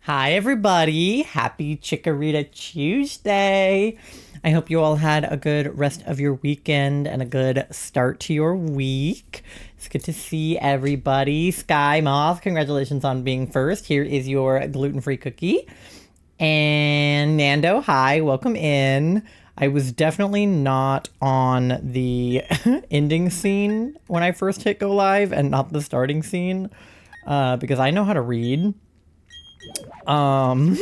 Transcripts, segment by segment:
Hi, everybody. Happy Chikorita Tuesday. I hope you all had a good rest of your weekend and a good start to your week. It's good to see everybody. Sky Moth, congratulations on being first. Here is your gluten-free cookie. And Nando, hi, welcome in. I was definitely not on the ending scene when I first hit go live and not the starting scene because I know how to read. Um,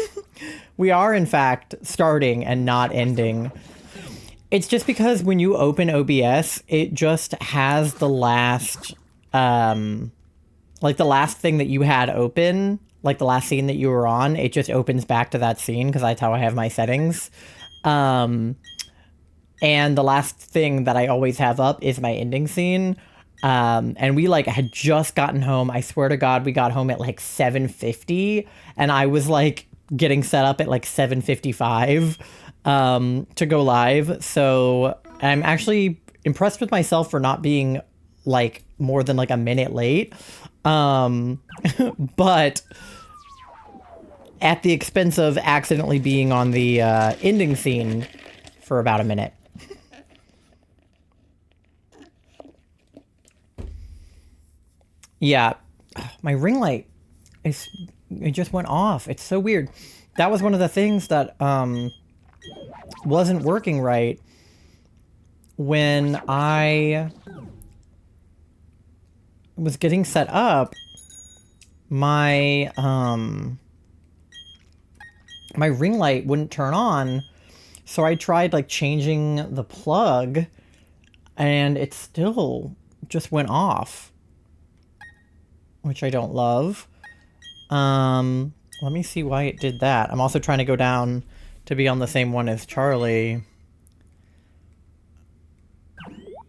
we are in fact starting and not ending. It's just because when you open OBS, it just has the last, like the last thing that you had open, like the last scene that you were on, it just opens back to that scene because that's how I have my settings. Um, and the last thing that I always have up is my ending scene. And we like had just gotten home. I swear to God, we got home at like 7:50, and I was like getting set up at like 7:55 to go live. So I'm actually impressed with myself for not being like more than like a minute late. Um, but at the expense of accidentally being on the ending scene for about a minute. Yeah, my ring light is it just went off. It's so weird. That was one of the things that wasn't working right when I was getting set up. My my ring light wouldn't turn on, so I tried like changing the plug, and it still just went off, which I don't love. Let me see why it did that. I'm also trying to go down to be on the same one as Charlie.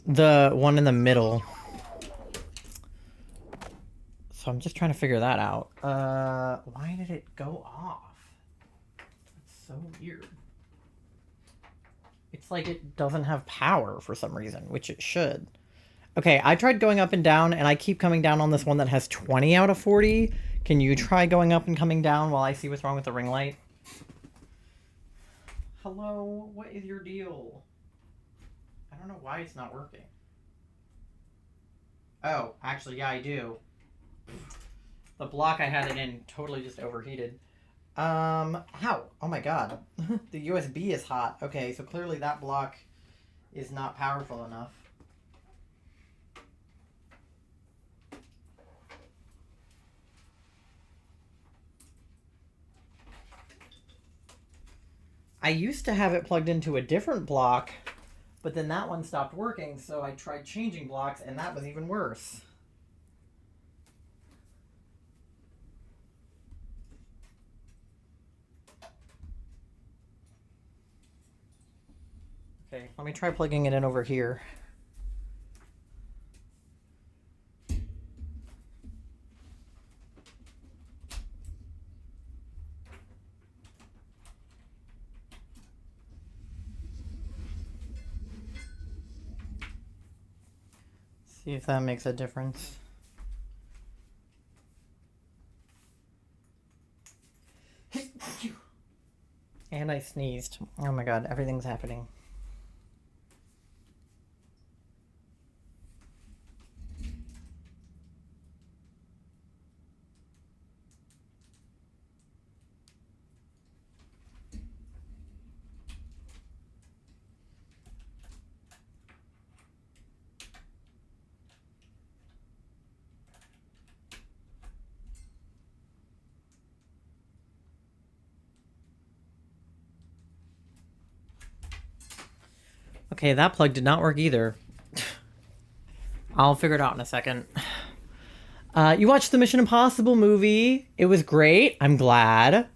The one in the middle. So I'm just trying to figure that out. Why did it go off? That's so weird. It's like it doesn't have power for some reason, which it should. Okay, I tried going up and down, and I keep coming down on this one that has 20 out of 40. Can you try going up and coming down while I see what's wrong with the ring light? Hello, what is your deal? I don't know why it's not working. Oh, actually, yeah, I do. The block I had it in totally just overheated. How? Oh my god. The USB is hot. Okay, so clearly that block is not powerful enough. I used to have it plugged into a different block, but then that one stopped working, so I tried changing blocks, and that was even worse. Okay, let me try plugging it in over here. See if that makes a difference. And I sneezed. Oh my god, everything's happening. Okay, that plug did not work either. I'll figure it out in a second. You watched the Mission Impossible movie. It was great. I'm glad.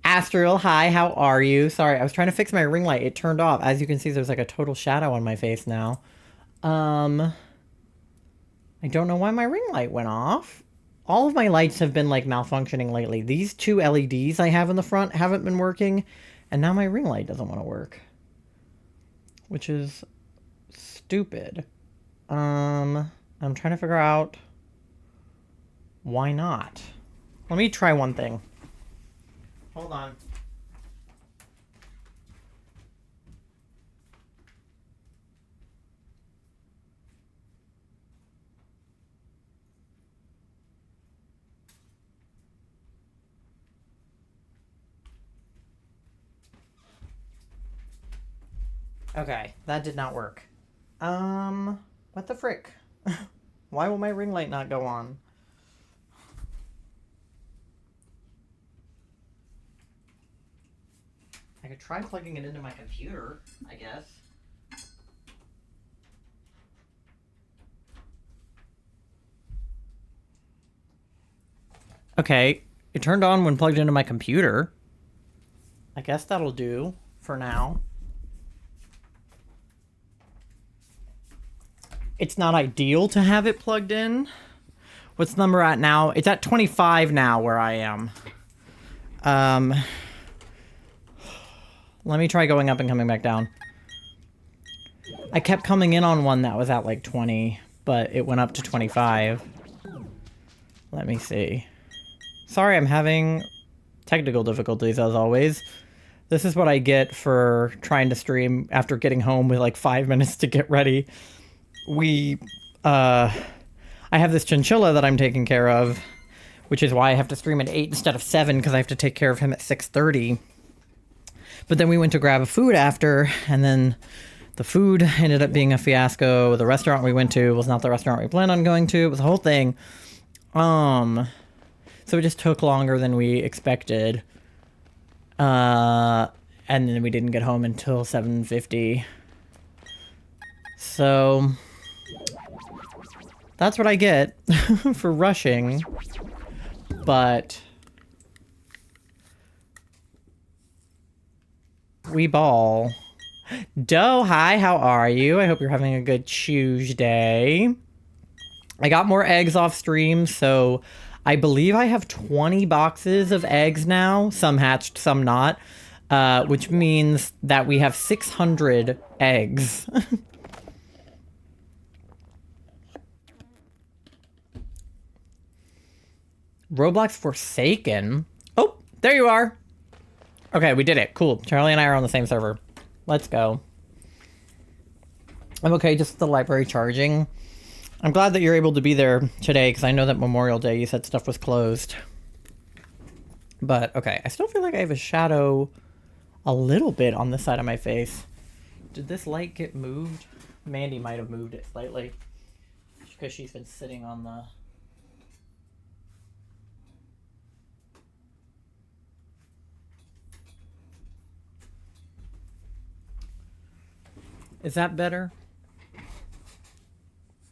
Astral, hi, how are you? Sorry, I was trying to fix my ring light. It turned off. As you can see, there's like a total shadow on my face now. I don't know why my ring light went off. All of my lights have been like malfunctioning lately. These two LEDs I have in the front haven't been working, and now my ring light doesn't want to work, which is stupid. I'm trying to figure out why not. Let me try one thing. Hold on. Okay, that did not work. What the frick? Why will my ring light not go on? I could try plugging it into my computer, I guess. Okay, it turned on when plugged into my computer. I guess that'll do for now. It's not ideal to have it plugged in. What's the number at now? It's at 25 now where I am. Let me try going up and coming back down. I kept coming in on one that was at like 20, but it went up to 25. Let me see. Sorry, I'm having technical difficulties as always. This is what I get for trying to stream after getting home with like 5 minutes to get ready. I have this chinchilla that I'm taking care of, which is why I have to stream at 8 instead of 7, because I have to take care of him at 6:30. But then we went to grab a food after, and then the food ended up being a fiasco. The restaurant we went to was not the restaurant we planned on going to. It was a whole thing. So it just took longer than we expected. And then we didn't get home until 7:50. So that's what I get for rushing. But we ball. Doe, hi, how are you? I hope you're having a good Tuesday. I got more eggs off stream, so I believe I have 20 boxes of eggs now. Some hatched, some not. Which means that we have 600 eggs. Roblox Forsaken? Oh, there you are. Okay, we did it. Cool. Charlie and I are on the same server. Let's go. I'm okay, just the library charging. I'm glad that you're able to be there today, because I know that Memorial Day you said stuff was closed. But, okay, I still feel like I have a shadow a little bit on this side of my face. Did this light get moved? Mandy might have moved it slightly, because she's been sitting on the... Is that better?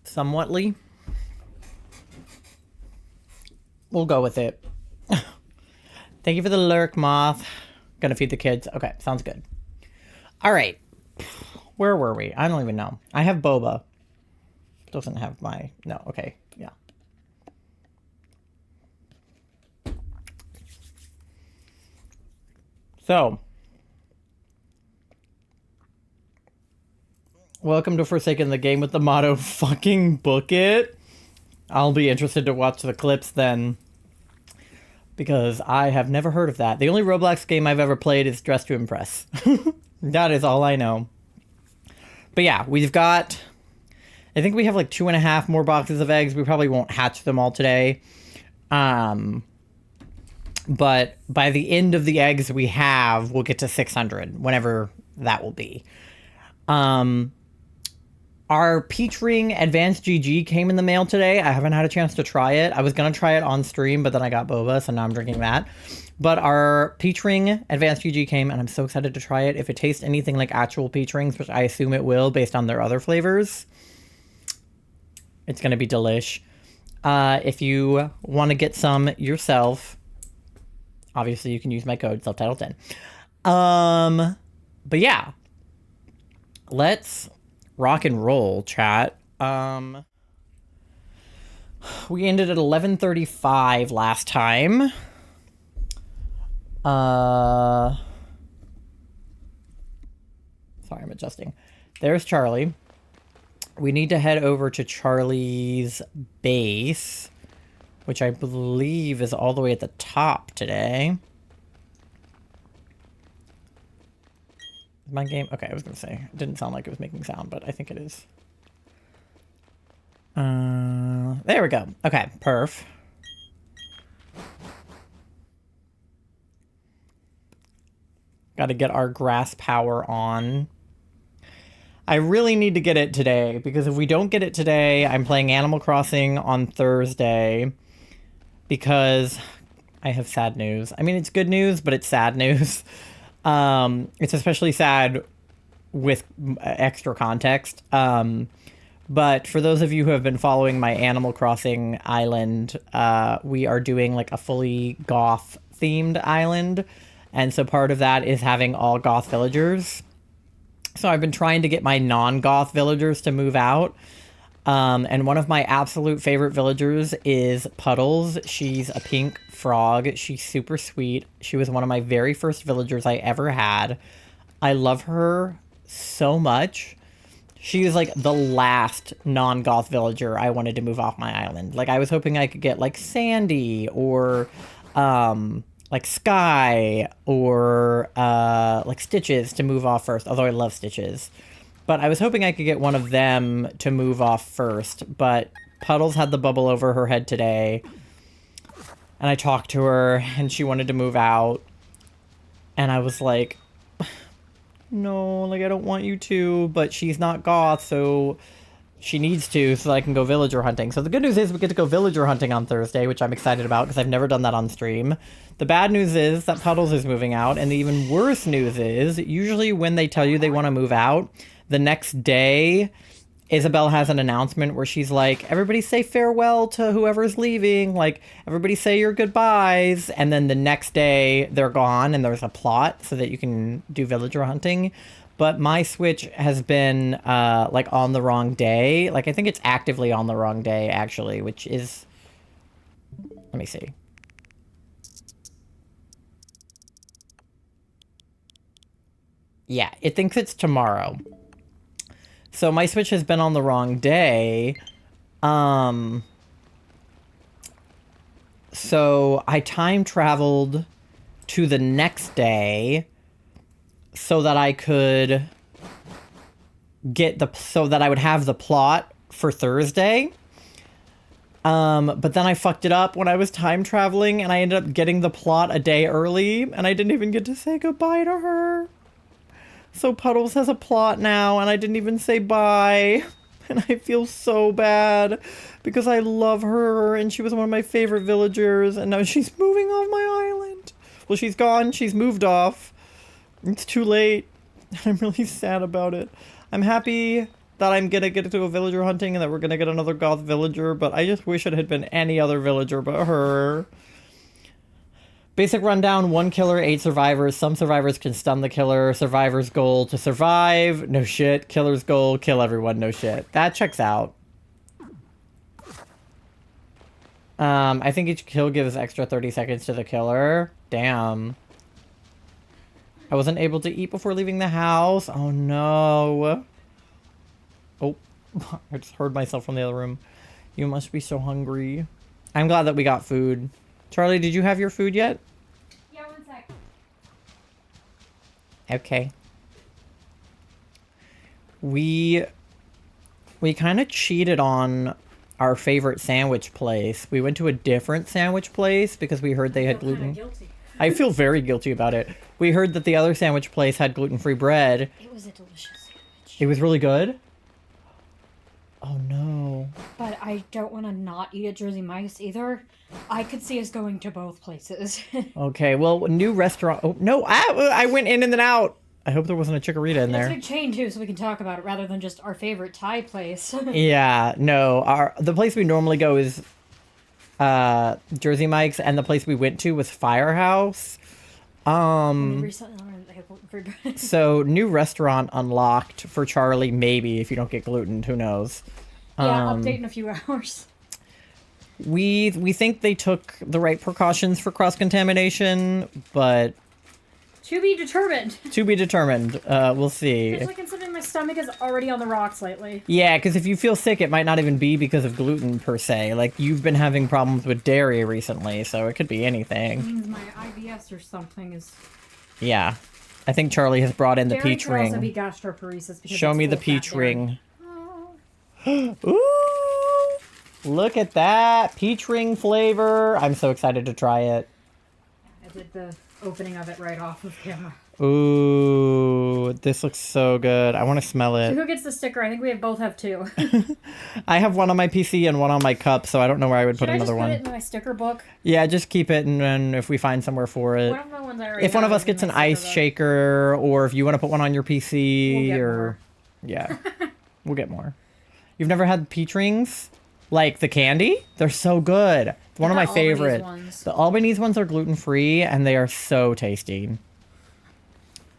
Somewhatly? We'll go with it. Thank you for the lurk, Moth. Gonna feed the kids. Okay, sounds good. All right. Where were we? I don't even know. I have boba. Doesn't have my... No, okay. Yeah. So... Welcome to Forsaken, the game with the motto, fucking book it. I'll be interested to watch the clips then, because I have never heard of that. The only Roblox game I've ever played is Dress to Impress. That is all I know. But yeah, we've got... I think we have like 2.5 more boxes of eggs. We probably won't hatch them all today. But by the end of the eggs we have, we'll get to 600, whenever that will be. Our Peach Ring Advanced GG came in the mail today. I haven't had a chance to try it. I was going to try it on stream, but then I got boba, so now I'm drinking that. But our Peach Ring Advanced GG came, and I'm so excited to try it. If it tastes anything like actual peach rings, which I assume it will based on their other flavors, it's going to be delish. If you want to get some yourself, obviously you can use my code, selftitle10. But yeah, let's... rock and roll, chat. We ended at 11:35 last time. Sorry, I'm adjusting. There's Charlie. We need to head over to Charlie's base. which I believe is all the way at the top today. My game? Okay, I was gonna say. It didn't sound like it was making sound, but I think it is. There we go. Okay, perf. Got to get our grass power on. I really need to get it today, because if we don't get it today, I'm playing Animal Crossing on Thursday, because I have sad news. I mean, it's good news, but it's sad news. It's especially sad with extra context. But for those of you who have been following my Animal Crossing island, we are doing like a fully goth themed island. And so part of that is having all goth villagers. So I've been trying to get my non-goth villagers to move out. And one of my absolute favorite villagers is Puddles. She's a pink frog. She's super sweet. She was one of my very first villagers I ever had. I love her so much. She is like the last non-goth villager I wanted to move off my island. Like I was hoping I could get like Sandy or like Sky or like Stitches to move off first, although I love Stitches. But I was hoping I could get one of them to move off first, but Puddles had the bubble over her head today. And I talked to her, and she wanted to move out. And I was like, no, like, I don't want you to, but she's not goth, so she needs to, so that I can go villager hunting. So the good news is we get to go villager hunting on Thursday, which I'm excited about, because I've never done that on stream. The bad news is that Puddles is moving out, and the even worse news is, usually when they tell you they want to move out, the next day, Isabel has an announcement where she's like, everybody say farewell to whoever's leaving. Like, everybody say your goodbyes. And then the next day, they're gone and there's a plot so that you can do villager hunting. But my Switch has been, like, on the wrong day. Like, I think it's actively on the wrong day, actually, which is... Let me see. Yeah, it thinks it's tomorrow. So my Switch has been on the wrong day. So I time traveled to the next day so that I could get so that I would have the plot for Thursday. But then I fucked it up when I was time traveling and I ended up getting the plot a day early and I didn't even get to say goodbye to her. So Puddles has a plot now, and I didn't even say bye. And I feel so bad, because I love her, and she was one of my favorite villagers, and now she's moving off my island. Well, she's gone. She's moved off. It's too late. I'm really sad about it. I'm happy that I'm gonna get to go villager hunting, and that we're gonna get another goth villager, but I just wish it had been any other villager but her. Basic rundown, 1 killer, 8 survivors. Some survivors can stun the killer. Survivor's goal to survive. No shit. Killer's goal, kill everyone. No shit. That checks out. I think each kill gives extra 30 seconds to the killer. Damn. I wasn't able to eat before leaving the house. Oh no. Oh, I just heard myself from the other room. You must be so hungry. I'm glad that we got food. Charlie, did you have your food yet? Yeah, 1 sec. Okay. We kind of cheated on our favorite sandwich place. We went to a different sandwich place because we heard they had gluten. Guilty. I feel very guilty about it. We heard that the other sandwich place had gluten-free bread. It was a delicious sandwich. It was really good? Oh no. But I don't want to not eat at Jersey Mike's either. I could see us going to both places. Okay, well, new restaurant. Oh, no, I went in and then out. I hope there wasn't a chikorita in there. It's a big chain too, so we can talk about it rather than just our favorite Thai place. Yeah, no, the place we normally go is Jersey Mike's, and the place we went to was Firehouse. Recently learned they have gluten-free bread. So new restaurant unlocked for Charlie, maybe, if you don't get gluten, who knows. Yeah, update in a few hours. We think they took the right precautions for cross-contamination, but To be determined. to be determined. We'll see. There's like instead of my stomach is already on the rocks lately. Yeah, because if you feel sick, it might not even be because of gluten per se. Like, you've been having problems with dairy recently, so it could be anything. It means my IBS or something is... Yeah. I think Charlie has brought in the Dairy peach could also be ring. gastroparesis. Because Show it's me the full of fat peach dairy. ring. Ooh! Look at that! Peach ring flavor! I'm so excited to try it. I did the opening of it right off of camera. Ooh, this looks so good. I want to smell So it. who gets the sticker? I think we both have two. I have one on my PC and one on my cup, so I don't know where I would Should put I just another put one. it in my sticker book? Yeah, just keep it, and then if we find somewhere for it. One of the ones I already If one of have us is in gets an my sticker ice book. shaker, or if you want to put one on your PC, We'll get or more. yeah, we'll get more. You've never had peach rings, like the candy? They're so good. It's one of The my Albanese favorite. ones. The Albanese ones are gluten free, and they are so tasty.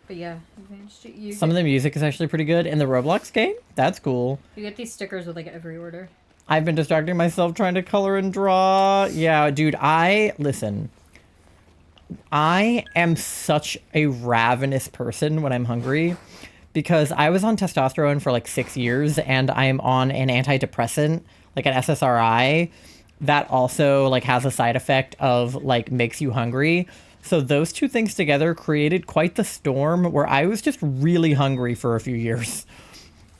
But yeah, advanced you Some of the music is actually pretty good in the Roblox game. That's cool. you get these stickers with like every order. I've been distracting myself trying to color and draw. Yeah, dude, listen. I am such a ravenous person when I'm hungry because I was on testosterone for like 6 years and I'm on an antidepressant, like an SSRI, that also like has a side effect of like makes you hungry. So those two things together created quite the storm where I was just really hungry for a few years.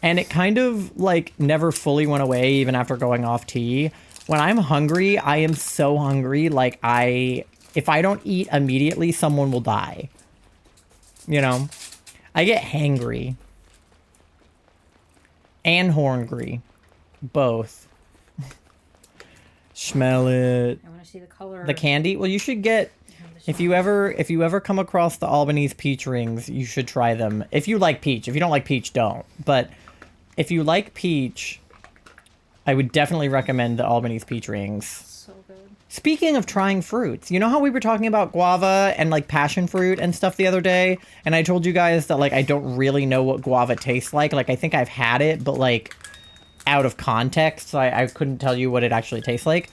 And it kind of like never fully went away even after going off tea. When I'm hungry, I am so hungry. Like if I don't eat immediately, someone will die. You know? I get hangry. And horngry. Both. Smell it. I want to see the color. The candy? Well, you should get... If you ever come across the Albanese peach rings, you should try them. If you like peach. If you don't like peach, don't. But if you like peach, I would definitely recommend the Albanese peach rings. So good. Speaking of trying fruits, you know how we were talking about guava and like passion fruit and stuff the other day? And I told you guys that like I don't really know what guava tastes like. Like I think I've had it, but like out of context, so I couldn't tell you what it actually tastes like.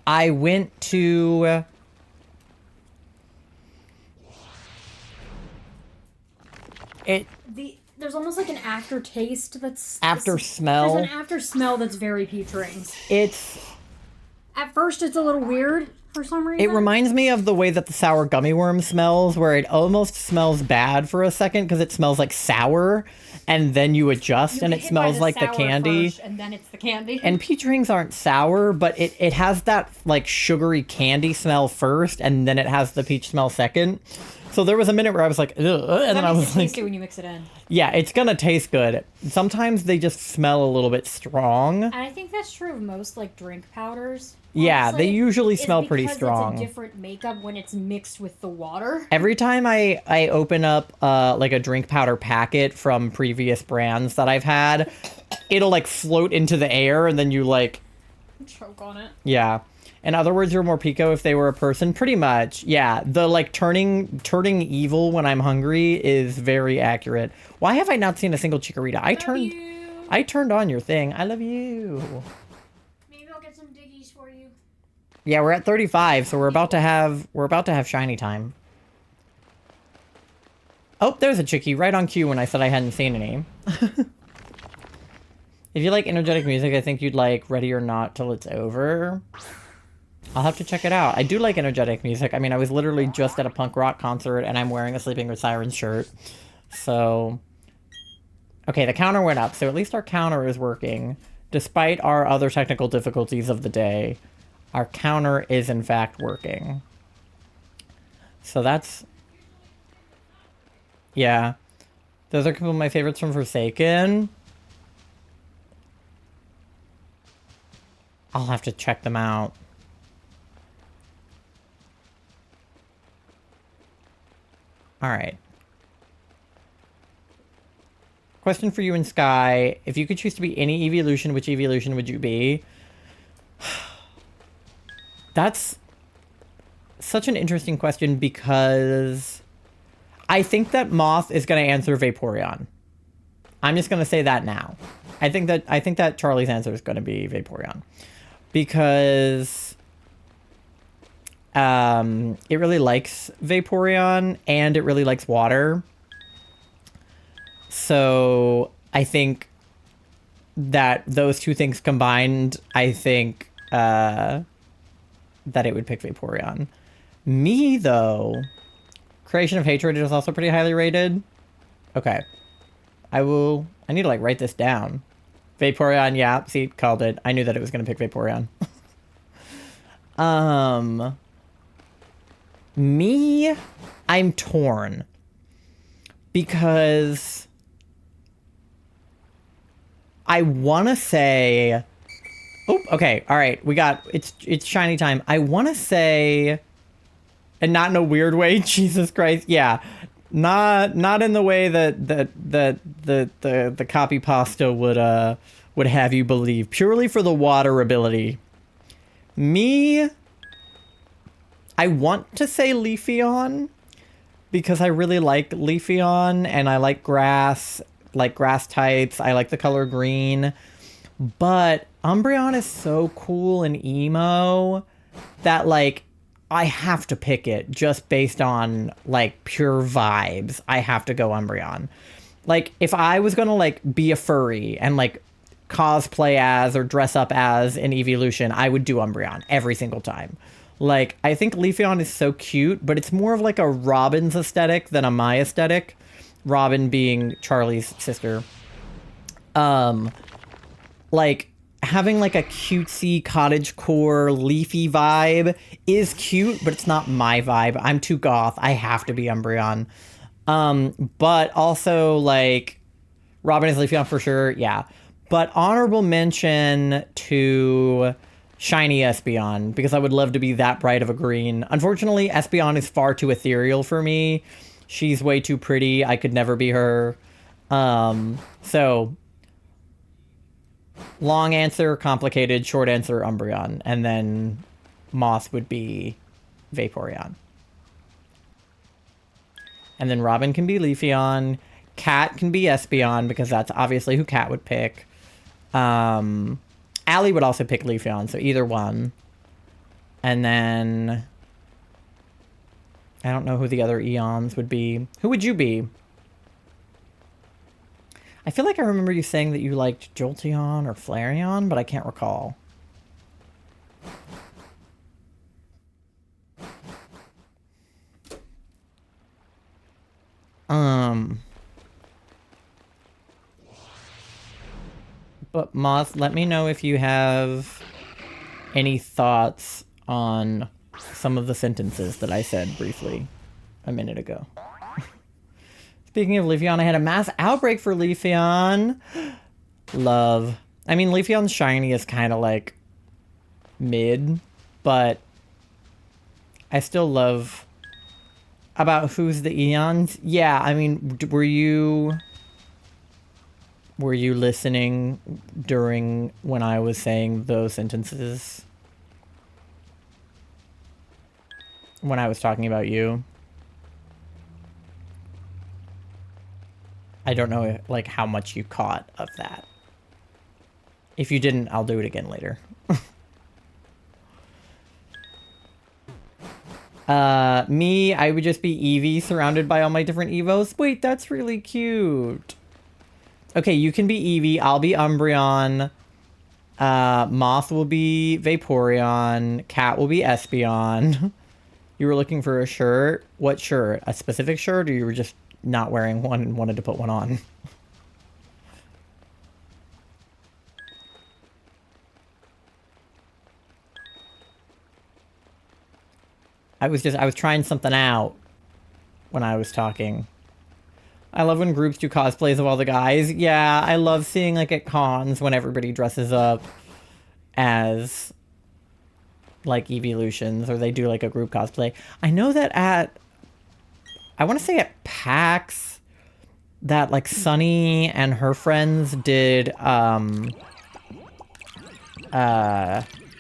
I went to... There's almost like an aftertaste that's... After smell. There's an after smell that's very peach rings. It's... At first it's a little weird for some reason. It reminds me of the way that the sour gummy worm smells, where it almost smells bad for a second because it smells like sour, and then you adjust and it smells like the candy. First, and then it's the candy. And peach rings aren't sour, but it has that like sugary candy smell first, and then it has the peach smell second. So there was a minute where I was like, ugh, and then I was like, tasty when you mix it in. yeah, it's gonna taste good. Sometimes they just smell a little bit strong. And I think that's true of most like drink powders. Yeah, honestly, they usually is smell pretty because strong. It's a different makeup when it's mixed with the water. Every time I open up like a drink powder packet from previous brands that I've had, it'll like float into the air and then you like... Choke on it. Yeah. In other words, you're more Pico if they were a person. Pretty much. Yeah. The like turning evil when I'm hungry is very accurate. Why have I not seen a single chikorita? I turned on your thing. I love you. Maybe I'll get some diggies for you. Yeah, we're at 35, so we're about to have shiny time. Oh, there's a chickie right on cue when I said I hadn't seen any. If you like energetic music, I think you'd like Ready or Not Till It's Over. I'll have to check it out. I do like energetic music. I mean, I was literally just at a punk rock concert and I'm wearing a Sleeping with Sirens shirt. So, okay, the counter went up. So at least our counter is working. Despite our other technical difficulties of the day, our counter is in fact working. So that's... yeah. Those are a couple of my favorites from Forsaken. I'll have to check them out. Alright. Question for you and Sky. If you could choose to be any evolution, which evolution would you be? That's such an interesting question because I think that Moth is going to answer Vaporeon. I'm just going to say that now. I think that Charlie's answer is going to be Vaporeon because it really likes Vaporeon and it really likes water. So I think that those two things combined, I think that it would pick Vaporeon. Me, though, Creation of Hatred is also pretty highly rated. Okay. I need to, like, write this down. Vaporeon, yeah, see, called it. I knew that it was going to pick Vaporeon. Me, I'm torn. Because I want to say... Oh, okay, all right, it's shiny time. I want to say... And not in a weird way, Jesus Christ, yeah. Not in the way that the copy pasta would have you believe. Purely for the water ability. Me, I want to say Leafeon because I really like Leafeon and I like grass types. I like the color green. But Umbreon is so cool and emo that, like, I have to pick it just based on, like, pure vibes. I have to go Umbreon. Like, if I was gonna, like, be a furry and, like, cosplay as or dress up as an evolution, I would do Umbreon every single time. Like, I think Leafeon is so cute, but it's more of, like, a Robin's aesthetic than a my aesthetic. Robin being Charlie's sister. Like, having, like, a cutesy cottagecore leafy vibe is cute, but it's not my vibe. I'm too goth. I have to be Umbreon. But also, like, Robin is Leafeon for sure, yeah. But honorable mention to shiny Espeon, because I would love to be that bright of a green. Unfortunately, Espeon is far too ethereal for me. She's way too pretty. I could never be her. So... long answer, complicated. Short answer, Umbreon. And then Moth would be Vaporeon. And then Robin can be Leafeon. Cat can be Espeon, because that's obviously who Cat would pick. Allie would also pick Leafeon, so either one. And then... I don't know who the other Eons would be. Who would you be? I feel like I remember you saying that you liked Jolteon or Flareon, but I can't recall. But Moth, let me know if you have any thoughts on some of the sentences that I said briefly a minute ago. Speaking of Leafeon, I had a mass outbreak for Leafeon. Love. I mean, Leafeon's shiny is kind of like mid, but I still love... About who's the Eons? Yeah, I mean, were you listening during when I was saying those sentences? When I was talking about you? I don't know, like, how much you caught of that. If you didn't, I'll do it again later. Me, I would just be Eevee surrounded by all my different Evos. Wait, that's really cute. Okay, you can be Eevee. I'll be Umbreon. Moth will be Vaporeon. Cat will be Espeon. You were looking for a shirt? What shirt? A specific shirt, or you were just not wearing one and wanted to put one on? I was trying something out when I was talking. I love when groups do cosplays of all the guys. Yeah, I love seeing, like, at cons when everybody dresses up as, like, evolutions, or they do, like, a group cosplay. I know that I want to say at PAX, that, like, Sunny and her friends did,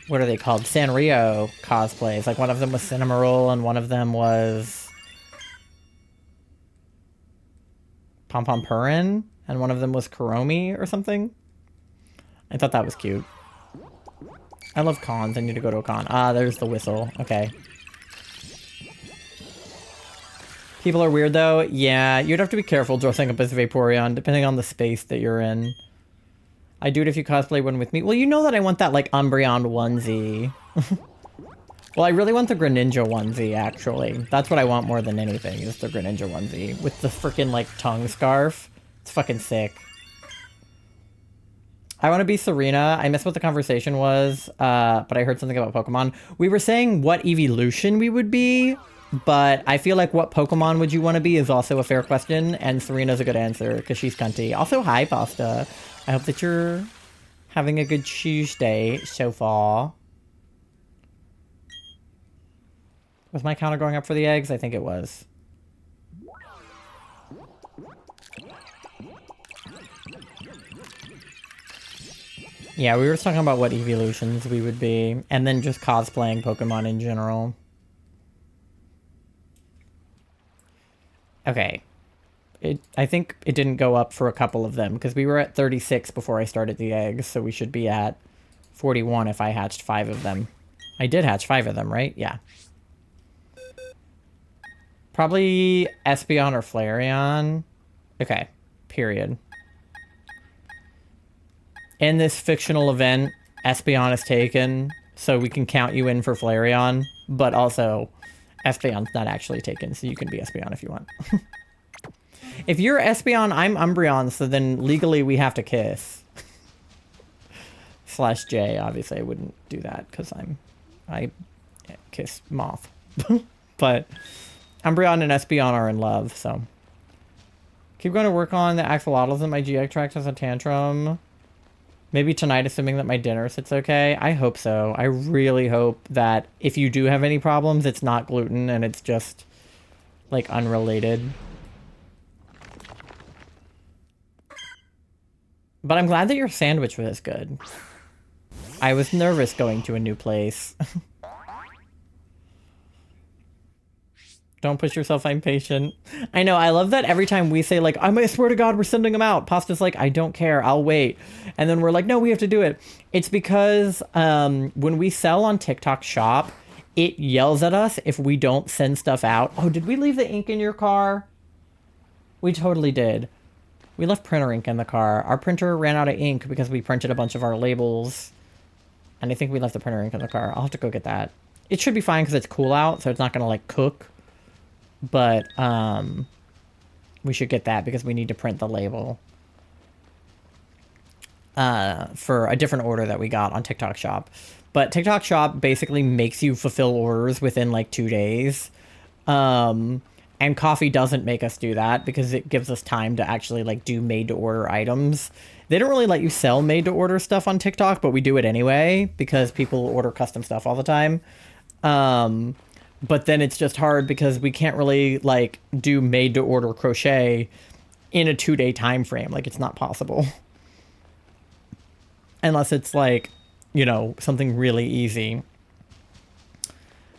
what are they called? Sanrio cosplays. Like, one of them was Cinnamoroll, and one of them was Pom Pom Purin, and one of them was Kuromi or something. I thought that was cute. I love cons. I need to go to a con. Ah, there's the whistle. Okay. People are weird though. Yeah, you'd have to be careful dressing up as Vaporeon depending on the space that you're in. I do it if you cosplay one with me. Well, you know that I want that like Umbreon onesie. Well, I really want the Greninja onesie, actually. That's what I want more than anything, is the Greninja onesie. With the freaking, like, tongue scarf. It's fucking sick. I want to be Serena. I missed what the conversation was, but I heard something about Pokemon. We were saying what evolution we would be, but I feel like what Pokemon would you want to be is also a fair question, and Serena's a good answer, because she's cunty. Also, hi, Pasta. I hope that you're having a good Tuesday so far. Was my counter going up for the eggs? I think it was. Yeah, we were talking about what evolutions we would be, and then just cosplaying Pokemon in general. Okay. I think it didn't go up for a couple of them, because we were at 36 before I started the eggs, so we should be at 41 if I hatched 5 of them. I did hatch 5 of them, right? Yeah. Probably Espeon or Flareon. Okay. Period. In this fictional event, Espeon is taken, so we can count you in for Flareon, but also Espeon's not actually taken, so you can be Espeon if you want. If you're Espeon, I'm Umbreon, so then legally we have to kiss. / J, obviously I wouldn't do that, because I kiss Moth. But Umbreon and Espeon are in love, so. Keep going to work on the axolotls and my GX tracks as a tantrum. Maybe tonight, assuming that my dinner sits okay. I hope so. I really hope that if you do have any problems, it's not gluten and it's just, like, unrelated. But I'm glad that your sandwich was good. I was nervous going to a new place. Don't push yourself, I'm patient. I know, I love that every time we say, like, I swear to God, we're sending them out. Pasta's like, I don't care, I'll wait. And then we're like, no, we have to do it. It's because when we sell on TikTok Shop, it yells at us if we don't send stuff out. Oh, did we leave the ink in your car? We totally did. We left printer ink in the car. Our printer ran out of ink because we printed a bunch of our labels. And I think we left the printer ink in the car. I'll have to go get that. It should be fine because it's cool out, so it's not going to, like, cook. But we should get that because we need to print the label for a different order that we got on TikTok Shop. But TikTok Shop basically makes you fulfill orders within like 2 days. And Coffee doesn't make us do that because it gives us time to actually like do made to order items. They don't really let you sell made to order stuff on TikTok, but we do it anyway because people order custom stuff all the time. But then it's just hard because we can't really like do made to order crochet in a 2-day time frame. Like it's not possible. Unless it's like, you know, something really easy.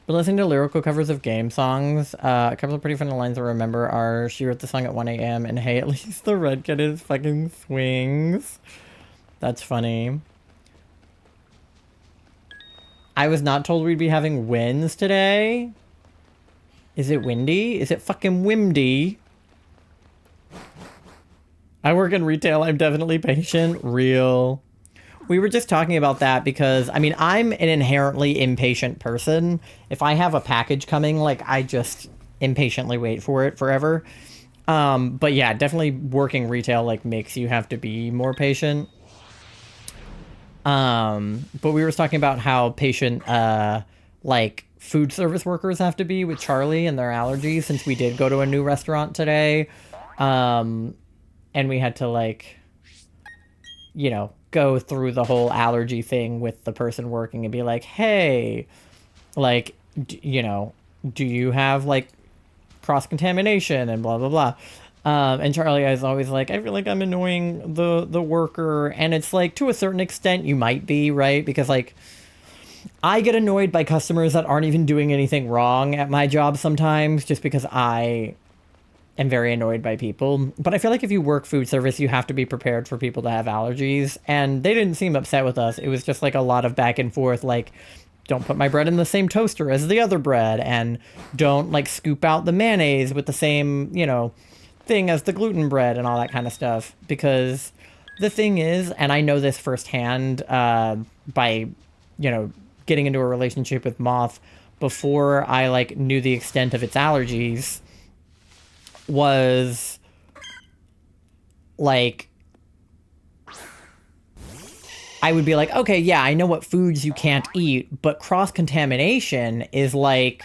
But listening to lyrical covers of game songs, a couple of pretty funny lines I remember are, she wrote the song at 1 a.m. and hey, at least the red kid is fucking swings. That's funny. I was not told we'd be having winds today. Is it windy? Is it fucking windy? I work in retail. I'm definitely patient. Real. We were just talking about that because, I mean, I'm an inherently impatient person. If I have a package coming, like, I just impatiently wait for it forever. But yeah, definitely working retail, like, makes you have to be more patient. But we were talking about how patient, like, food service workers have to be with Charlie and their allergies, since we did go to a new restaurant today. And we had to, like, you know, go through the whole allergy thing with the person working and be like, hey, like, you know, do you have, like, cross-contamination and blah, blah, blah. And Charlie is always like, I feel like I'm annoying the worker. And it's like, to a certain extent, you might be, right? Because, like, I get annoyed by customers that aren't even doing anything wrong at my job sometimes just because I am very annoyed by people. But I feel like if you work food service, you have to be prepared for people to have allergies. And they didn't seem upset with us. It was just, like, a lot of back and forth, like, don't put my bread in the same toaster as the other bread, and don't like scoop out the mayonnaise with the same, thing as the gluten bread and all that kind of stuff. Because the thing is, and I know this firsthand by, getting into a relationship with Moth before I like knew the extent of its allergies, was like, I would be like, okay, yeah, I know what foods you can't eat, but cross-contamination is like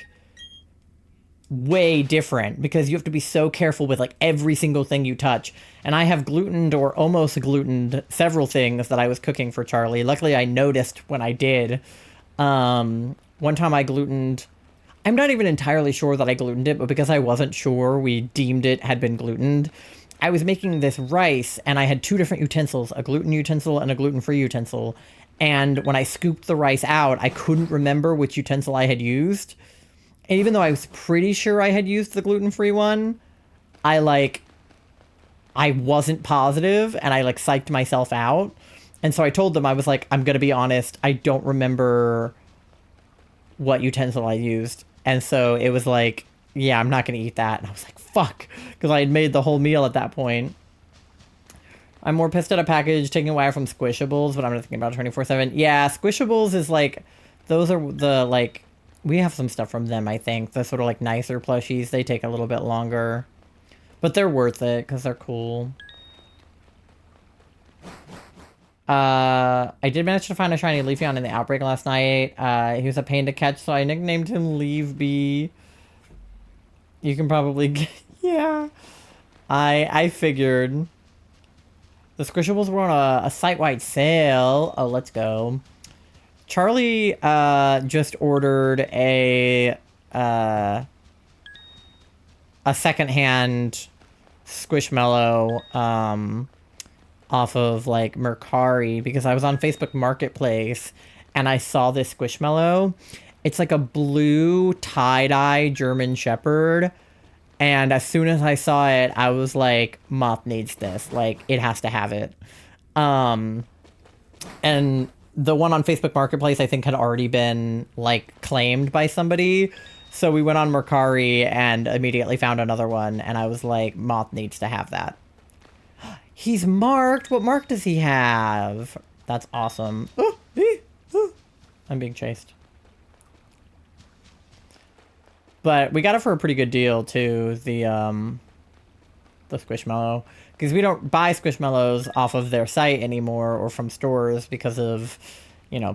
way different because you have to be so careful with like every single thing you touch. And I have glutened or almost glutened several things that I was cooking for Charlie. Luckily, I noticed when I did. One time I glutened, I'm not even entirely sure that I glutened it, but because I wasn't sure, we deemed it had been glutened. I was making this rice and I had two different utensils, a gluten utensil and a gluten-free utensil. And when I scooped the rice out, I couldn't remember which utensil I had used. And even though I was pretty sure I had used the gluten-free one, I wasn't positive, and I psyched myself out. And so I told them, I was like, I'm going to be honest, I don't remember what utensil I used. And so it was like, yeah, I'm not going to eat that. And I was like, fuck, because I had made the whole meal at that point. I'm more pissed at a package taking away from Squishables, but I'm not thinking about 24/7. Yeah, Squishables is those are the we have some stuff from them, I think. The sort of nicer plushies, they take a little bit longer. But they're worth it because they're cool. I did manage to find a shiny Leafeon in the outbreak last night. He was a pain to catch, so I nicknamed him Leafbee. You can probably yeah. I figured. The Squishables were on a site-wide sale. Oh, let's go. Charlie just ordered a secondhand Squishmallow off of Mercari because I was on Facebook Marketplace and I saw this Squishmallow. It's like a blue tie-dye German Shepherd, and as soon as I saw it, I was like, Moth needs this. It has to have it. And the one on Facebook Marketplace, I think, had already been, claimed by somebody. So we went on Mercari and immediately found another one. And I was like, Moth needs to have that. He's marked. What mark does he have? That's awesome. Oh, I'm being chased. But we got it for a pretty good deal, too, the Squishmallow. Because we don't buy Squishmallows off of their site anymore or from stores because of,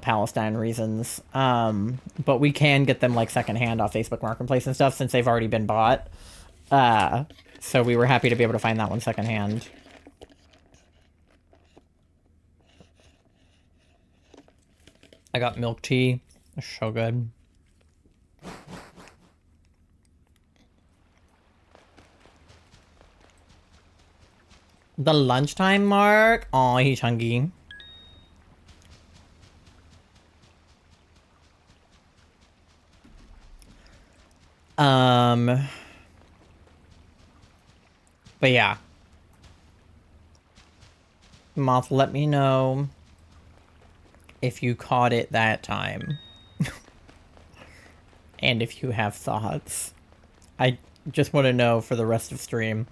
Palestine reasons. But we can get them, secondhand off Facebook Marketplace and stuff since they've already been bought. So we were happy to be able to find that one secondhand. I got milk tea. It's so good. The lunchtime mark? Aw, he's hungry. But yeah. Moth, let me know if you caught it that time. And if you have thoughts. I just want to know for the rest of stream.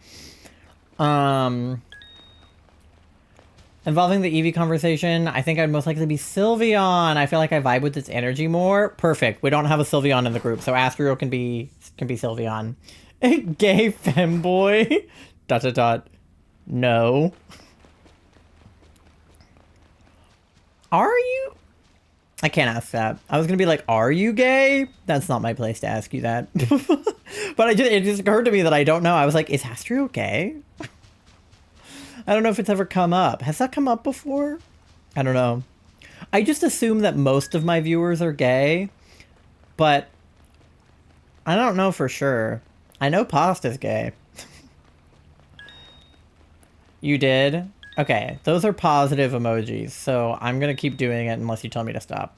Involving the Eevee conversation, I think I'd most likely be Sylveon. I feel like I vibe with its energy more. Perfect. We don't have a Sylveon in the group, so Astrio can be Sylveon. Gay femboy. ... No. Are you? I can't ask that. I was gonna be like, are you gay? That's not my place to ask you that. But it just occurred to me that I don't know. I was like, is Astrio gay? I don't know if it's ever come up. Has that come up before? I don't know. I just assume that most of my viewers are gay, but I don't know for sure. I know Pasta's gay. You did? Okay, those are positive emojis, so I'm gonna keep doing it unless you tell me to stop.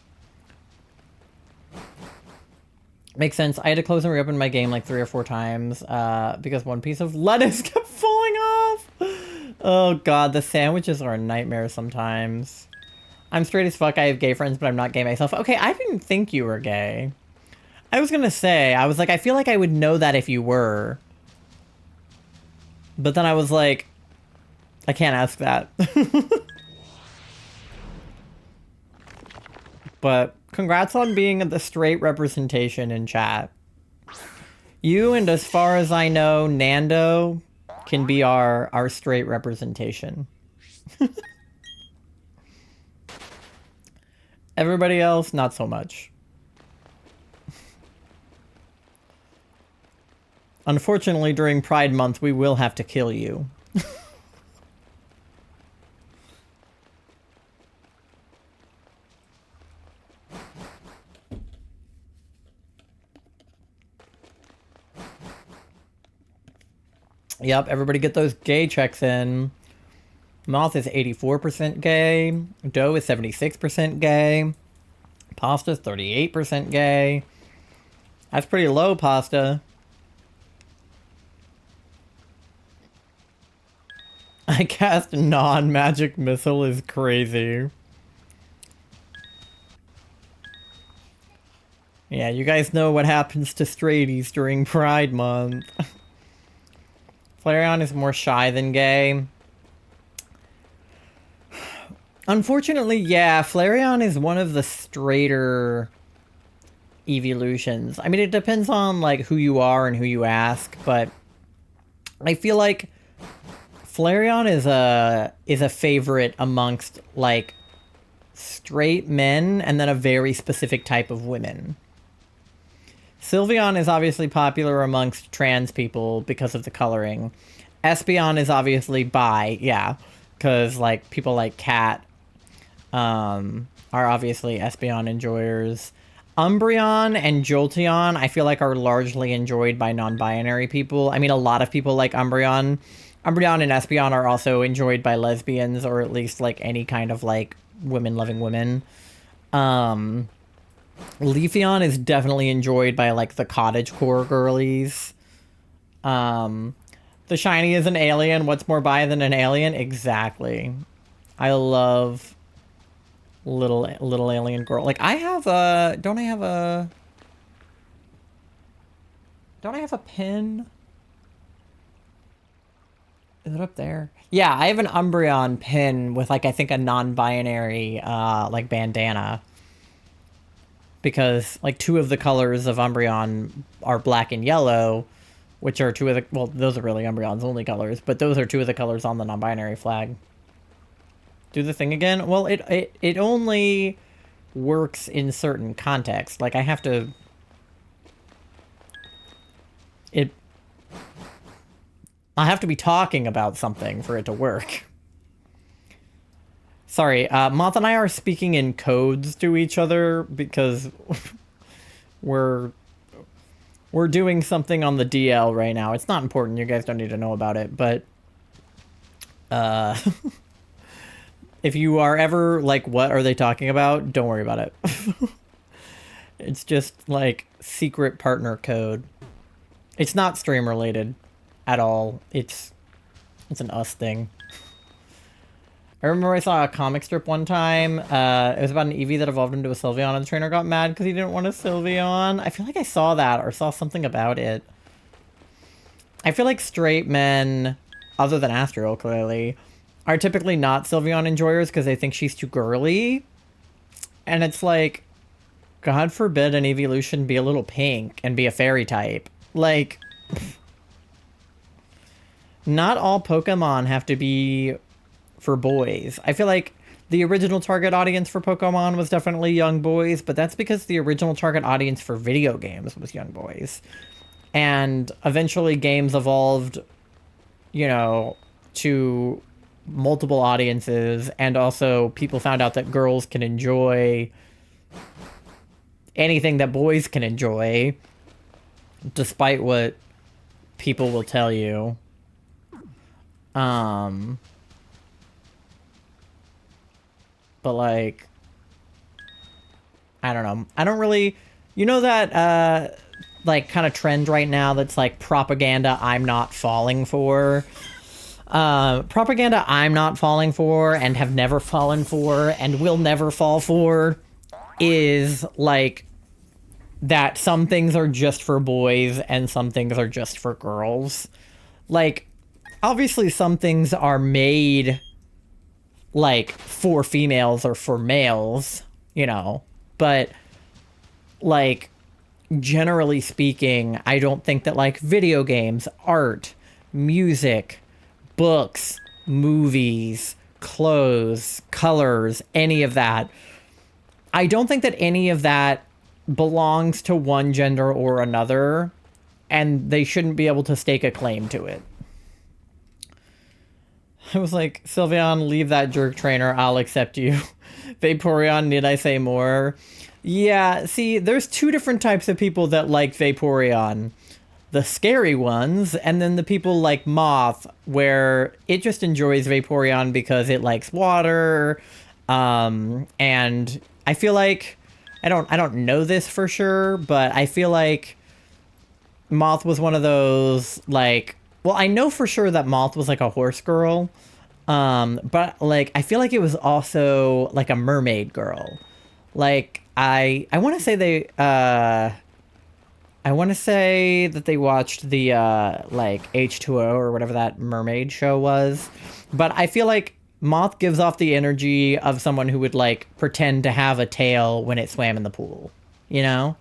Makes sense. I had to close and reopen my game 3 or 4 times because one piece of lettuce kept falling off. Oh god, the sandwiches are a nightmare sometimes. I'm straight as fuck. I have gay friends, but I'm not gay myself. Okay, I didn't think you were gay. I was gonna say, I was like, I feel like I would know that if you were. But then I was like, I can't ask that. But congrats on being the straight representation in chat. You, and as far as I know, Nando can be our straight representation. Everybody else, not so much. Unfortunately, during Pride Month, we will have to kill you. Yep, everybody get those gay checks in. Moth is 84% gay. Dough is 76% gay. Pasta's 38% gay. That's pretty low, Pasta. I cast non-magic missile is crazy. Yeah, you guys know what happens to straighties during Pride Month. Flareon is more shy than gay. Unfortunately, yeah, Flareon is one of the straighter evolutions. I mean, it depends on, like, who you are and who you ask, but I feel like Flareon is a favorite amongst, like, straight men and then a very specific type of women. Sylveon is obviously popular amongst trans people because of the coloring. Espeon is obviously bi, yeah, because, like, people like Kat are obviously Espeon enjoyers. Umbreon and Jolteon, I feel like, are largely enjoyed by non-binary people. I mean, a lot of people like Umbreon. Umbreon and Espeon are also enjoyed by lesbians, or at least, like, any kind of, like, women-loving women. Leafeon is definitely enjoyed by, like, the cottagecore girlies. The shiny is an alien. What's more bi than an alien? Exactly. I love little alien girl. Like, I have a... Don't I have a pin? Is it up there? Yeah, I have an Umbreon pin with, like, I think a non-binary, like, bandana. Because, like, two of the colors of Umbreon are black and yellow, which are two of the... Well, those are really Umbreon's only colors, but those are two of the colors on the non-binary flag. Do the thing again? Well, it only works in certain contexts. Like, I have to... I have to be talking about something for it to work. Sorry, Moth and I are speaking in codes to each other because we're doing something on the DL right now. It's not important. You guys don't need to know about it, but if you are ever like, what are they talking about? Don't worry about it. It's just like secret partner code. It's not stream related at all. It's an us thing. I remember I saw a comic strip one time. It was about an Eevee that evolved into a Sylveon, and the trainer got mad because he didn't want a Sylveon. I feel like I saw that or saw something about it. I feel like straight men, other than Astro, clearly, are typically not Sylveon enjoyers because they think she's too girly. And it's like, God forbid an evolution be a little pink and be a fairy type. Like, not all Pokemon have to be for boys. I feel like the original target audience for Pokemon was definitely young boys, but that's because the original target audience for video games was young boys. And eventually games evolved, you know, to multiple audiences, and also people found out that girls can enjoy anything that boys can enjoy, despite what people will tell you. But, like, I don't know. I don't really... You know that, like, kind of trend right now that's, like, propaganda I'm not falling for? Propaganda I'm not falling for and have never fallen for and will never fall for is like that some things are just for boys and some things are just for girls. Like, obviously some things are made like for females or for males, you know, but like generally speaking, I don't think that like video games, art, music, books, movies, clothes, colors, any of that, I don't think that any of that belongs to one gender or another, and they shouldn't be able to stake a claim to it. I was like, Sylveon, leave that jerk trainer. I'll accept you. Vaporeon, need I say more? Yeah, see, there's two different types of people that like Vaporeon. The scary ones, and then the people like Moth, where it just enjoys Vaporeon because it likes water. And I feel like, I don't know this for sure, but I feel like Moth was one of those, like, well, I know for sure that Moth was like a horse girl, but like I feel like it was also like a mermaid girl. Like I want to say I want to say that they watched the like H2O or whatever that mermaid show was, but I feel like Moth gives off the energy of someone who would like pretend to have a tail when it swam in the pool, you know,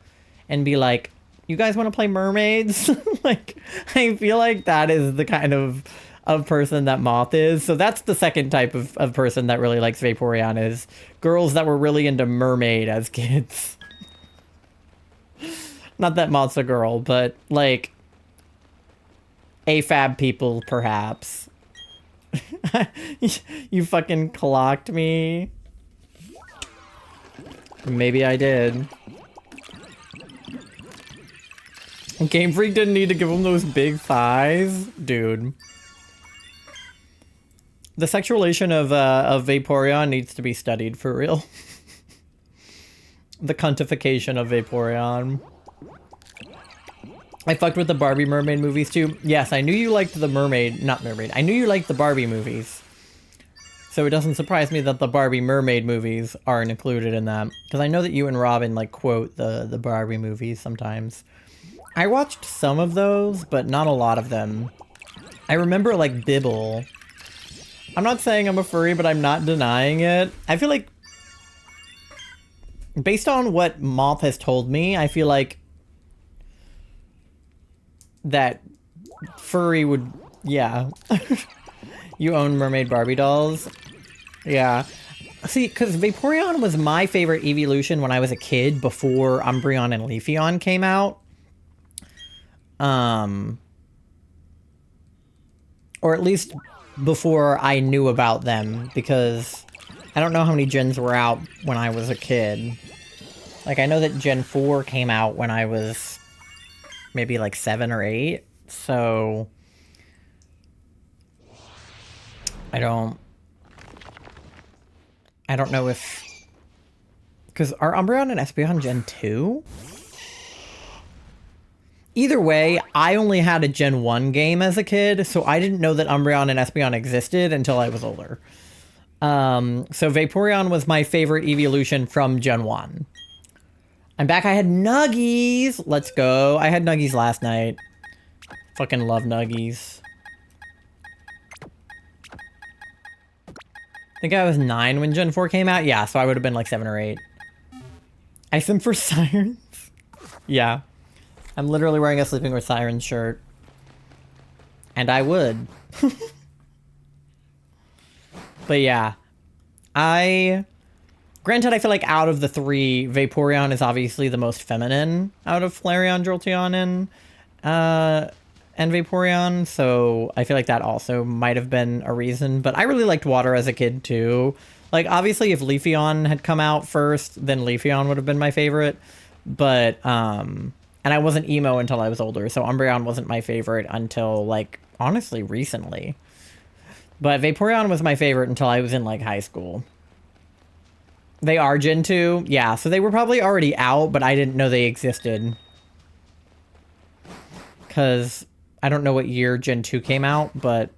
and be like, you guys want to play mermaids? Like, I feel like that is the kind of person that Moth is. So that's the second type of person that really likes Vaporeon, is girls that were really into mermaid as kids. Not that Moth's a girl, but like AFAB people, perhaps. You fucking clocked me. Maybe I did. Game Freak didn't need to give him those big thighs, dude. The sexualization of Vaporeon needs to be studied for real. The cuntification of Vaporeon. I fucked with the Barbie mermaid movies too. Yes, I knew you liked the I knew you liked the Barbie movies. So it doesn't surprise me that the Barbie mermaid movies aren't included in that. Because I know that you and Robin like quote the Barbie movies sometimes. I watched some of those, but not a lot of them. I remember like Bibble. I'm not saying I'm a furry, but I'm not denying it. I feel like, based on what Moth has told me, I feel like that furry would, yeah. You own mermaid Barbie dolls? Yeah. See, because Vaporeon was my favorite evolution when I was a kid, before Umbreon and Leafeon came out. Or at least before I knew about them, because I don't know how many gens were out when I was a kid. Like, I know that Gen 4 came out when I was maybe like 7 or 8, so I don't know if, because are Umbreon and Espeon Gen 2? Either way, I only had a Gen 1 game as a kid, so I didn't know that Umbreon and Espeon existed until I was older. So Vaporeon was my favorite evolution from Gen 1. I'm back. I had Nuggies. Let's go. I had Nuggies last night. Fucking love Nuggies. I think I was 9 when Gen 4 came out. Yeah, so I would have been like 7 or 8. I sim for Sirens. Yeah. I'm literally wearing a Sleeping with Sirens shirt. And I would. But yeah. Granted, I feel like out of the three, Vaporeon is obviously the most feminine out of Flareon, Jolteon, and Vaporeon, so I feel like that also might have been a reason. But I really liked Water as a kid, too. Like, obviously, if Leafeon had come out first, then Leafeon would have been my favorite. But, and I wasn't emo until I was older, so Umbreon wasn't my favorite until, like, honestly, recently. But Vaporeon was my favorite until I was in, like, high school. They are Gen 2? Yeah, so they were probably already out, but I didn't know they existed. Because I don't know what year Gen 2 came out, but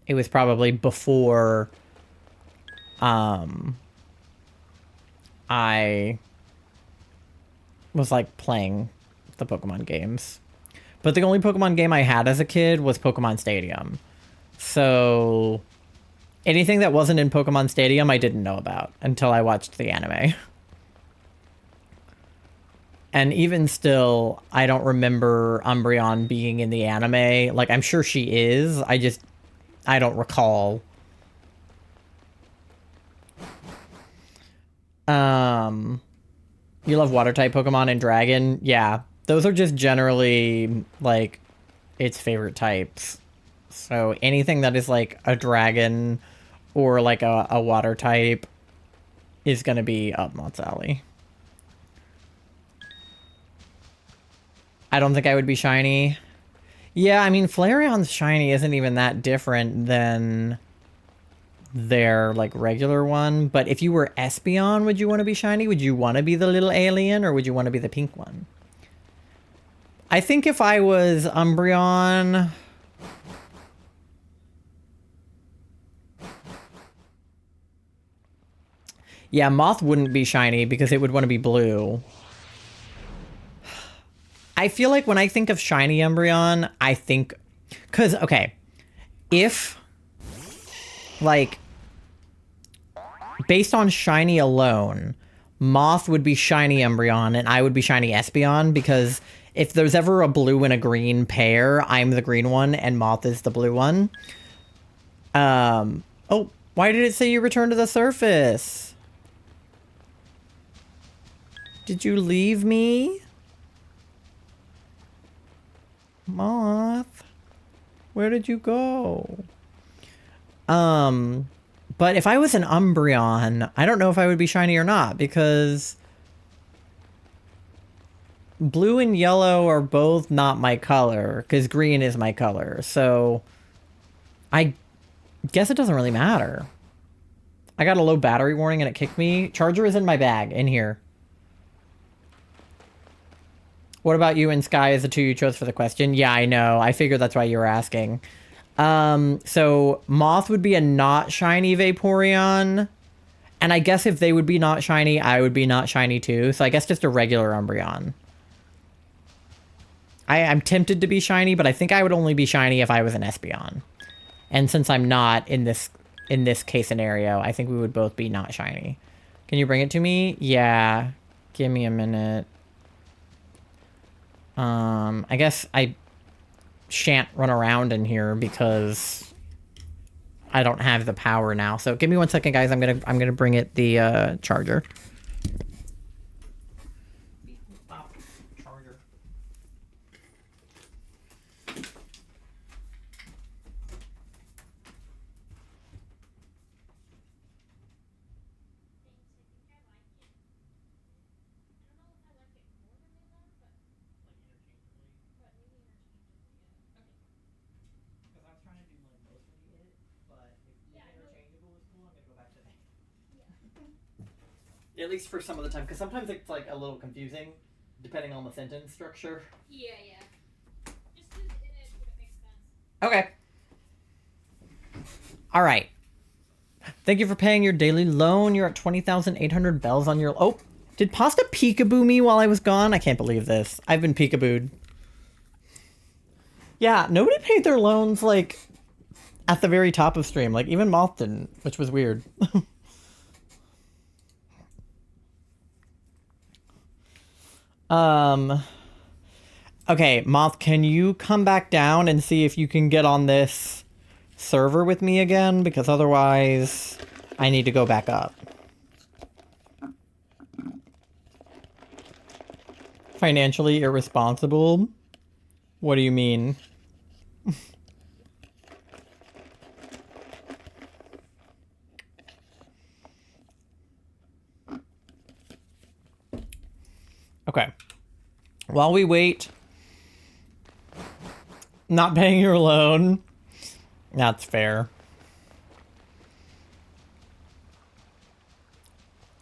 It was probably before I was like playing the Pokemon games. But the only Pokemon game I had as a kid was Pokemon Stadium. So anything that wasn't in Pokemon Stadium I didn't know about until I watched the anime. And even still, I don't remember Umbreon being in the anime. Like, I'm sure she is. I don't recall. You love water-type Pokemon and Dragon? Yeah. Those are just generally, like, its favorite types. So anything that is, like, a dragon or, like, a water type is gonna be up Mott's alley. I don't think I would be shiny. Yeah, I mean, Flareon's shiny isn't even that different than their, like, regular one. But if you were Espeon, would you want to be shiny? Would you want to be the little alien, or would you want to be the pink one? I think if I was Umbreon... Yeah, Moth wouldn't be shiny because it would want to be blue. I feel like when I think of shiny Umbreon, I think... Because, okay, if, like, based on shiny alone, Moth would be shiny Umbreon and I would be shiny Espeon, because if there's ever a blue and a green pair, I'm the green one and Moth is the blue one. Oh, why did it say you returned to the surface? Did you leave me? Moth, where did you go? But if I was an Umbreon, I don't know if I would be shiny or not, because blue and yellow are both not my color, because green is my color. So I guess it doesn't really matter. I got a low battery warning and it kicked me. Charger is in my bag, in here. What about you and Sky as the two you chose for the question? Yeah, I know. I figured that's why you were asking. So Moth would be a not shiny Vaporeon. And I guess if they would be not shiny, I would be not shiny too. So I guess just a regular Umbreon. I'm tempted to be shiny, but I think I would only be shiny if I was an Espeon. And since I'm not in this case scenario, I think we would both be not shiny. Can you bring it to me? Yeah. Give me a minute. I guess I shan't run around in here because I don't have the power now. So give me 1 second, guys. I'm gonna bring it the charger. Charger. At least for some of the time, because sometimes it's like a little confusing, depending on the sentence structure. Yeah. Just use it when it makes sense. Okay. All right. Thank you for paying your daily loan. You're at 20,800 bells on your... Oh, did Pasta peekaboo me while I was gone? I can't believe this. I've been peekabooed. Yeah, nobody paid their loans, like, at the very top of stream. Like, even Moth didn't, which was weird. Okay, Moth, can you come back down and see if you can get on this server with me again? Because otherwise, I need to go back up. Financially irresponsible? What do you mean? Okay. While we wait, not paying your loan. That's fair.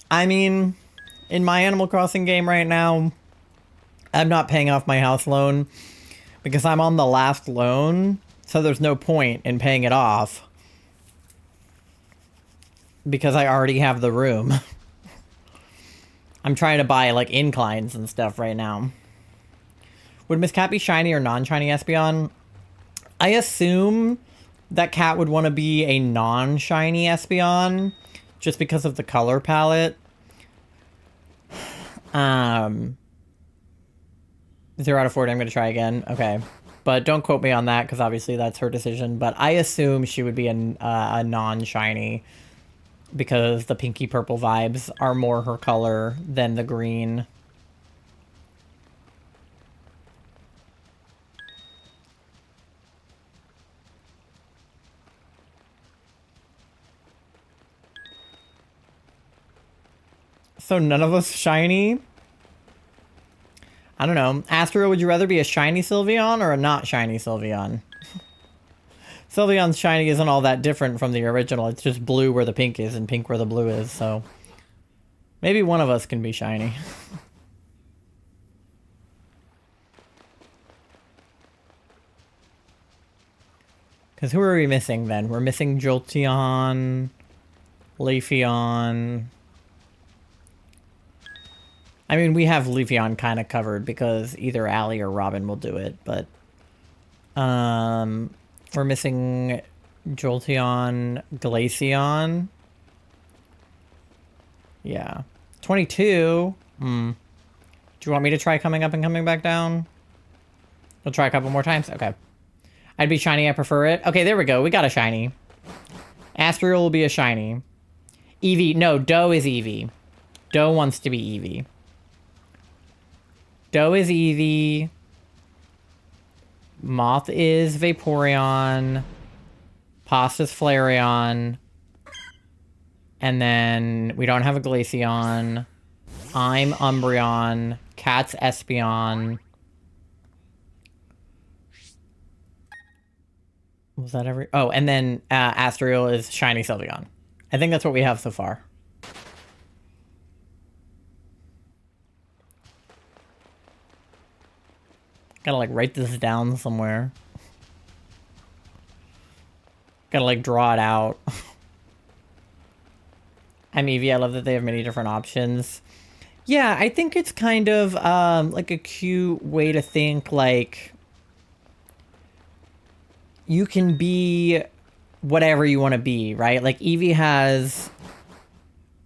I mean, in my Animal Crossing game right now, I'm not paying off my house loan because I'm on the last loan, so there's no point in paying it off. because I already have the room. I'm trying to buy, like, inclines and stuff right now. Would Miss Cat be shiny or non-shiny Espeon? I assume that Cat would want to be a non-shiny Espeon, just because of the color palette. 0 out of 40, I'm going to try again. Okay. But don't quote me on that, because obviously that's her decision. But I assume she would be a non-shiny, because the pinky purple vibes are more her color than the green. So none of us shiny? I don't know. Astro, would you rather be a shiny Sylveon or a not shiny Sylveon? Sylveon's shiny isn't all that different from the original. It's just blue where the pink is and pink where the blue is, so... maybe one of us can be shiny. Because who are we missing then? We're missing Jolteon, Leafeon... I mean, we have Leafeon kind of covered because either Allie or Robin will do it, but... we're missing Jolteon, Glaceon. Yeah. 22? Do you want me to try coming up and coming back down? We'll try a couple more times? Okay. I'd be shiny, I prefer it. Okay, there we go. We got a shiny. Astral will be a shiny. Eevee. No, Doe is Eevee. Doe wants to be Eevee. Doe is Eevee. Moth is Vaporeon. Pasta's Flareon. And then we don't have a Glaceon. I'm Umbreon. Cat's Espeon. Was that every... oh, and then Astral is Shiny Sylveon. I think that's what we have so far. Gotta, like, write this down somewhere. Gotta, like, draw it out. I'm Eevee. I love that they have many different options. Yeah, I think it's kind of, like, a cute way to think, like... you can be whatever you want to be, right? Like, Eevee has,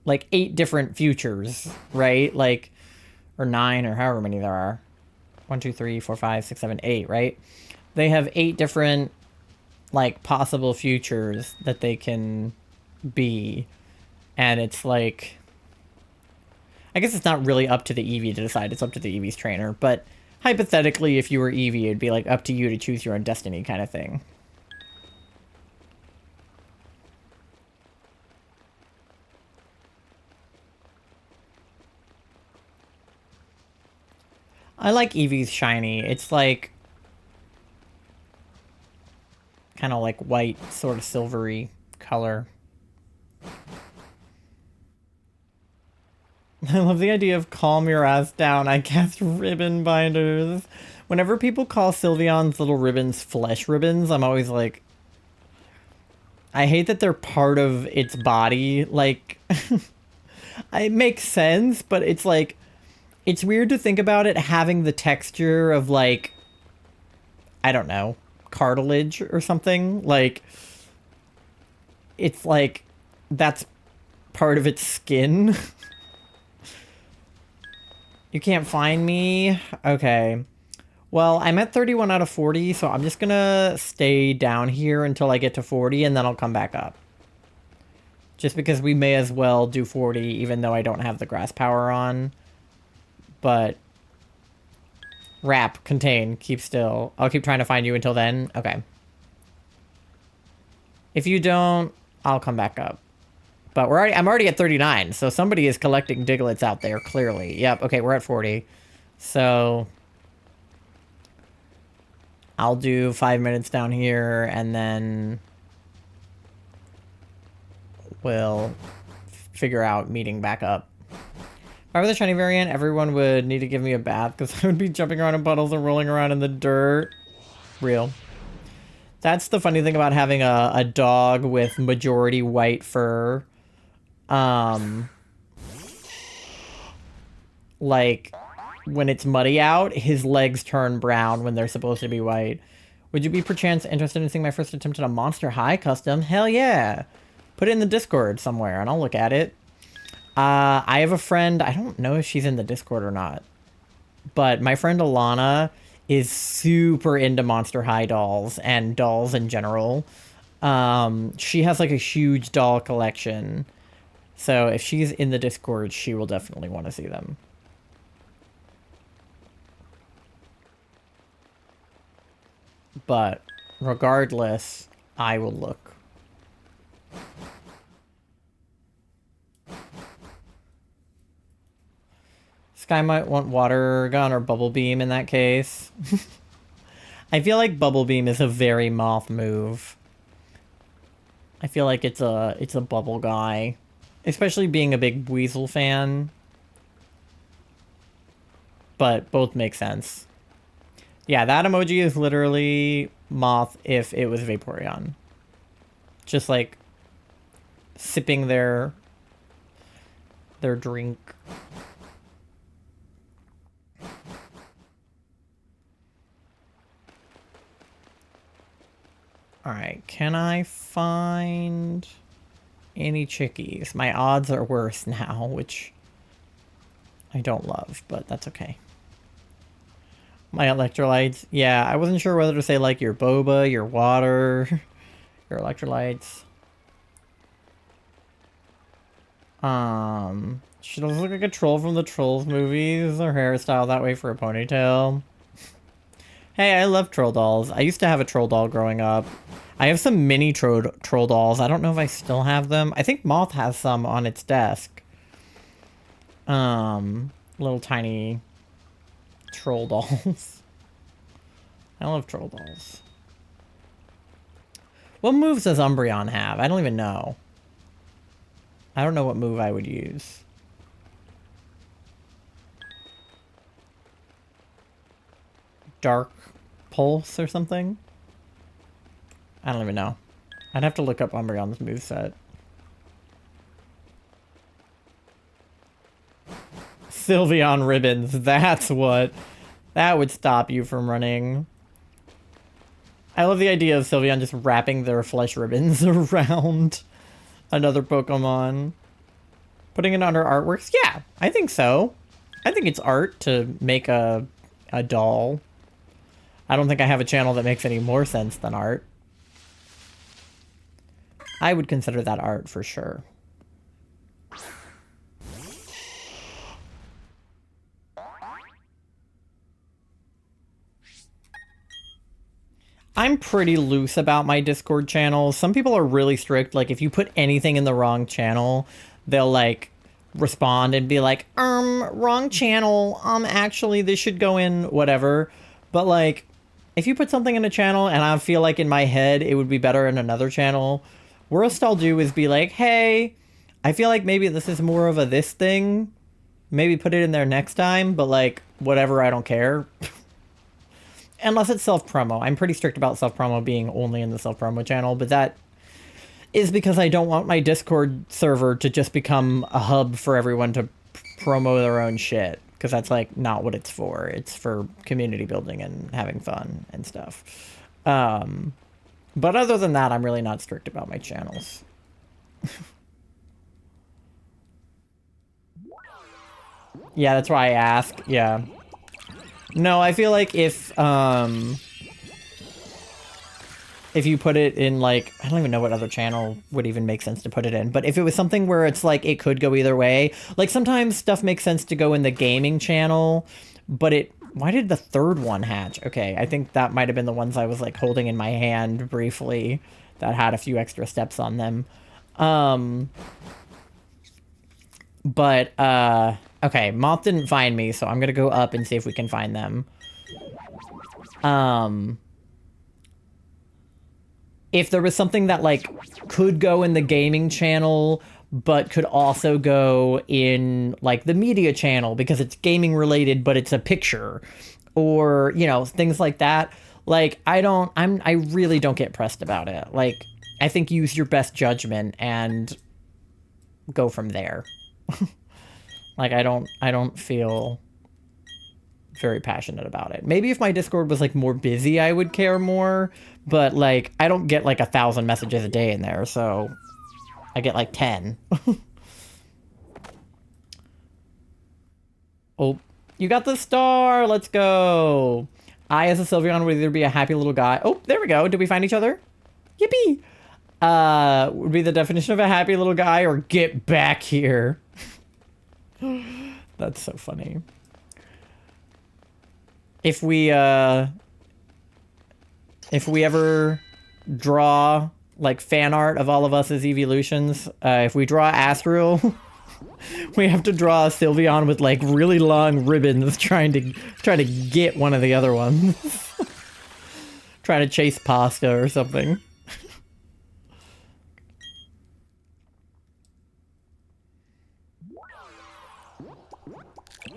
like, 8 different futures, right? Like, or 9, or however many there are. 1, 2, 3, 4, 5, 6, 7, 8, right? They have 8 different, like, possible futures that they can be. And it's like... I guess it's not really up to the Eevee to decide. It's up to the Eevee's trainer. But hypothetically, if you were Eevee, it'd be, like, up to you to choose your own destiny kind of thing. I like Eevee's shiny. It's like... kind of like white, sort of silvery color. I love the idea of calm your ass down. I cast ribbon binders. Whenever people call Sylveon's little ribbons flesh ribbons, I'm always like... I hate that they're part of its body. Like... it makes sense, but it's like... it's weird to think about it having the texture of, like... I don't know. Cartilage or something. Like... it's like... that's part of its skin. You can't find me? Okay. Well, I'm at 31 out of 40, so I'm just gonna stay down here until I get to 40, and then I'll come back up. Just because we may as well do 40, even though I don't have the grass power on. But... wrap, contain, keep still. I'll keep trying to find you until then. Okay. If you don't, I'll come back up. But I'm already at 39, so somebody is collecting Digletts out there, clearly. Yep, okay, we're at 40. So... I'll do 5 minutes down here, and then... we'll figure out meeting back up. If I were the shiny variant, everyone would need to give me a bath, because I would be jumping around in puddles and rolling around in the dirt. Real. That's the funny thing about having a dog with majority white fur. Like, when it's muddy out, his legs turn brown when they're supposed to be white. Would you be perchance interested in seeing my first attempt at a Monster High custom? Hell yeah. Put it in the Discord somewhere and I'll look at it. I have a friend, I don't know if she's in the Discord or not, but my friend Alana is super into Monster High dolls and dolls in general. She has like a huge doll collection. So if she's in the Discord, she will definitely want to see them. But regardless, I will look. Sky might want water gun or bubble beam in that case. I feel like bubble beam is a very Moth move. I feel like it's a bubble guy, especially being a big Weasel fan. But both make sense. Yeah, that emoji is literally Moth if it was Vaporeon. Just like sipping their drink. Alright, can I find any chickies? My odds are worse now, which I don't love, but that's okay. My electrolytes. Yeah, I wasn't sure whether to say like your boba, your water, your electrolytes. She does look like a troll from the Trolls movies. Her hairstyle that way for a ponytail. Hey, I love troll dolls. I used to have a troll doll growing up. I have some mini troll dolls. I don't know if I still have them. I think Moth has some on its desk. Little tiny troll dolls. I love troll dolls. What moves does Umbreon have? I don't even know. I don't know what move I would use. Dark Pulse or something? I don't even know. I'd have to look up Umbreon's moveset. Sylveon ribbons. That's what. That would stop you from running. I love the idea of Sylveon just wrapping their flesh ribbons around another Pokemon. Putting it under artworks? Yeah, I think so. I think it's art to make a doll. I don't think I have a channel that makes any more sense than art. I would consider that art for sure. I'm pretty loose about my Discord channel. Some people are really strict. Like, if you put anything in the wrong channel, they'll, like, respond and be like, wrong channel. Actually, this should go in whatever. But, like, if you put something in a channel and I feel like in my head it would be better in another channel, worst I'll do is be like, hey, I feel like maybe this is more of a this thing. Maybe put it in there next time, but, like, whatever, I don't care. Unless it's self-promo. I'm pretty strict about self-promo being only in the self-promo channel, but that is because I don't want my Discord server to just become a hub for everyone to promo their own shit. Because that's, like, not what it's for. It's for community building and having fun and stuff. But other than that, I'm really not strict about my channels. Yeah, that's why I ask. Yeah. No, I feel like if you put it in, like, I don't even know what other channel would even make sense to put it in, but if it was something where it's like it could go either way, like sometimes stuff makes sense to go in the gaming channel, but why did the third one hatch? Okay, I think that might have been the ones I was like holding in my hand briefly that had a few extra steps on them. Okay, Moth didn't find me, so I'm gonna go up and see if we can find them. If there was something that, like, could go in the gaming channel, but could also go in, like, the media channel because it's gaming related, but it's a picture, or, you know, things like that. Like, I really don't get pressed about it. Like, I think use your best judgment, and go from there. Like, I don't feel very passionate about it. Maybe if my Discord was, like, more busy, I would care more. But, like, I don't get, like, 1,000 messages a day in there, so I get, like, 10. Oh, you got the star! Let's go! I, as a Sylveon, would either be a happy little guy... Oh, there we go. Did we find each other? Yippee! Would be the definition of a happy little guy, or get back here. That's so funny. If we ever draw, like, fan art of all of us as evolutions, if we draw Astral, we have to draw a Sylveon with, like, really long ribbons trying to get one of the other ones. Trying to chase pasta or something.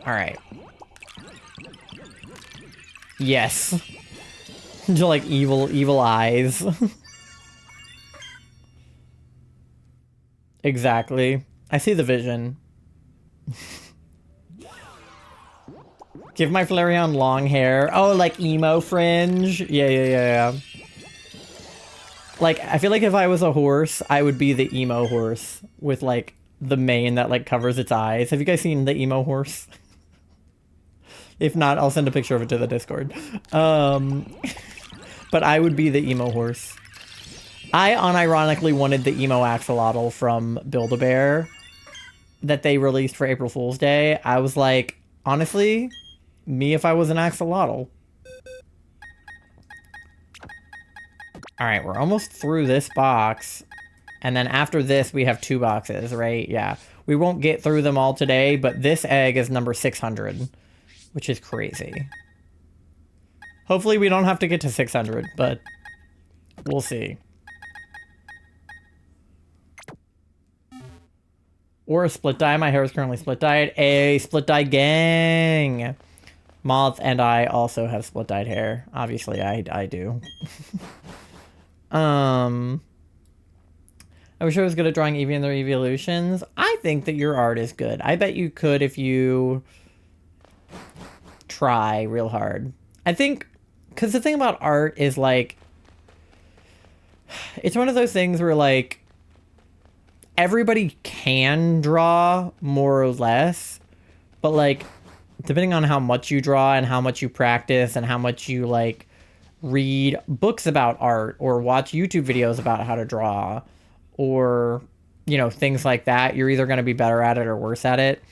Alright. Yes. Just like evil eyes. Exactly. I see the vision. Give my Flareon long hair. Oh, like emo fringe? Yeah. Like, I feel like if I was a horse, I would be the emo horse. With, like, the mane that, like, covers its eyes. Have you guys seen the emo horse? If not, I'll send a picture of it to the Discord. But I would be the emo horse. I unironically wanted the emo axolotl from Build-A-Bear that they released for April Fool's Day. I was like, honestly, me if I was an axolotl. Alright, we're almost through this box. And then after this, we have 2 boxes, right? Yeah. We won't get through them all today, but this egg is number 600. Which is crazy. Hopefully we don't have to get to 600, but we'll see. Or a split dye. My hair is currently split dyed. A split dye gang. Moth and I also have split dyed hair. Obviously, I do. I wish I was good at drawing Eevee and their evolutions. I think that your art is good. I bet you could if you try real hard. I think, because the thing about art is, like, it's one of those things where, like, everybody can draw more or less, but, like, depending on how much you draw and how much you practice and how much you, like, read books about art or watch YouTube videos about how to draw or, you know, things like that, you're either going to be better at it or worse at it.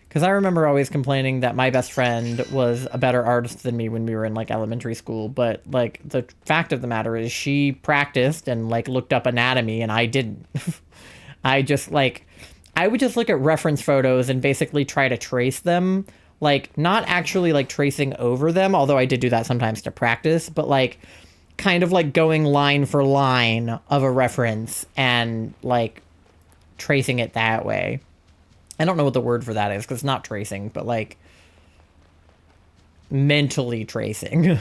Because I remember always complaining that my best friend was a better artist than me when we were in, like, elementary school. But, like, the fact of the matter is she practiced and, like, looked up anatomy and I didn't. I just, like, I would just look at reference photos and basically try to trace them. Like, not actually, like, tracing over them, although I did do that sometimes to practice. But, like, kind of, like, going line for line of a reference and, like, tracing it that way. I don't know what the word for that is, because it's not tracing, but, like, mentally tracing.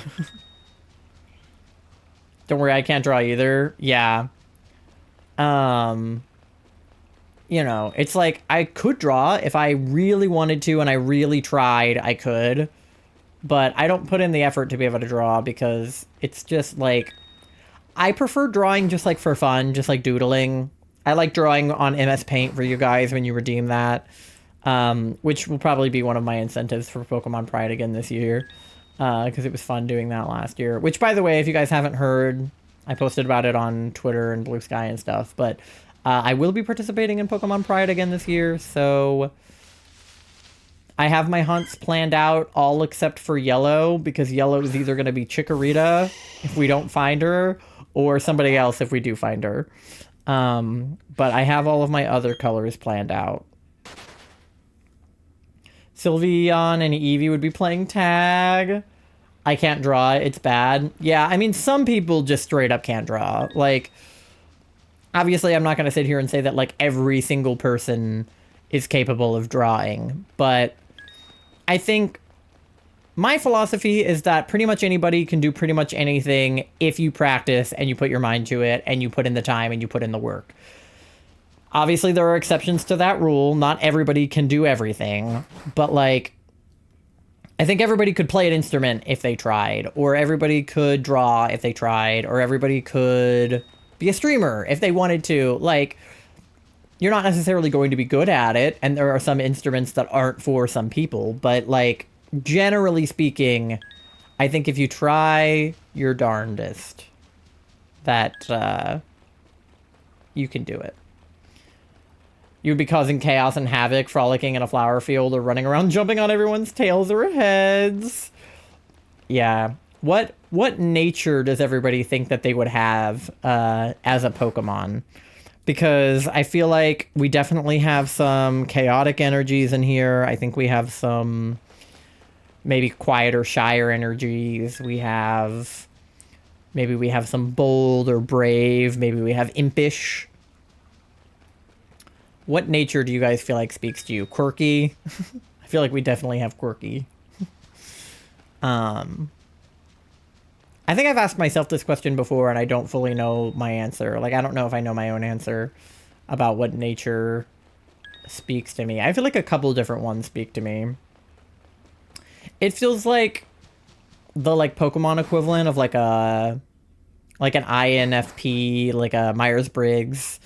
Don't worry, I can't draw either. Yeah. You know, it's like, I could draw if I really wanted to and I really tried, I could. But I don't put in the effort to be able to draw because it's just, like, I prefer drawing just, like, for fun, just, like, doodling. I like drawing on MS Paint for you guys when you redeem that, which will probably be one of my incentives for Pokemon Pride again this year, because it was fun doing that last year. Which, by the way, if you guys haven't heard, I posted about it on Twitter and Blue Sky and stuff, but I will be participating in Pokemon Pride again this year, so I have my hunts planned out, all except for Yellow, because Yellow is either going to be Chikorita if we don't find her, or somebody else if we do find her. But I have all of my other colors planned out. Sylveon and Eevee would be playing tag. I can't draw. It's bad. Yeah, I mean, some people just straight up can't draw. Like, obviously, I'm not going to sit here and say that, like, every single person is capable of drawing. But I think my philosophy is that pretty much anybody can do pretty much anything if you practice and you put your mind to it and you put in the time and you put in the work. Obviously, there are exceptions to that rule. Not everybody can do everything, but like, I think everybody could play an instrument if they tried, or everybody could draw if they tried, or everybody could be a streamer if they wanted to. Like, you're not necessarily going to be good at it, and there are some instruments that aren't for some people, but like, generally speaking, I think if you try your darndest, that you can do it. You'd be causing chaos and havoc, frolicking in a flower field, or running around jumping on everyone's tails or heads. Yeah. What nature does everybody think that they would have as a Pokemon? Because I feel like we definitely have some chaotic energies in here. I think we have some maybe quieter, shyer energies. Maybe we have some bold or brave. Maybe we have impish. What nature do you guys feel like speaks to you? Quirky? I feel like we definitely have quirky. I think I've asked myself this question before and I don't fully know my answer. Like, I don't know if I know my own answer about what nature speaks to me. I feel like a couple different ones speak to me. It feels like the like Pokemon equivalent of like an INFP, like a Myers-Briggs,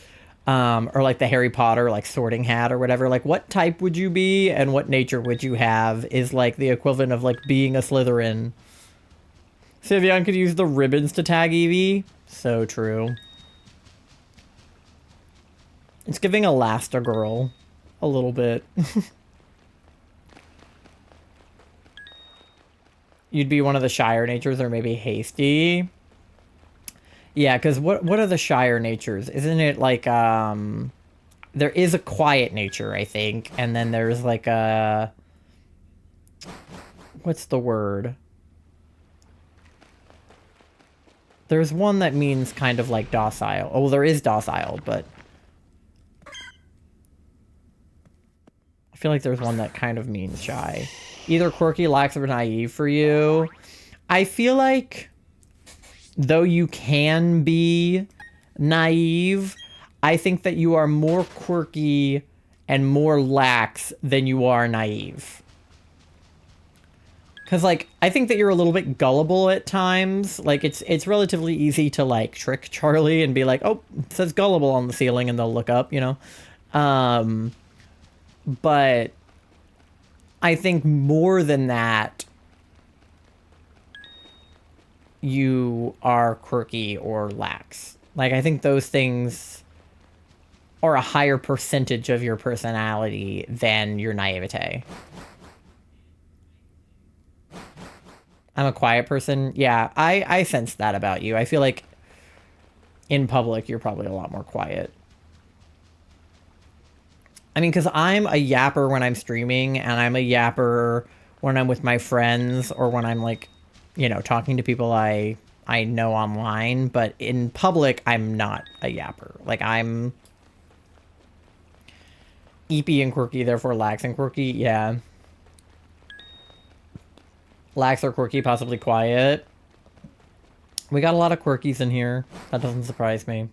or like the Harry Potter like Sorting Hat or whatever. Like, what type would you be and what nature would you have is like the equivalent of like being a Slytherin. Sivion could use the ribbons to tag Eevee. So true. It's giving Elastigirl a little bit. You'd be one of the Shire natures or maybe Hasty. Yeah, because what are the Shire natures? Isn't it like, there is a quiet nature, I think, and then there's like a... What's the word? There's one that means kind of like docile. Oh, well, there is docile, but... I feel like there's one that kind of means shy. Either quirky, lax, or naive for you. I feel like, though you can be naive, I think that you are more quirky and more lax than you are naive. Because, like, I think that you're a little bit gullible at times. Like, it's relatively easy to, like, trick Charlie and be like, oh, it says gullible on the ceiling, and they'll look up, you know? But I think more than that, you are quirky or lax. Like, I think those things are a higher percentage of your personality than your naivete. I'm a quiet person. Yeah, I sense that about you. I feel like in public, you're probably a lot more quiet. I mean, because I'm a yapper when I'm streaming, and I'm a yapper when I'm with my friends, or when I'm, like, you know, talking to people I know online. But in public, I'm not a yapper. Like, I'm eepy and quirky, therefore lax and quirky. Yeah. Lax or quirky, possibly quiet. We got a lot of quirkies in here. That doesn't surprise me.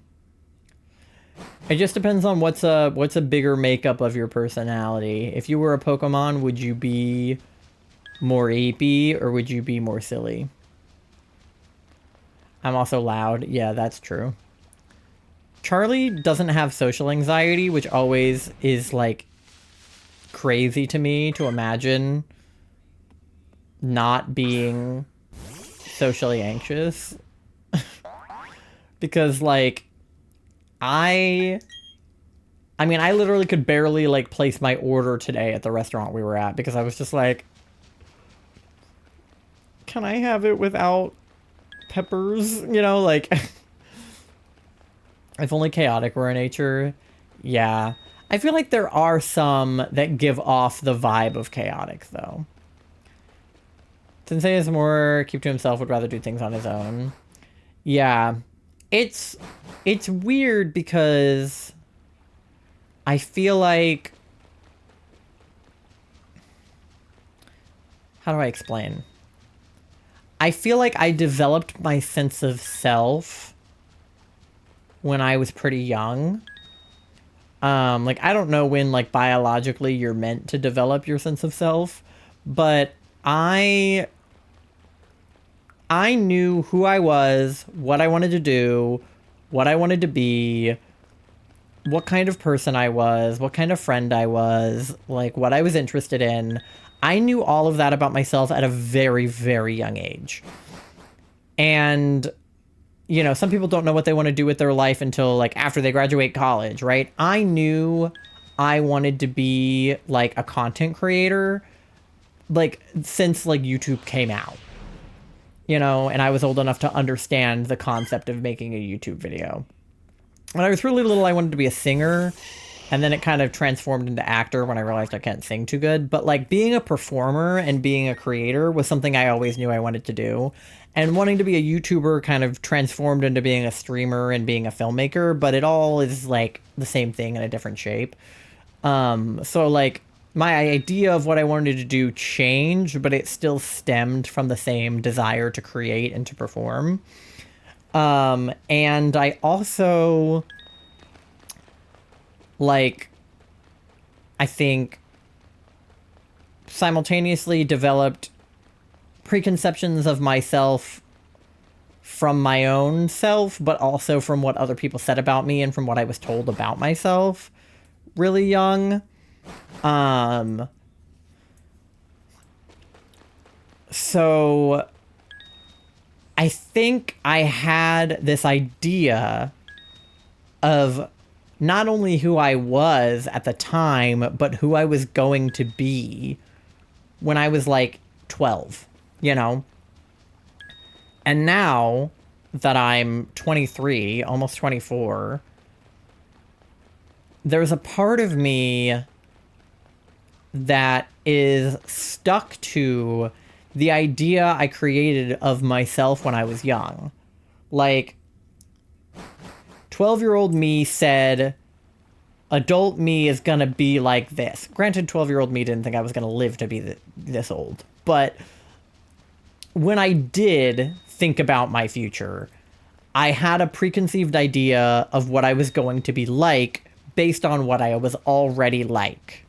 It just depends on what's a bigger makeup of your personality. If you were a Pokemon, would you be more apey or would you be more silly? I'm also loud. Yeah, that's true. Charlie doesn't have social anxiety, which always is, like, crazy to me to imagine not being socially anxious. Because, like, I mean, I literally could barely, like, place my order today at the restaurant we were at because I was just like, can I have it without peppers? You know, like, if only chaotic were a nature. Yeah. I feel like there are some that give off the vibe of chaotic, though. Sensei is more keep to himself, would rather do things on his own. Yeah. It's weird because I feel like... How do I explain? I feel like I developed my sense of self when I was pretty young. Like, I don't know when, like, biologically you're meant to develop your sense of self, but I knew who I was, what I wanted to do, what I wanted to be, what kind of person I was, what kind of friend I was, like what I was interested in. I knew all of that about myself at a very, very young age. And, you know, some people don't know what they want to do with their life until like after they graduate college, right? I knew I wanted to be like a content creator like since like YouTube came out. You know, and I was old enough to understand the concept of making a YouTube video. When I was really little, I wanted to be a singer, and then it kind of transformed into actor when I realized I can't sing too good. But like being a performer and being a creator was something I always knew I wanted to do. And wanting to be a YouTuber kind of transformed into being a streamer and being a filmmaker, but it all is like the same thing in a different shape. So like my idea of what I wanted to do changed, but it still stemmed from the same desire to create and to perform. And I also, like, I think simultaneously developed preconceptions of myself from my own self, but also from what other people said about me and from what I was told about myself really young. So I think I had this idea of not only who I was at the time, but who I was going to be when I was like 12, you know? And now that I'm 23, almost 24, there's a part of me that is stuck to the idea I created of myself when I was young. Like, 12-year-old me said, adult me is gonna be like this. Granted, 12-year-old me didn't think I was gonna live to be this old. But when I did think about my future, I had a preconceived idea of what I was going to be like based on what I was already like.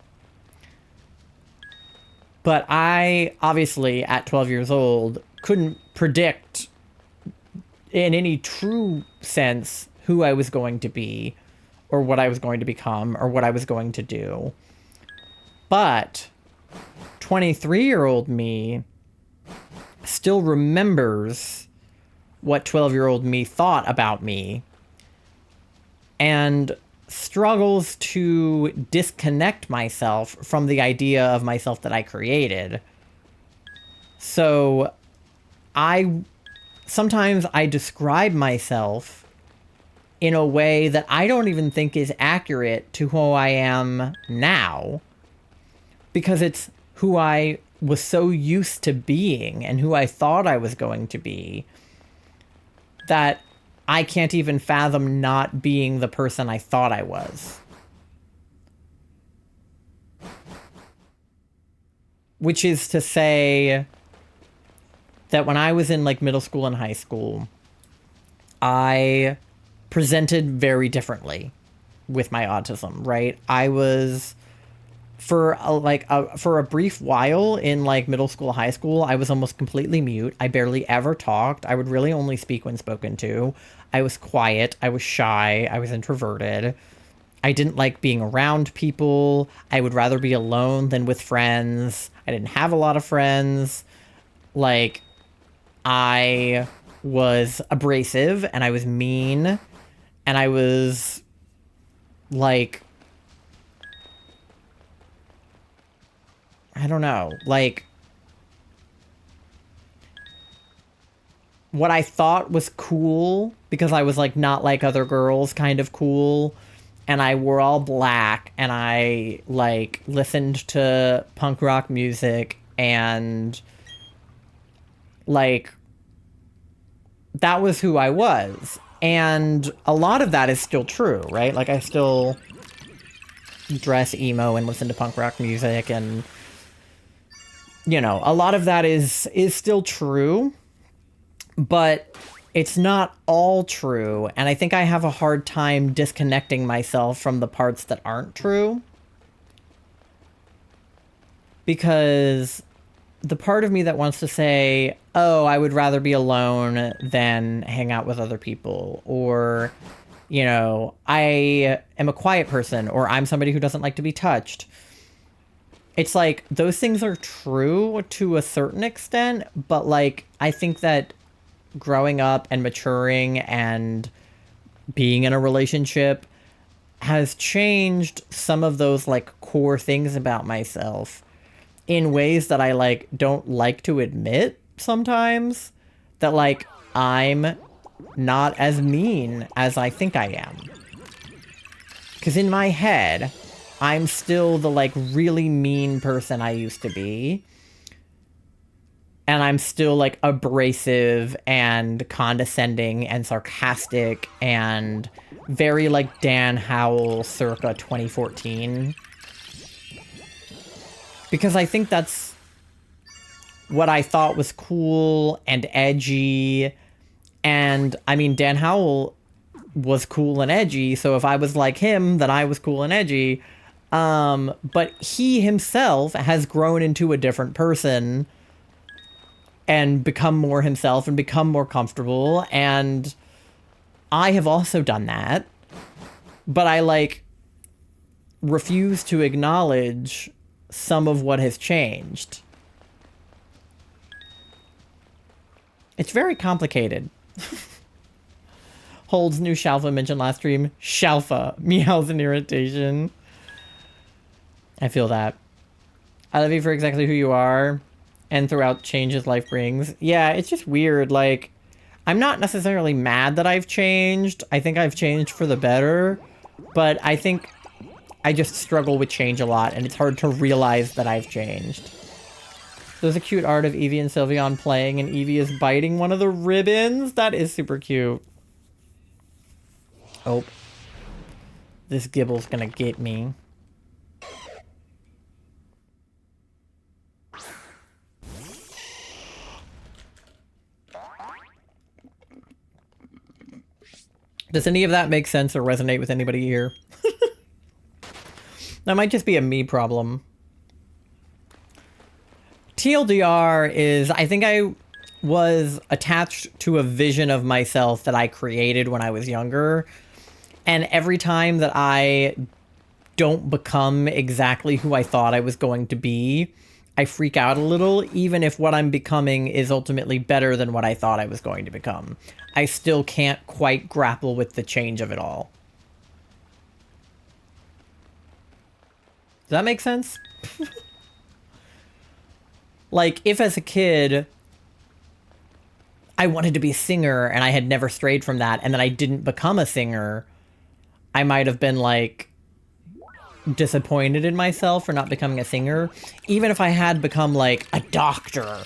But I, obviously, at 12 years old, couldn't predict in any true sense who I was going to be, or what I was going to become, or what I was going to do. But 23-year-old me still remembers what 12-year-old me thought about me, and struggles to disconnect myself from the idea of myself that I created. So sometimes I describe myself in a way that I don't even think is accurate to who I am now, because it's who I was so used to being and who I thought I was going to be that I can't even fathom not being the person I thought I was. Which is to say that when I was in like middle school and high school, I presented very differently with my autism, right? I was for a brief while in like middle school, high school, I was almost completely mute. I barely ever talked. I would really only speak when spoken to. I was quiet. I was shy. I was introverted. I didn't like being around people. I would rather be alone than with friends. I didn't have a lot of friends. Like, I was abrasive and I was mean and I was like, I don't know, like, what I thought was cool, because I was like not like other girls, kind of cool, and I wore all black, and I like listened to punk rock music, and like that was who I was. And a lot of that is still true, right? Like, I still dress emo and listen to punk rock music, and you know, a lot of that is still true. But it's not all true. And I think I have a hard time disconnecting myself from the parts that aren't true. Because the part of me that wants to say, oh, I would rather be alone than hang out with other people, or, you know, I am a quiet person, or I'm somebody who doesn't like to be touched. It's like, those things are true to a certain extent, but like, I think that growing up and maturing and being in a relationship has changed some of those like core things about myself in ways that I like don't like to admit sometimes, that like I'm not as mean as I think I am. Because in my head, I'm still the like really mean person I used to be. And I'm still like abrasive and condescending and sarcastic and very like Dan Howell circa 2014. Because I think that's what I thought was cool and edgy. And I mean, Dan Howell was cool and edgy. So if I was like him, then I was cool and edgy. But he himself has grown into a different person and become more himself and become more comfortable. And I have also done that. But I like refuse to acknowledge some of what has changed. It's very complicated. Holds new Shalfa mentioned last stream. Shalfa. Meows in irritation. I feel that. I love you for exactly who you are and throughout changes life brings. Yeah, it's just weird. Like, I'm not necessarily mad that I've changed. I think I've changed for the better. But I think I just struggle with change a lot, and it's hard to realize that I've changed. There's a cute art of Evie and Sylveon playing, and Evie is biting one of the ribbons. That is super cute. Oh. This Gibble's gonna get me. Does any of that make sense or resonate with anybody here? That might just be a me problem. TLDR is, I think I was attached to a vision of myself that I created when I was younger. And every time that I don't become exactly who I thought I was going to be, I freak out a little, even if what I'm becoming is ultimately better than what I thought I was going to become. I still can't quite grapple with the change of it all. Does that make sense? Like, if as a kid, I wanted to be a singer and I had never strayed from that, and then I didn't become a singer, I might have been, like, disappointed in myself for not becoming a singer. Even if I had become, like, a doctor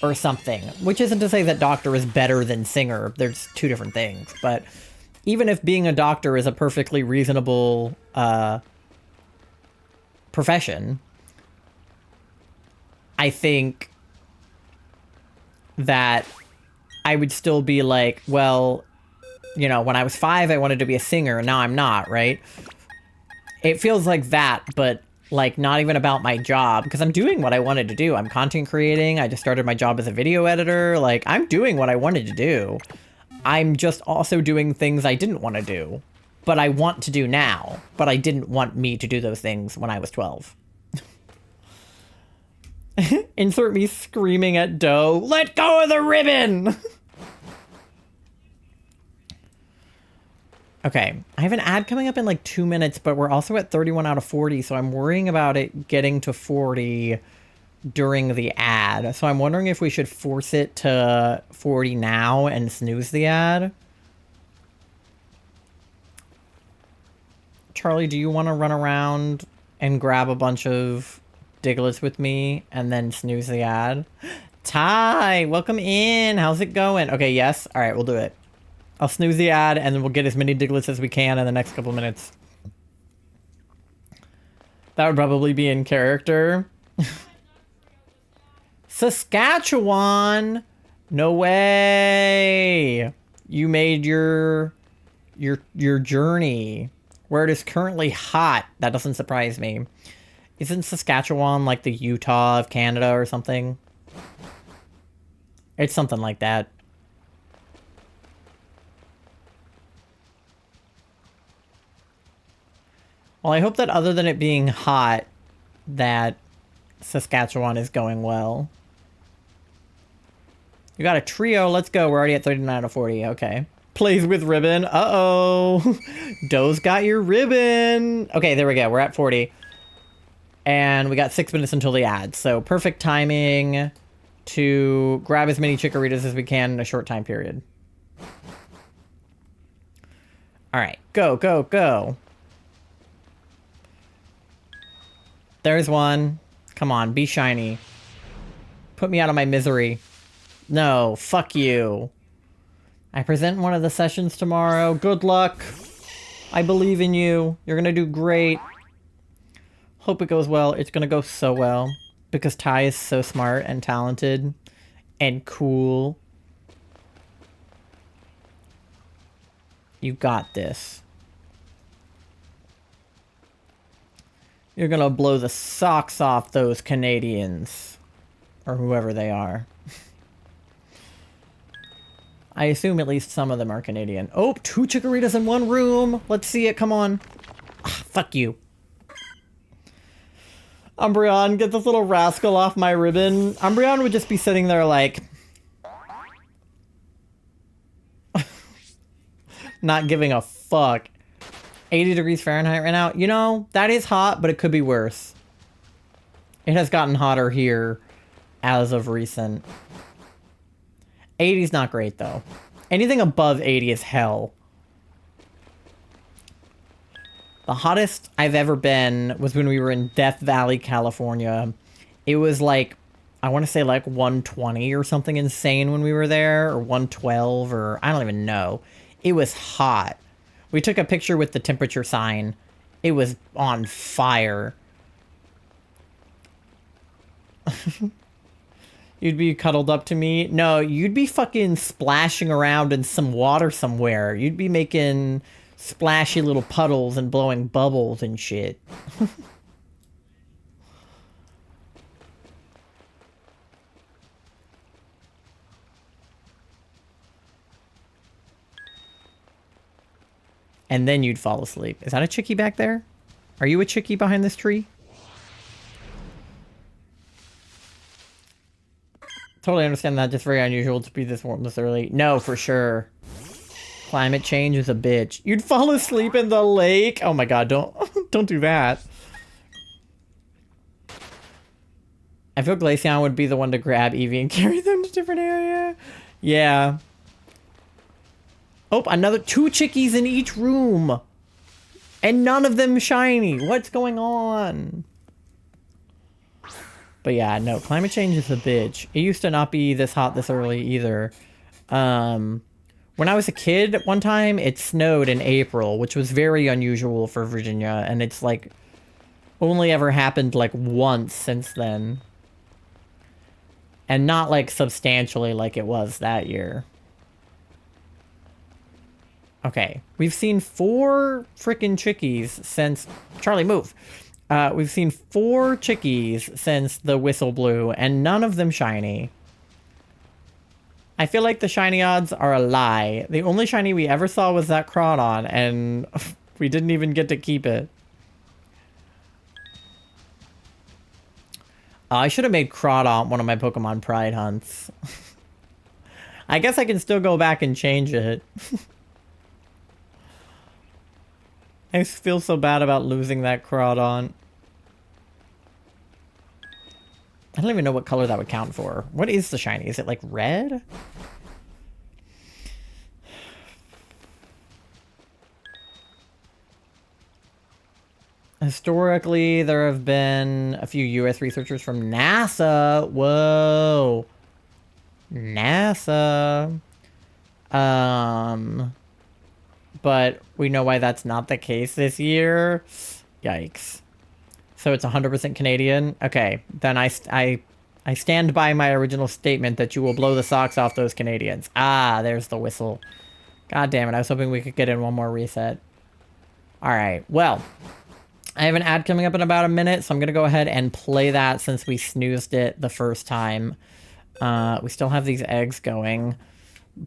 or something. Which isn't to say that doctor is better than singer. There's two different things. But even if being a doctor is a perfectly reasonable profession, I think that I would still be like, well, you know, when I was 5, I wanted to be a singer, and now I'm not, right? It feels like that, but like not even about my job, because I'm doing what I wanted to do. I'm content creating. I just started my job as a video editor. Like, I'm doing what I wanted to do. I'm just also doing things I didn't want to do, but I want to do now, but I didn't want me to do those things when I was 12. Insert me screaming at Doe, let go of the ribbon! Okay, I have an ad coming up in like 2 minutes, but we're also at 31 out of 40, so I'm worrying about it getting to 40 during the ad. So I'm wondering if we should force it to 40 now and snooze the ad. Charlie, do you want to run around and grab a bunch of Diglets with me and then snooze the ad? Ty, welcome in. How's it going? Okay, yes. All right, we'll do it. I'll snooze the ad and then we'll get as many Diglets as we can in the next couple minutes. That would probably be in character. Saskatchewan. No way. You made your journey where it is currently hot. That doesn't surprise me. Isn't Saskatchewan like the Utah of Canada or something? It's something like that. Well, I hope that other than it being hot, that Saskatchewan is going well. You got a trio. Let's go. We're already at 39 out of 40. Okay. Plays with ribbon. Uh-oh. Doe's got your ribbon. Okay, there we go. We're at 40. And we got 6 minutes until the ad. So perfect timing to grab as many chikoritas as we can in a short time period. All right. Go, go, go. There's one. Come on, be shiny. Put me out of my misery. No, fuck you. I present one of the sessions tomorrow. Good luck. I believe in you. You're gonna do great. Hope it goes well. It's gonna go so well. Because Ty is so smart and talented. And cool. You got this. You're gonna blow the socks off those Canadians. Or whoever they are. I assume at least some of them are Canadian. Oh, 2 chikoritas in one room. Let's see it. Come on. Ah, fuck you. Umbreon, get this little rascal off my ribbon. Umbreon would just be sitting there like... not giving a fuck. 80 degrees Fahrenheit right now. You know, that is hot, but it could be worse. It has gotten hotter here as of recent. 80's not great, though. Anything above 80 is hell. The hottest I've ever been was when we were in Death Valley, California. It was like, I want to say like 120 or something insane when we were there, or 112, or I don't even know. It was hot. We took a picture with the temperature sign. It was on fire. You'd be cuddled up to me? No, you'd be fucking splashing around in some water somewhere. You'd be making splashy little puddles and blowing bubbles and shit. And then you'd fall asleep. Is that a chickie back there? Are you a chickie behind this tree? Totally understand that. Just very unusual to be this warm this early. No, for sure. Climate change is a bitch. You'd fall asleep in the lake. Oh my god, don't do that. I feel Glaceon would be the one to grab Eevee and carry them to a different area. Yeah. Oh, another 2 chickies in each room. And none of them shiny. What's going on? But yeah, no, climate change is a bitch. It used to not be this hot this early either. When I was a kid, one time, it snowed in April, which was very unusual for Virginia, and it's like only ever happened like once since then. And not like substantially like it was that year. Okay, we've seen 4 freaking chickies since... Charlie, move! We've seen 4 chickies since the whistle blew, and none of them shiny. I feel like the shiny odds are a lie. The only shiny we ever saw was that Crawdon, and we didn't even get to keep it. I should have made Crawdon one of my Pokemon Pride hunts. I guess I can still go back and change it. I feel so bad about losing that Crawdon. I don't even know what color that would count for. What is the shiny? Is it like red? Historically, there have been a few US researchers from NASA. Whoa. NASA. But we know why that's not the case this year. Yikes. So it's 100% Canadian? Okay, then I stand by my original statement that you will blow the socks off those Canadians. Ah, there's the whistle. God damn it. I was hoping we could get in one more reset. All right. Well, I have an ad coming up in about a minute, so I'm going to go ahead and play that since we snoozed it the first time. We still have these eggs going.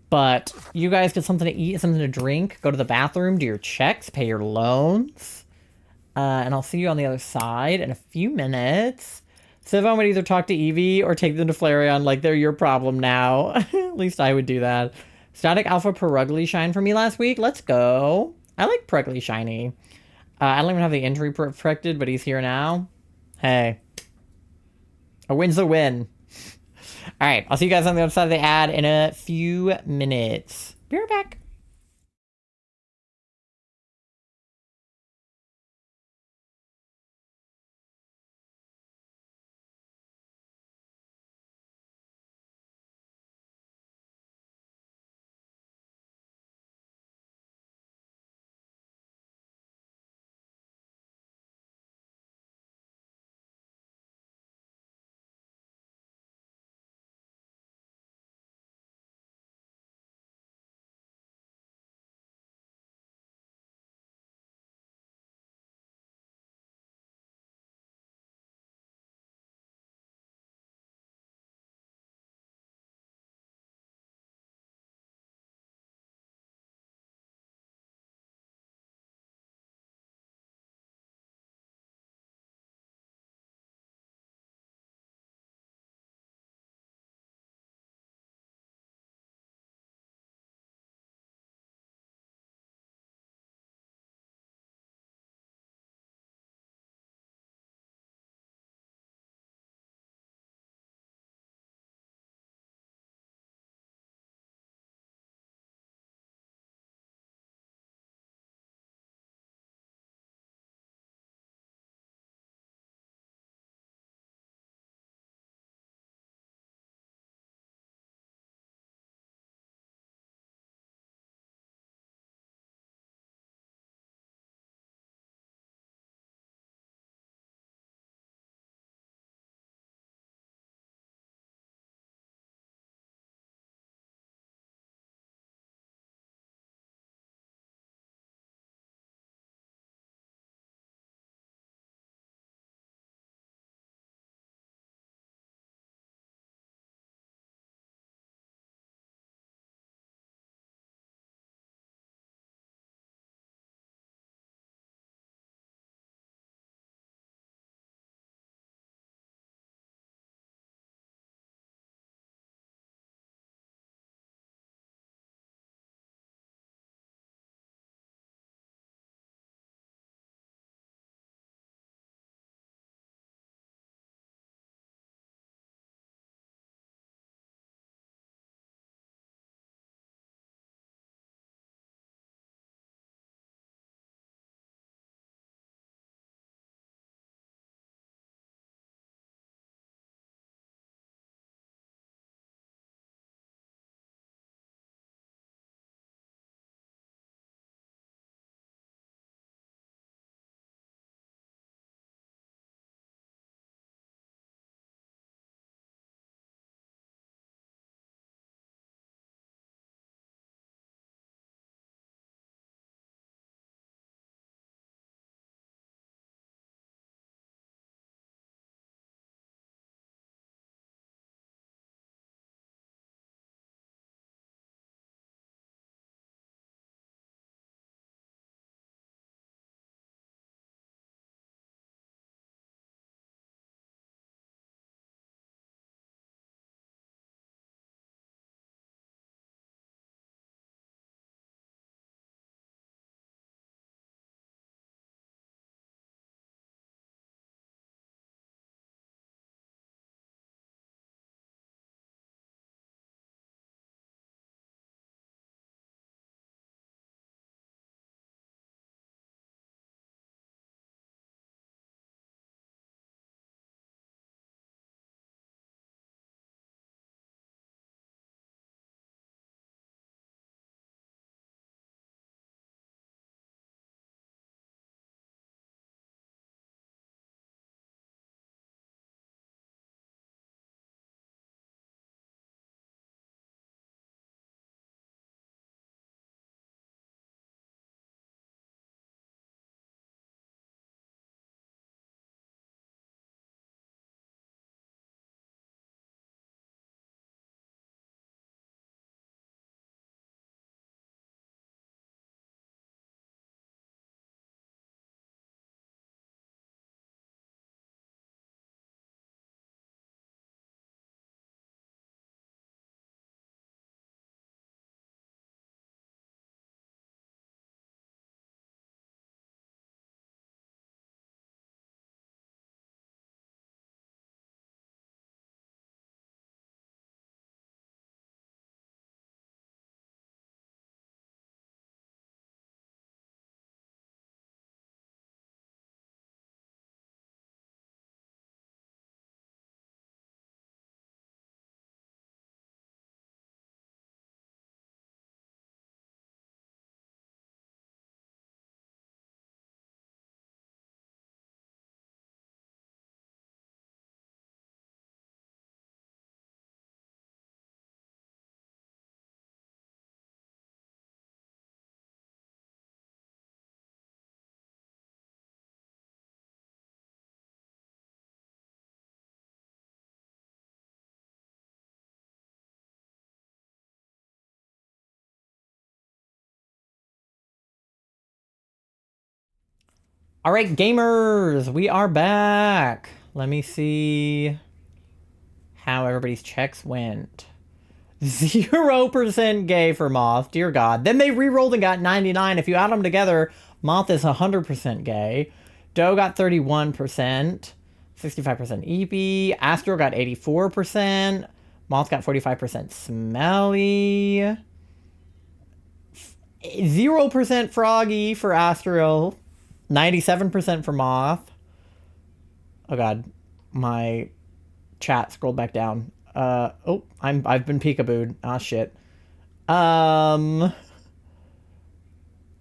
But you guys get something to eat, something to drink, go to the bathroom, do your checks, pay your loans. And I'll see you on the other side in a few minutes. Sivon would either talk to Evie or take them to Flareon like they're your problem now. At least I would do that. Static Alpha Perugly Shine for me last week. Let's go. I like Perugly Shiny. I don't even have the injury perfected, but he's here now. Hey. A win's a win. All right, I'll see you guys on the other side of the ad in a few minutes. Be right back. All right, gamers, we are back. Let me see how everybody's checks went. 0% gay for Moth, dear God. Then they re-rolled and got 99. If you add them together, Moth is 100% gay. Doe got 31%, 65% EP. Astro got 84%. Moth got 45% smelly. 0% froggy for Astro. 97% for Moth. Oh God, my chat scrolled back down. I've been peekabooed. Ah shit.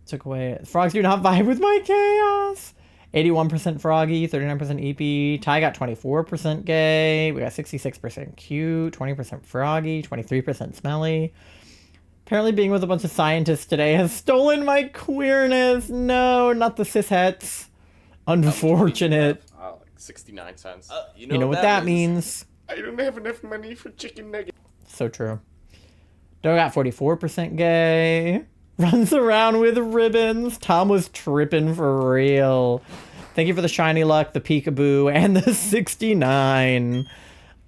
Took away. Frogs do not vibe with my chaos. 81% froggy, 39% EP. Ty got 24% gay. We got 66% cute, 20% froggy, 23% smelly. Apparently being with a bunch of scientists today has stolen my queerness. No, not the cishets. Unfortunate. Like 69 cents. You know what that means. I don't have enough money for chicken nuggets. So true. Doe got 44% gay. Runs around with ribbons. Tom was tripping for real. Thank you for the shiny luck, the peekaboo, and the 69.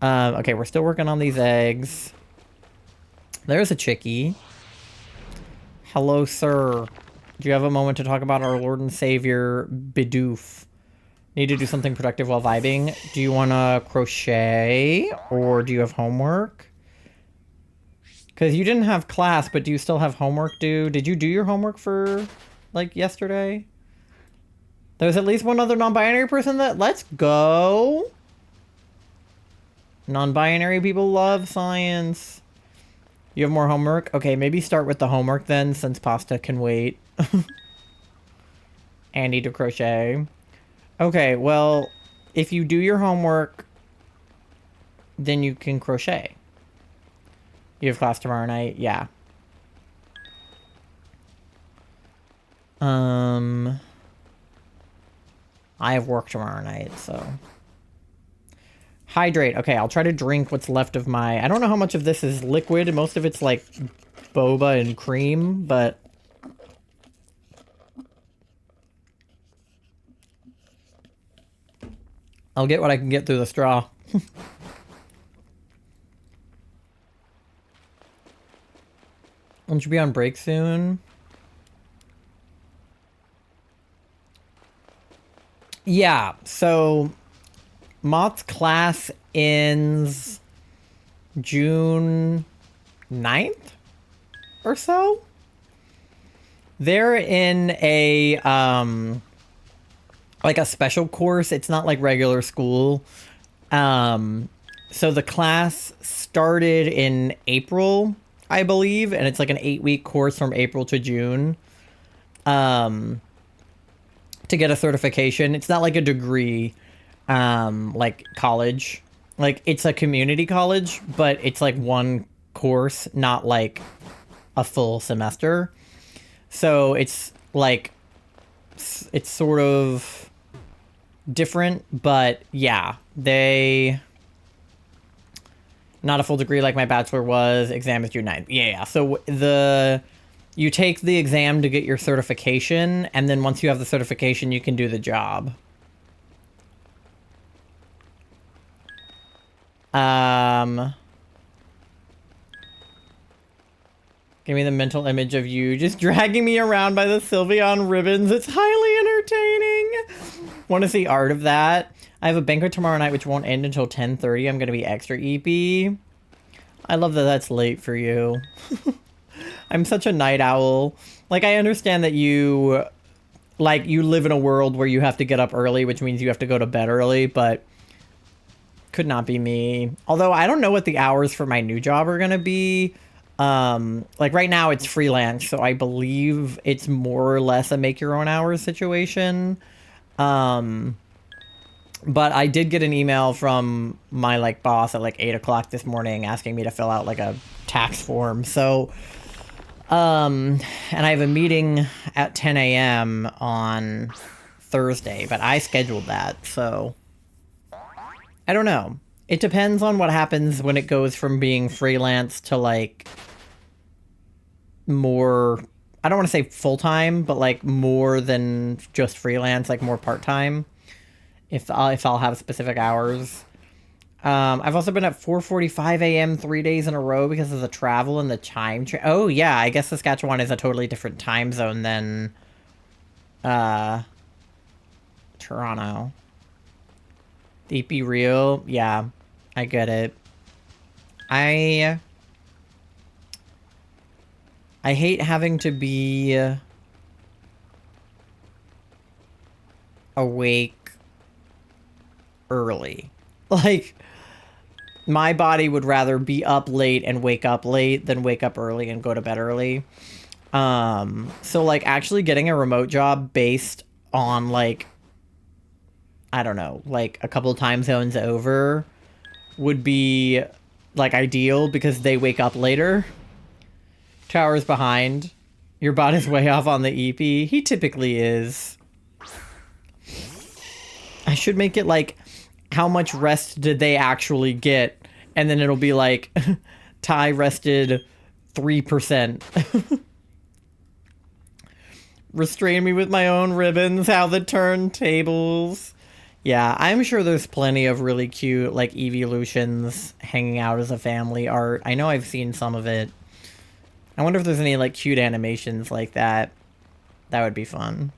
Okay, we're still working on these eggs. There's a chickie. Hello, sir. Do you have a moment to talk about our Lord and Savior, Bidoof? Need to do something productive while vibing. Do you want to crochet, or do you have homework? Because you didn't have class, but do you still have homework due? Did you do your homework for, like, yesterday? There's at least one other non-binary person that... Let's go! Non-binary people love science. You have more homework? Okay, maybe start with the homework then, since pasta can wait. And need to crochet. Okay, well, if you do your homework, then you can crochet. You have class tomorrow night? Yeah. I have work tomorrow night, so... Hydrate. Okay, I'll try to drink what's left of my... I don't know how much of this is liquid. Most of it's, like, boba and cream, but... I'll get what I can get through the straw. Won't you be on break soon? Yeah, so Mott's class ends June 9th or so. They're in a like a special course. It's not like regular school. So the class started in April, I believe, and it's like an 8-week course from April to June. To get a certification. It's not like a degree, like college. Like, it's a community college, but it's like one course, not like a full semester. So it's like, it's sort of different, but yeah, not a full degree like my bachelor was. Exam is June 9th. Yeah. So you take the exam to get your certification, and then once you have the certification, you can do the job. Give me the mental image of you just dragging me around by the Sylveon ribbons. It's highly entertaining. Want to see art of that? I have a banquet tomorrow night, which won't end until 10:30. I'm going to be extra EP. I love that that's late for you. I'm such a night owl. Like, I understand that you live in a world where you have to get up early, which means you have to go to bed early, but could not be me. Although I don't know what the hours for my new job are going to be. Like right now it's freelance, so I believe it's more or less a make your own hours situation. But I did get an email from my like boss at like 8 o'clock this morning asking me to fill out like a tax form. So, and I have a meeting at 10 a.m. on Thursday, but I scheduled that. So I don't know. It depends on what happens when it goes from being freelance to like more I don't want to say full-time, but like more than just freelance, like more part-time. If I'll have specific hours. I've also been at 4:45 a.m. 3 days in a row because of the travel and the time. Oh yeah, I guess Saskatchewan is a totally different time zone than Toronto. Deep be real, yeah, I get it. I hate having to be awake early. Like, my body would rather be up late and wake up late than wake up early and go to bed early. So like actually getting a remote job based on like, I don't know, like a couple time zones over would be like ideal because they wake up later. 2 hours behind. Your body's way off on the EP. He typically is. I should make it like, how much rest did they actually get? And then it'll be like, Ty rested 3%. Restrain me with my own ribbons, how the turntables. Yeah, I'm sure there's plenty of really cute, like, evolutions hanging out as a family art. I know I've seen some of it. I wonder if there's any, like, cute animations like that. That would be fun.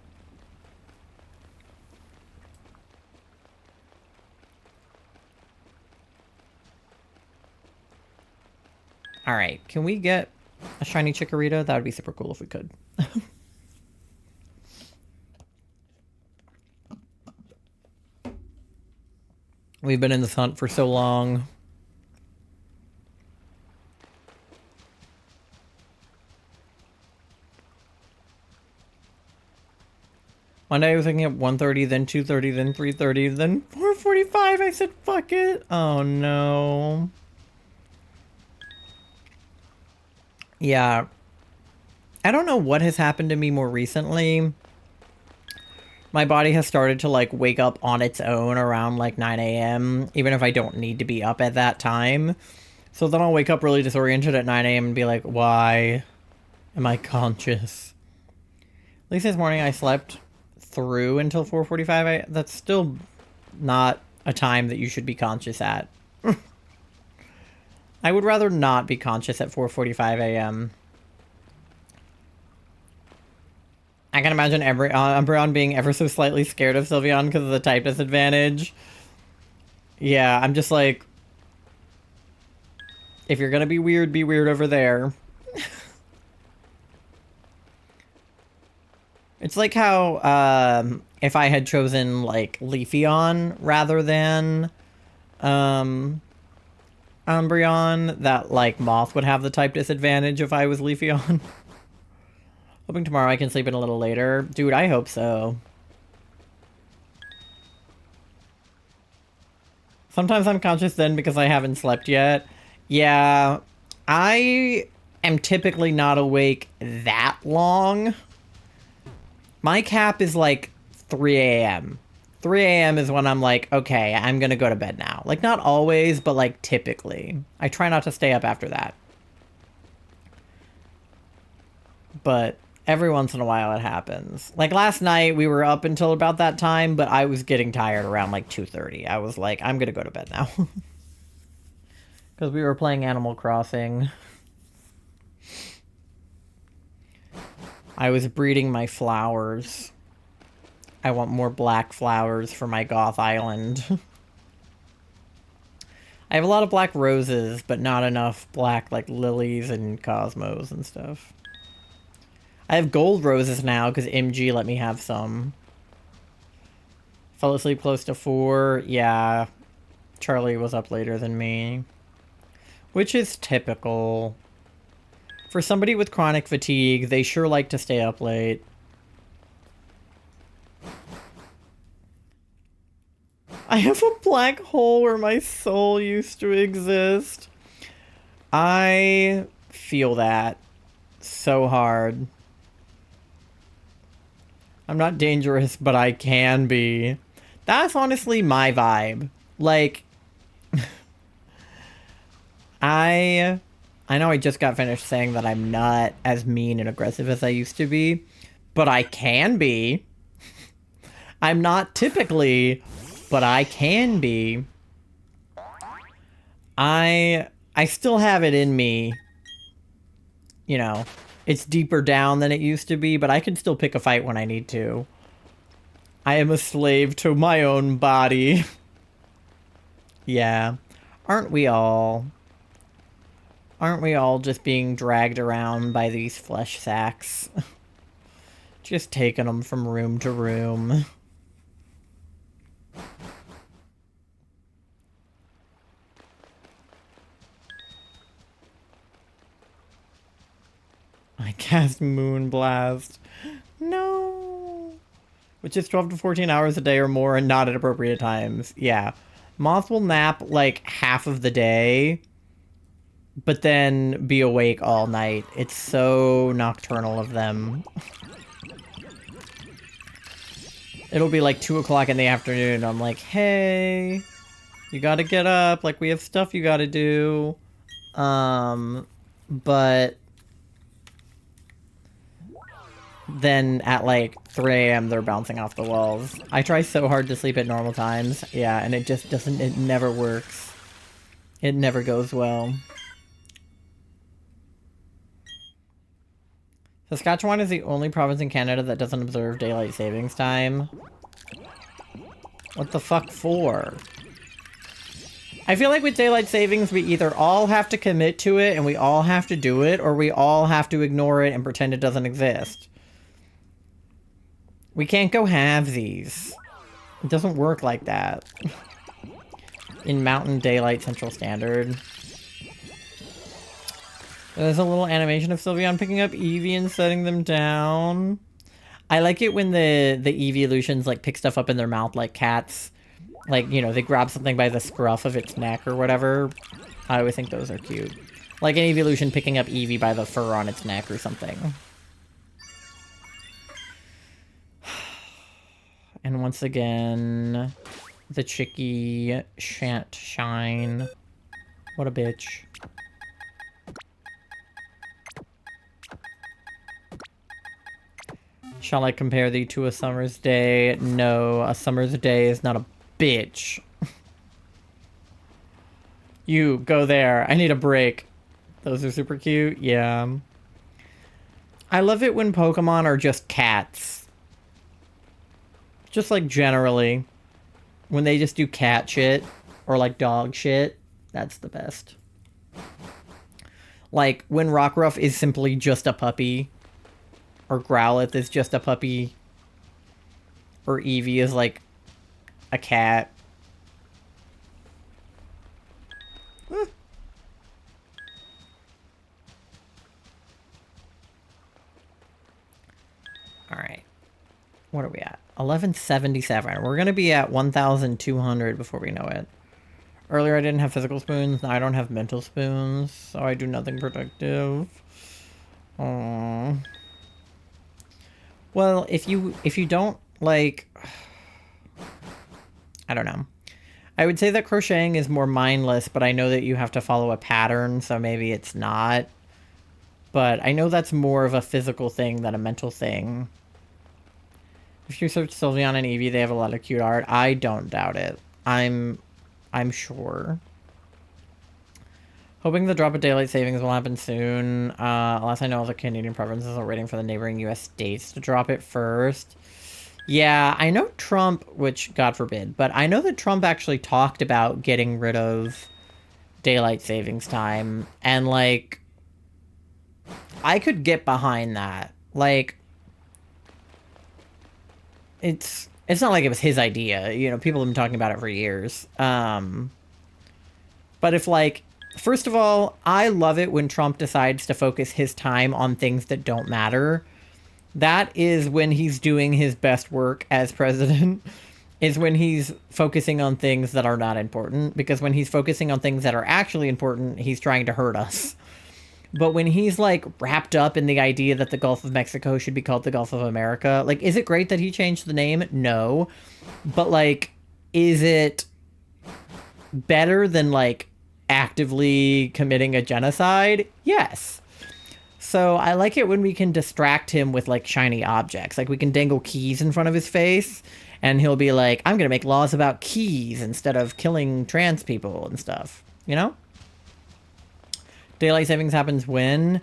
Alright, can we get a shiny chikorita? That would be super cool if we could. We've been in this hunt for so long. One day I was thinking at 1:30, then 2:30, then 3:30, then 4:45. I said, fuck it. Oh no. Yeah. I don't know what has happened to me more recently. My body has started to like wake up on its own around like 9 a.m. even if I don't need to be up at that time. So then I'll wake up really disoriented at 9 a.m. and be like, why am I conscious? At least this morning I slept through until 4:45. That's still not a time that you should be conscious at. I would rather not be conscious at 4:45 a.m. I can imagine Umbreon being ever so slightly scared of Sylveon because of the type disadvantage. Yeah, I'm just like, if you're gonna be weird over there. It's like how, if I had chosen, like, Leafeon rather than, Umbreon, that, like, Moth would have the type disadvantage if I was Leafeon. Hoping tomorrow I can sleep in a little later. Dude, I hope so. Sometimes I'm conscious then because I haven't slept yet. Yeah, I am typically not awake that long. My cap is like 3 a.m. 3 a.m. is when I'm like, okay, I'm gonna go to bed now. Like, not always, but like typically. I try not to stay up after that. But every once in a while it happens. Like last night we were up until about that time, but I was getting tired around like 2:30. I was like, I'm gonna go to bed now. Because we were playing Animal Crossing. I was breeding my flowers. I want more black flowers for my Goth Island. I have a lot of black roses, but not enough black, like, lilies and cosmos and stuff. I have gold roses now, because MG let me have some. Fell asleep close to 4. Yeah. Charlie was up later than me. Which is typical. For somebody with chronic fatigue, they sure like to stay up late. I have a black hole where my soul used to exist. I feel that so hard. I'm not dangerous, but I can be. That's honestly my vibe. Like, I I know I just got finished saying that I'm not as mean and aggressive as I used to be, but I can be. I'm not typically, but I can be. I still have it in me. You know, it's deeper down than it used to be, but I can still pick a fight when I need to. I am a slave to my own body. Yeah. Aren't we all? Aren't we all just being dragged around by these flesh sacks? Just taking them from room to room. I cast Moonblast. No. Which is 12 to 14 hours a day or more and not at appropriate times. Yeah. Moth will nap like half of the day, but then be awake all night. It's so nocturnal of them. It'll be like 2 o'clock in the afternoon. I'm like, hey, you gotta get up. Like, we have stuff you gotta do. But then at like 3 a.m. they're bouncing off the walls. I try so hard to sleep at normal times. Yeah, and it just doesn't, it never works. It never goes well. Saskatchewan is the only province in Canada that doesn't observe daylight savings time. What the fuck for? I feel like with daylight savings, we either all have to commit to it and we all have to do it, or we all have to ignore it and pretend it doesn't exist. We can't go halvesies. It doesn't work like that. In Mountain Daylight Central Standard. There's a little animation of Sylveon picking up Eevee and setting them down. I like it when the Eeveelutions like pick stuff up in their mouth like cats. Like, you know, they grab something by the scruff of its neck or whatever. I always think those are cute. Like an Eeveelution picking up Eevee by the fur on its neck or something. And once again, the chickie shan't shine. What a bitch. Shall I compare thee to a summer's day? No, a summer's day is not a bitch. You, go there. I need a break. Those are super cute. Yeah. I love it when Pokemon are just cats. Just like generally. When they just do cat shit. Or like dog shit. That's the best. Like when Rockruff is simply just a puppy. Or Growlithe is just a puppy. Or Eevee is like a cat. Alright. What are we at? 1177. We're gonna be at 1,200 before we know it. Earlier I didn't have physical spoons. Now I don't have mental spoons. So I do nothing productive. Aww. Well, if you don't, like... I don't know. I would say that crocheting is more mindless, but I know that you have to follow a pattern, so maybe it's not. But I know that's more of a physical thing than a mental thing. If you search Sylveon and Eevee, they have a lot of cute art. I don't doubt it. I'm sure. Hoping the drop of daylight savings will happen soon. Unless I know all the Canadian provinces are waiting for the neighboring U.S. states to drop it first. Yeah, I know Trump, which, God forbid, but I know that Trump actually talked about getting rid of daylight savings time. And, like, I could get behind that. Like, it's not like it was his idea. You know, people have been talking about it for years. But if, like... First of all, I love it when Trump decides to focus his time on things that don't matter. That is when he's doing his best work as president, is when he's focusing on things that are not important. Because when he's focusing on things that are actually important, he's trying to hurt us. But when he's, like, wrapped up in the idea that the Gulf of Mexico should be called the Gulf of America, like, is it great that he changed the name? No. But, like, is it better than, like, actively committing a genocide? Yes. So I like it when we can distract him with like shiny objects. Like we can dangle keys in front of his face and he'll be like, I'm going to make laws about keys instead of killing trans people and stuff, you know? Daylight savings happens when?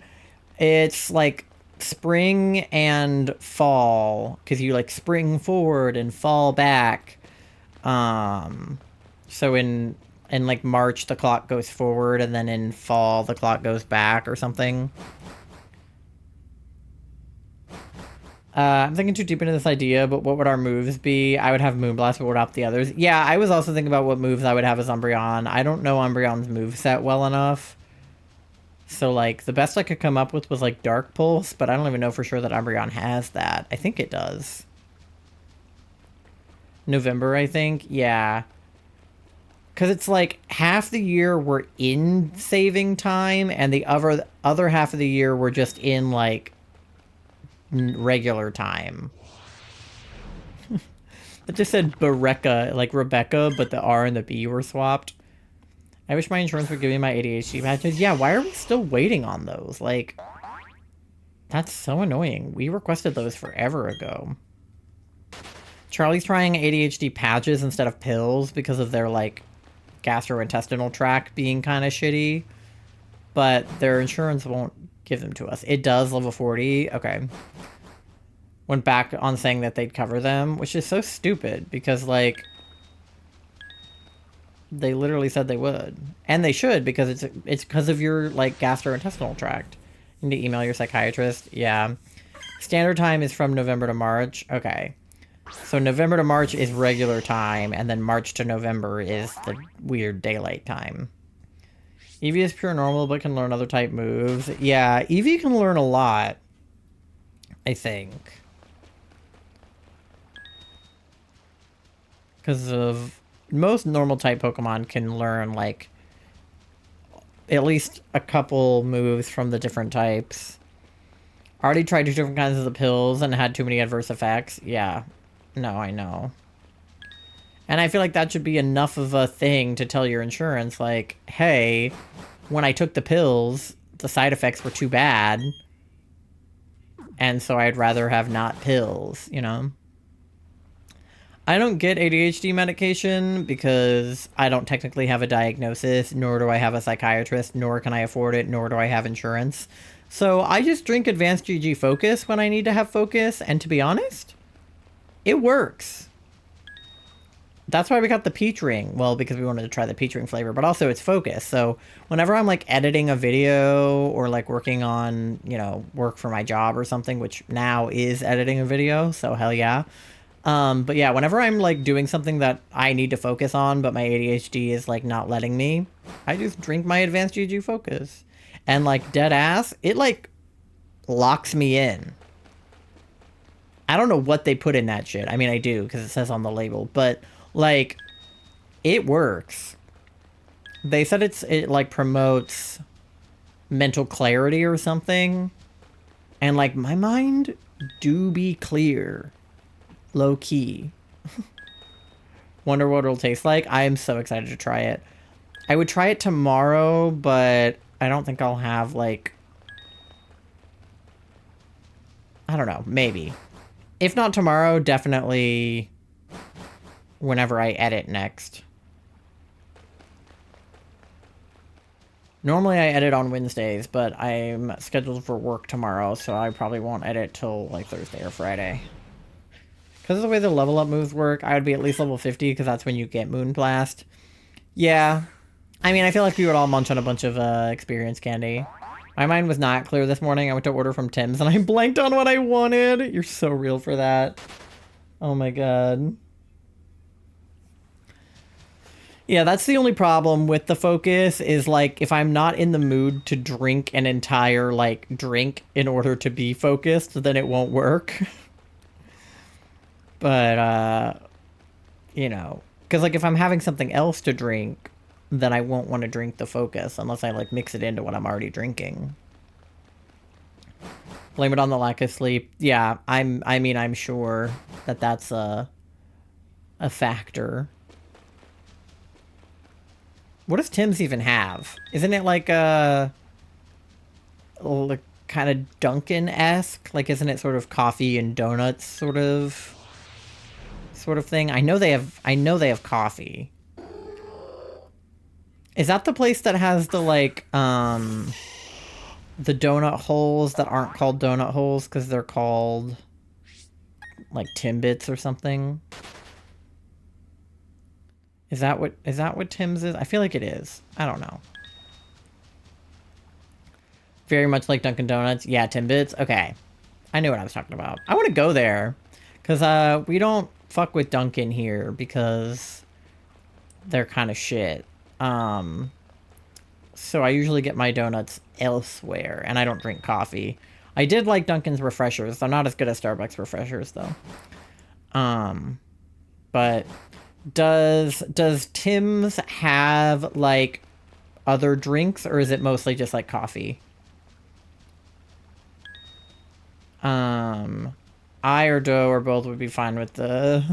It's like spring and fall, because you like spring forward and fall back. So in like March the clock goes forward, and then in fall the clock goes back or something. I'm thinking too deep into this idea, but what would our moves be? I would have Moonblast, but what about the others? Yeah, I was also thinking about what moves I would have as Umbreon. I don't know Umbreon's moveset well enough. So, like, the best I could come up with was, like, Dark Pulse, but I don't even know for sure that Umbreon has that. I think it does. November, I think? Yeah. Because it's, like, half the year we're in saving time, and the other half of the year we're just in, like, regular time. It just said Bereka, like Rebecca, but the R and the B were swapped. I wish my insurance would give me my ADHD patches. Yeah, why are we still waiting on those? Like, that's so annoying. We requested those forever ago. Charlie's trying ADHD patches instead of pills because of their, like, gastrointestinal tract being kind of shitty. But their insurance won't give them to us. It does, level 40. Okay. Went back on saying that they'd cover them, which is so stupid because, like, they literally said they would. And they should, because it's because of your, like, gastrointestinal tract. You need to email your psychiatrist. Yeah. Standard time is from November to March. Okay. So November to March is regular time, and then March to November is the weird daylight time. Eevee is pure normal, but can learn other type moves. Yeah, Eevee can learn a lot, I think. Because of most normal type Pokemon can learn, like, at least a couple moves from the different types. Already tried 2 different kinds of the pills and had too many adverse effects. Yeah. No, I know. And I feel like that should be enough of a thing to tell your insurance, like, hey, when I took the pills, the side effects were too bad. And so I'd rather have not pills, you know? I don't get ADHD medication because I don't technically have a diagnosis, nor do I have a psychiatrist, nor can I afford it, nor do I have insurance. So I just drink Advanced GG Focus when I need to have focus, and to be honest, it works. That's why we got the peach ring. Well, because we wanted to try the peach ring flavor, but also it's focus. So whenever I'm like editing a video or like working on, you know, work for my job or something, which now is editing a video, so hell yeah. But yeah, whenever I'm like doing something that I need to focus on, but my ADHD is like not letting me, I just drink my Advanced GG Focus. And like dead ass, it like locks me in. I don't know what they put in that shit. I mean, I do because it says on the label, but like it works. They said it like promotes mental clarity or something. And like my mind do be clear. Low key. Wonder what it'll taste like. I am so excited to try it. I would try it tomorrow, but I don't think I'll have like, I don't know, maybe. If not tomorrow, definitely whenever I edit next. Normally I edit on Wednesdays, but I'm scheduled for work tomorrow, so I probably won't edit till like Thursday or Friday. Because of the way the level up moves work, I would be at least level 50, because that's when you get Moonblast. Yeah. I mean, I feel like we would all munch on a bunch of experience candy. My mind was not clear this morning. I went to order from Tim's, and I blanked on what I wanted. You're so real for that. Oh my god. Yeah, that's the only problem with the focus, is like, if I'm not in the mood to drink an entire, like, drink in order to be focused, then it won't work. But, you know, because, like, if I'm having something else to drink, then I won't want to drink the focus unless I, like, mix it into what I'm already drinking. Blame it on the lack of sleep. Yeah, I'm sure that that's a factor. What does Tim's even have? Isn't it like like kind of Dunkin'-esque? Like, isn't it sort of coffee and donuts sort of thing? I know they have coffee. Is that the place that has the like the donut holes that aren't called donut holes because they're called like Timbits or something? Is that what Tim's is? I feel like it is. I don't know. Very much like Dunkin' Donuts. Yeah, Timbits. Okay. I knew what I was talking about. I want to go there. Because we don't fuck with Dunkin' here because they're kind of shit. So I usually get my donuts elsewhere. And I don't drink coffee. I did like Dunkin's refreshers. They're not as good as Starbucks refreshers, though. But does Tim's have, like, other drinks? Or is it mostly just, like, coffee? I or Doe or both would be fine with the...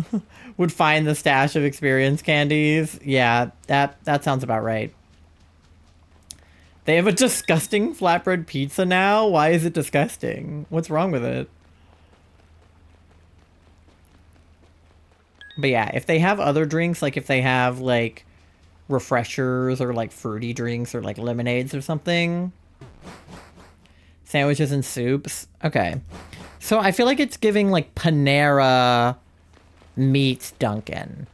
would find the stash of experience candies. Yeah, that sounds about right. They have a disgusting flatbread pizza now? Why is it disgusting? What's wrong with it? But yeah, if they have other drinks, like if they have, like, refreshers or, like, fruity drinks or, like, lemonades or something... Sandwiches and soups. Okay. So I feel like it's giving like Panera meets Dunkin'.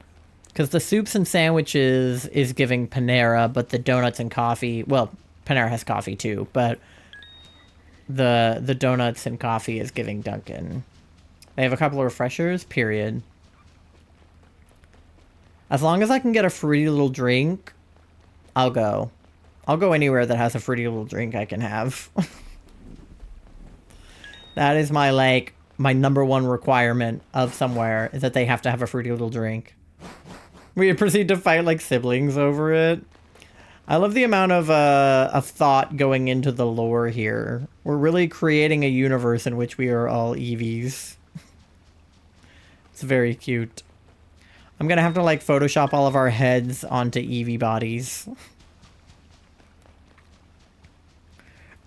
Because the soups and sandwiches is giving Panera, but the donuts and coffee... Well, Panera has coffee too, but the donuts and coffee is giving Dunkin'. They have a couple of refreshers, period. As long as I can get a fruity little drink, I'll go. I'll go anywhere that has a fruity little drink I can have. That is my, like, my number one requirement of somewhere, is that they have to have a fruity little drink. We proceed to fight like siblings over it. I love the amount of thought going into the lore here. We're really creating a universe in which we are all Eevees. It's very cute. I'm gonna have to, like, Photoshop all of our heads onto Eevee bodies.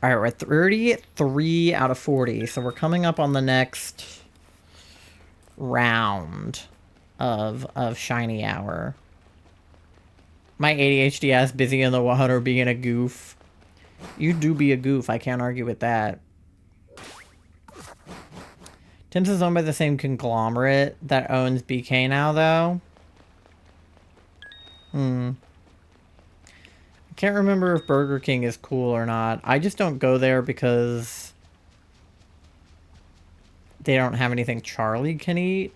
Alright, we're at 33 out of 40, so we're coming up on the next round of Shiny Hour. My ADHD ass busy in the water being a goof. You do be a goof, I can't argue with that. Tim's is owned by the same conglomerate that owns BK now, though. Can't remember if Burger King is cool or not. I just don't go there because they don't have anything Charlie can eat.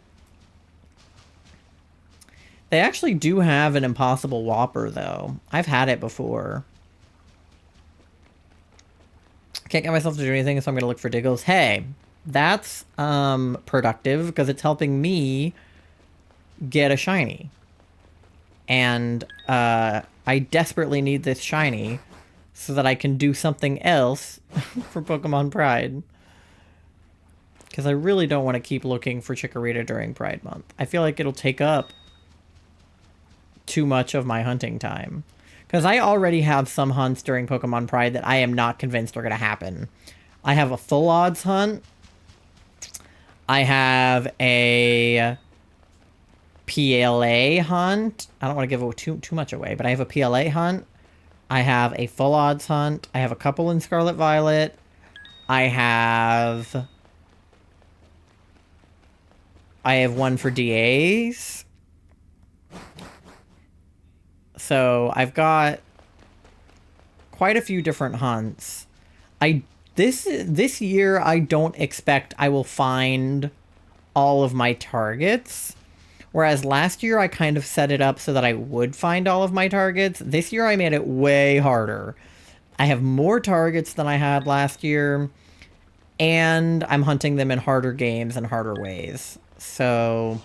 They actually do have an Impossible Whopper, though. I've had it before. Can't get myself to do anything, so I'm going to look for Diggles. Hey, that's productive because it's helping me get a shiny. And I desperately need this shiny so that I can do something else for Pokemon Pride. Because I really don't want to keep looking for Chikorita during Pride Month. I feel like it'll take up too much of my hunting time. Because I already have some hunts during Pokemon Pride that I am not convinced are going to happen. I have a full odds hunt. I have a PLA hunt. I don't want to give too much away, but I have a PLA hunt. I have a full odds hunt. I have a couple in Scarlet Violet. I have one for DAs. So I've got quite a few different hunts. This year I don't expect I will find all of my targets. Whereas last year I kind of set it up so that I would find all of my targets. This year I made it way harder. I have more targets than I had last year. And I'm hunting them in harder games and harder ways. So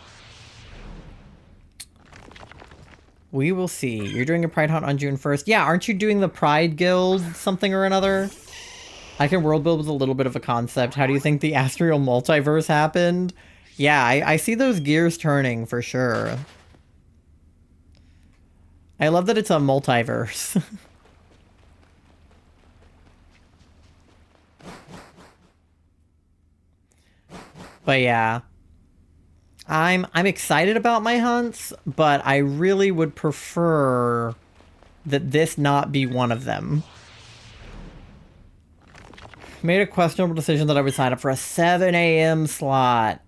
we will see. You're doing a Pride hunt on June 1st. Yeah, aren't you doing the Pride Guild something or another? I can world build with a little bit of a concept. How do you think the Astral Multiverse happened? Yeah, I see those gears turning for sure. I love that it's a multiverse. But yeah. I'm excited about my hunts, but I really would prefer that this not be one of them. Made a questionable decision that I would sign up for a 7 a.m. slot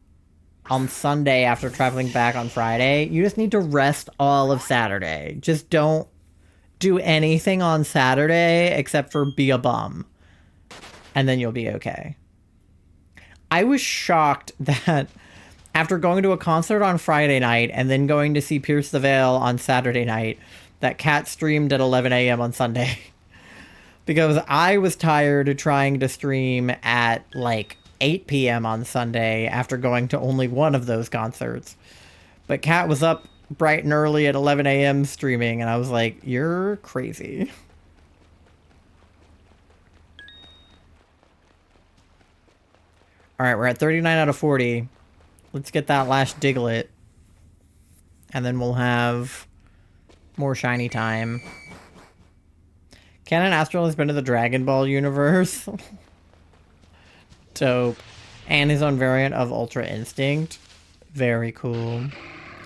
on Sunday after traveling back on Friday. You just need to rest all of Saturday. Just don't do anything on Saturday except for be a bum. And then you'll be okay. I was shocked that after going to a concert on Friday night and then going to see Pierce the Veil on Saturday night, that Cat streamed at 11 a.m. on Sunday. Because I was tired of trying to stream at like 8 p.m. on Sunday after going to only one of those concerts. But Cat was up bright and early at 11 a.m. streaming, and I was like, you're crazy. Alright, we're at 39 out of 40. Let's get that last Diglett. And then we'll have more shiny time. Canon Astral has been to the Dragon Ball universe. Dope. And his own variant of Ultra Instinct. Very cool.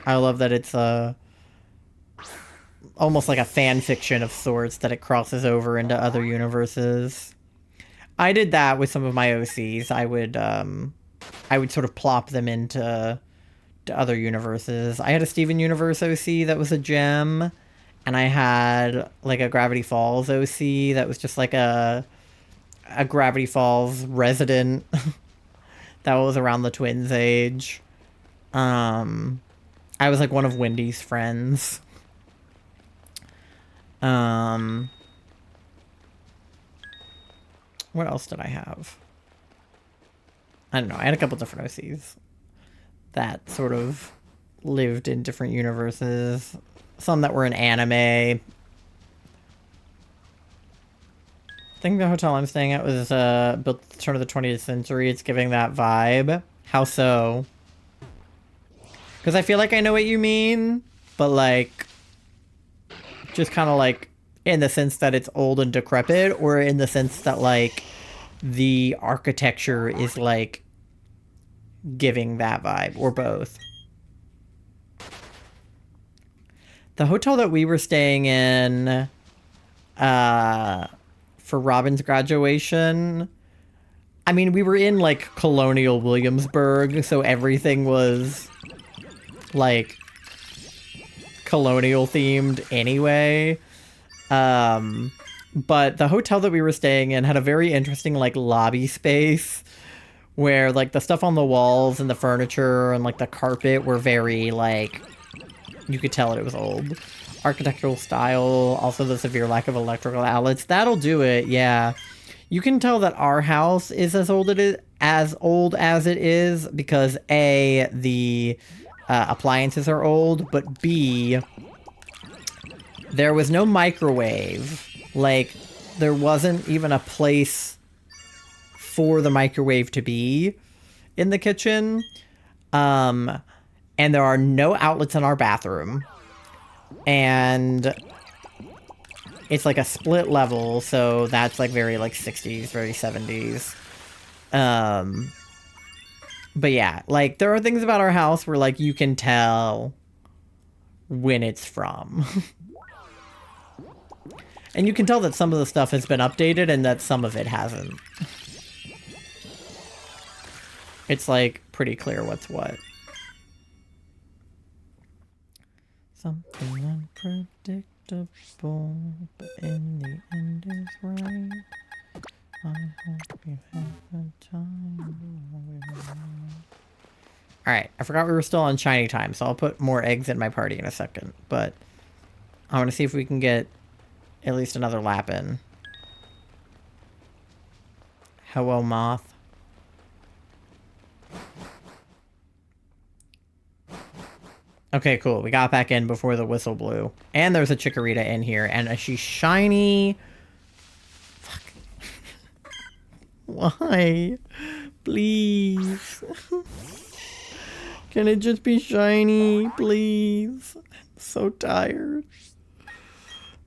I love that it's almost like a fan fiction of sorts, that it crosses over into other universes. I did that with some of my OCs. I would sort of plop them into other universes. I had a Steven Universe OC that was a gem, and I had like a Gravity Falls OC that was just like a Gravity Falls resident that was around the twins age. I was like one of Wendy's friends. What else did I have? I don't know. I had a couple different OCs that sort of lived in different universes. Some that were in anime. I think the hotel I'm staying at was built at the turn of the 20th century. It's giving that vibe. How so? Because I feel like I know what you mean, but like, just kind of like in the sense that it's old and decrepit, or in the sense that like the architecture is like giving that vibe, or both. The hotel that we were staying in for Robin's graduation, I mean, we were in like colonial Williamsburg, so everything was like colonial themed anyway. But the hotel that we were staying in had a very interesting like lobby space where like the stuff on the walls and the furniture and like the carpet were very like, you could tell it was old. Architectural style, also the severe lack of electrical outlets. That'll do it, yeah. You can tell that our house is as old as it is because A, the appliances are old, but B, there was no microwave. Like, there wasn't even a place for the microwave to be in the kitchen. And there are no outlets in our bathroom. And it's like a split level, so that's like very like 60s, very 70s. But yeah, like there are things about our house where like you can tell when it's from. And you can tell that some of the stuff has been updated and that some of it hasn't. It's like pretty clear what's what. Something unpredictable, but in the end is right. I hope you have a time. Alright, I forgot we were still on shiny time, so I'll put more eggs in my party in a second. But I want to see if we can get at least another lap in. Hello, moth. Okay, cool. We got back in before the whistle blew. And there's a chikorita in here. And she's shiny. Fuck. Why? Please. Can it just be shiny? Please. I'm so tired.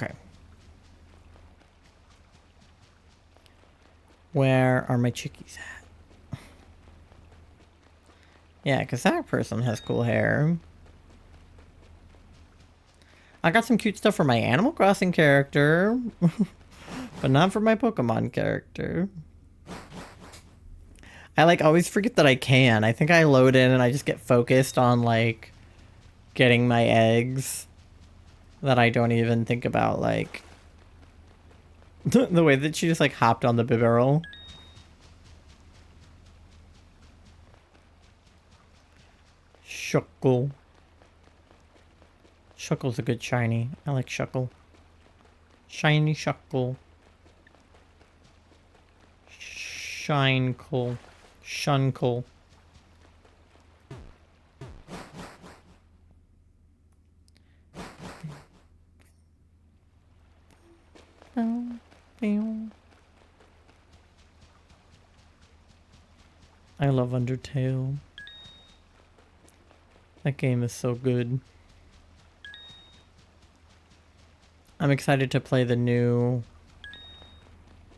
Okay. Where are my chickies at? Yeah, because that person has cool hair. I got some cute stuff for my Animal Crossing character. But not for my Pokemon character. I like always forget that I can. I think I load in and I just get focused on like getting my eggs that I don't even think about like the way that she just like hopped on the Bibarel. Shuckle. Shuckle's a good shiny. I like Shuckle. Shiny Shuckle. Shinecle. Shuncle. I love Undertale. That game is so good. I'm excited to play the new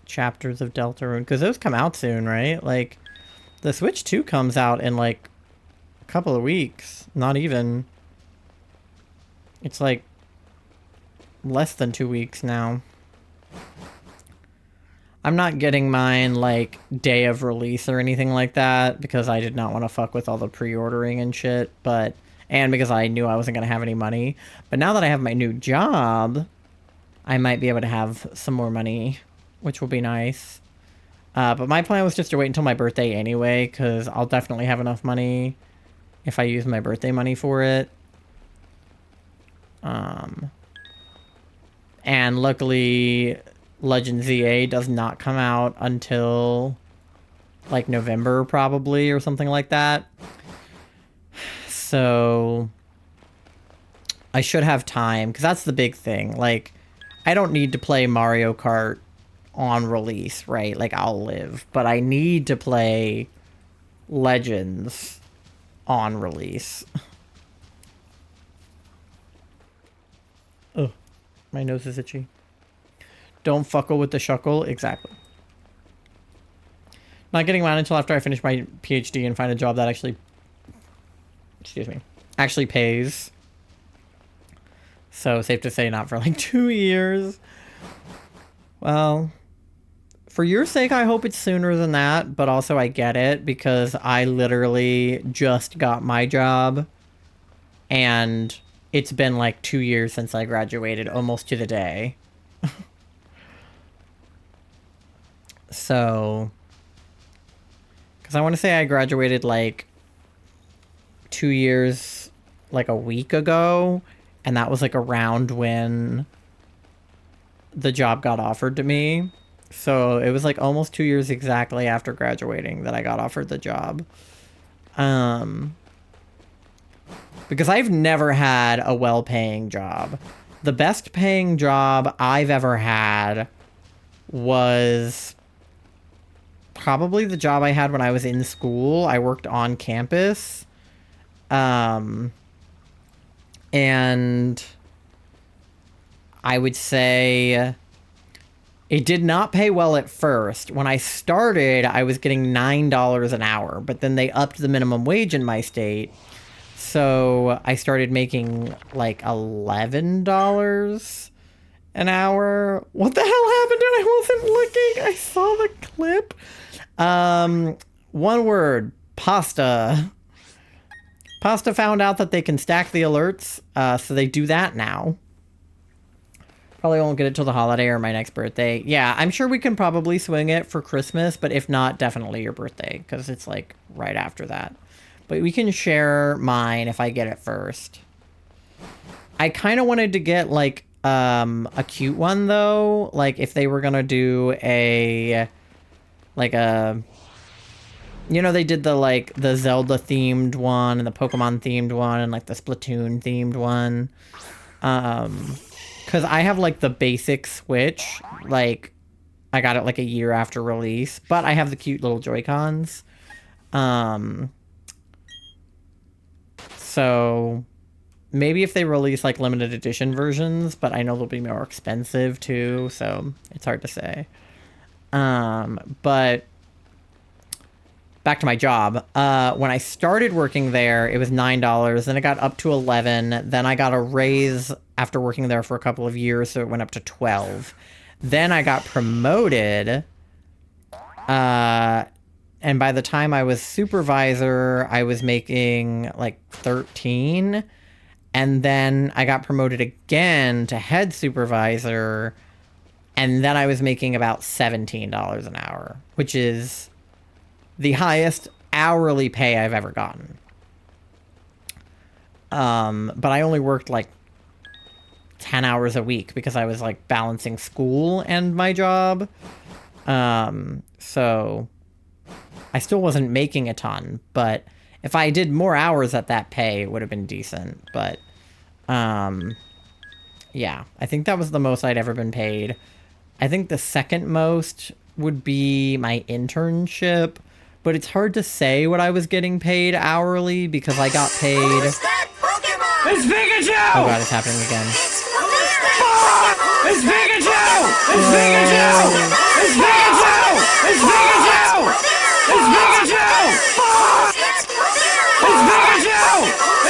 chapters of Deltarune, because those come out soon, right? Like, the Switch 2 comes out in, like, a couple of weeks. Not even. It's, like, less than 2 weeks now. I'm not getting mine, like, day of release or anything like that, because I did not want to fuck with all the pre-ordering and shit, but... And because I knew I wasn't going to have any money. But now that I have my new job, I might be able to have some more money, which will be nice. But my plan was just to wait until my birthday anyway, because I'll definitely have enough money if I use my birthday money for it. And luckily, Legend ZA does not come out until like November probably or something like that. So I should have time, because that's the big thing. Like, I don't need to play Mario Kart on release, right? Like, I'll live. But I need to play Legends on release. Ugh, my nose is itchy. Don't fuckle with the shuckle. Exactly. Not getting mine until after I finish my PhD and find a job that actually... Excuse me. Actually pays. So, safe to say not for like 2 years. Well, for your sake, I hope it's sooner than that. But also, I get it, because I literally just got my job. And it's been like 2 years since I graduated, almost to the day. So, because I want to say I graduated like 2 years, like a week ago, and that was like around when the job got offered to me. So it was like almost 2 years exactly after graduating that I got offered the job. Because I've never had a well-paying job. The best paying job I've ever had was probably the job I had when I was in school. I worked on campus. And I would say it did not pay well at first. When I started, I was getting $9 an hour, but then they upped the minimum wage in my state. So I started making like $11 an hour. What the hell happened when I wasn't looking? I saw the clip. One word, pasta. Pasta found out that they can stack the alerts, so they do that now. Probably won't get it till the holiday or my next birthday. Yeah, I'm sure we can probably swing it for Christmas, but if not, definitely your birthday, because it's like right after that. But we can share mine if I get it first. I kind of wanted to get like a cute one though, like if they were gonna do a you know, they did the, like, the Zelda-themed one and the Pokemon-themed one and, like, the Splatoon-themed one. Because I have, like, the basic Switch. Like, I got it, like, a year after release. But I have the cute little Joy-Cons. So, Maybe if they release like limited edition versions, but I know they'll be more expensive too, so it's hard to say. But back to my job. When I started working there, it was $9. Then it got up to 11. Then I got a raise after working there for a couple of years, so it went up to 12. Then I got promoted. And by the time I was supervisor, I was making like 13. And then I got promoted again to head supervisor. And then I was making about $17 an hour, which is the highest hourly pay I've ever gotten. But I only worked like 10 hours a week because I was like balancing school and my job. So I still wasn't making a ton, but if I did more hours at that pay, it would have been decent. But, yeah, I think that was the most I'd ever been paid. I think the second most would be my internship, but it's hard to say what I was getting paid hourly because I got paid... Who's that Pokemon? It's Pikachu! Oh god, it's happening again. It's Pikachu! It's Pikachu! It's Pikachu! It's Pikachu! It's Pikachu! It's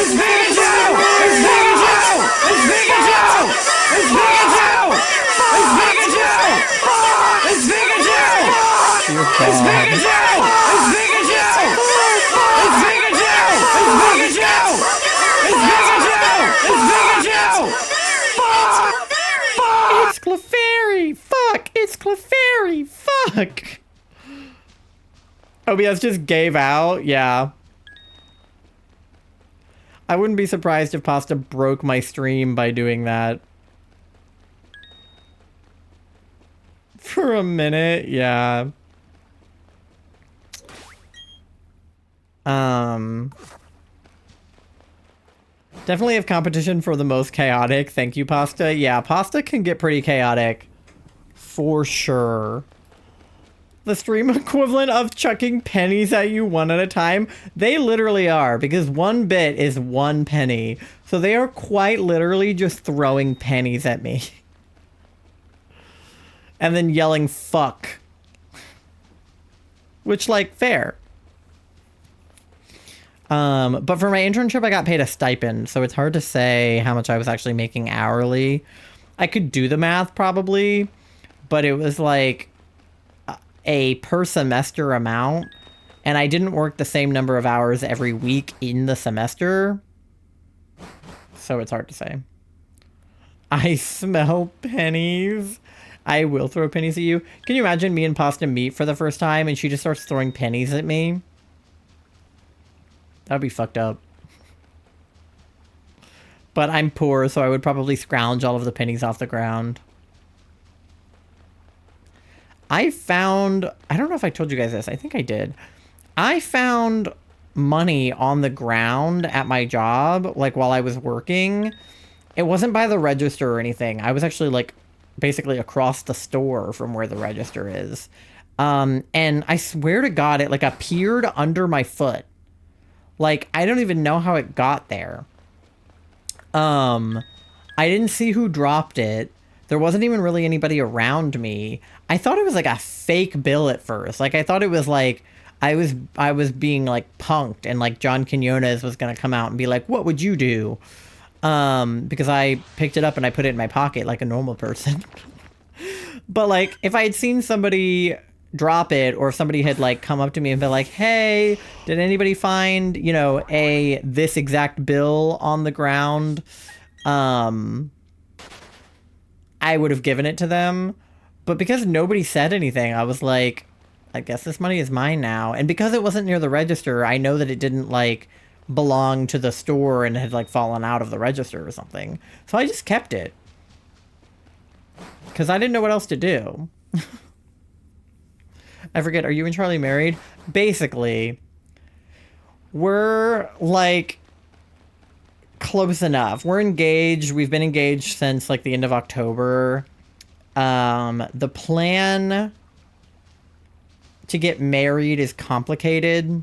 It's Pikachu! It's Pikachu! It's Pikachu! It's Pikachu! It's Pikachu! It's Pikachu! It's Pikachu! Dear It's god. Pikachu! It's Pikachu! It's Pikachu! It's Pikachu! It's Pikachu! It's Pikachu! It's Clefairy! Fuck! It's Clefairy! Fuck! OBS just gave out? Yeah. I wouldn't be surprised if Pasta broke my stream by doing that. For a minute, yeah. Definitely have competition for the most chaotic. Thank you, Pasta. Yeah, Pasta can get pretty chaotic. For sure. The stream equivalent of chucking pennies at you one at a time. They literally are, because one bit is 1 penny. So they are quite literally just throwing pennies at me. And then yelling, fuck. Which, like, fair. But for my internship, I got paid a stipend, so it's hard to say how much I was actually making hourly. I could do the math, probably, but it was, like, a per semester amount, and I didn't work the same number of hours every week in the semester, so it's hard to say. I smell pennies. I will throw pennies at you. Can you imagine me and Pasta meet for the first time and she just starts throwing pennies at me? That'd be fucked up. But I'm poor, so I would probably scrounge all of the pennies off the ground. I found... I don't know if I told you guys this. I think I did. I found money on the ground at my job, like, while I was working. It wasn't by the register or anything. I was actually, like, basically across the store from where the register is. And I swear to God, it, like, appeared under my foot. Like, I don't even know how it got there. I didn't see who dropped it. There wasn't even really anybody around me. I thought it was like a fake bill at first. Like, I thought it was like I was being like punked, and like John Quinones was gonna come out and be like, "What would you do?" Because I picked it up and I put it in my pocket like a normal person. But like, if I had seen somebody drop it, or if somebody had like come up to me and been like, "Hey, did anybody find, you know, this exact bill on the ground?" I would have given it to them. But because nobody said anything, I was like, I guess this money is mine now. And because it wasn't near the register, I know that it didn't like belong to the store and had like fallen out of the register or something. So I just kept it. Because I didn't know what else to do. I forget, are you and Charlie married? Basically, we're like close enough. We're engaged. We've been engaged since like the end of October. The plan to get married is complicated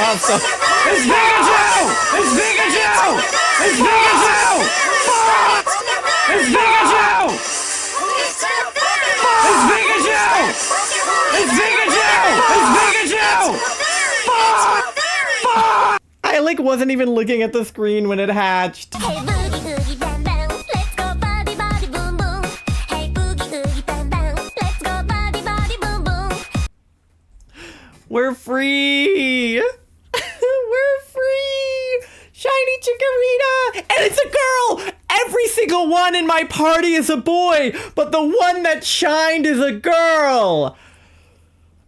Also, It's Pikachu! It's Pikachu! It's Pikachu! Fuck! It's Pikachu! It's Pikachu! It's Pikachu! It's Pikachu! Fuck! Fuck! I like wasn't even looking at the screen when it hatched. Hey boogie oogie bam bam, let's go body body boom boom. Hey boogie oogie bam bam, let's go body body boom boom. We're free! We're free! Shiny Chikorita! And it's a girl! Every single one in my party is a boy, but the one that shined is a girl!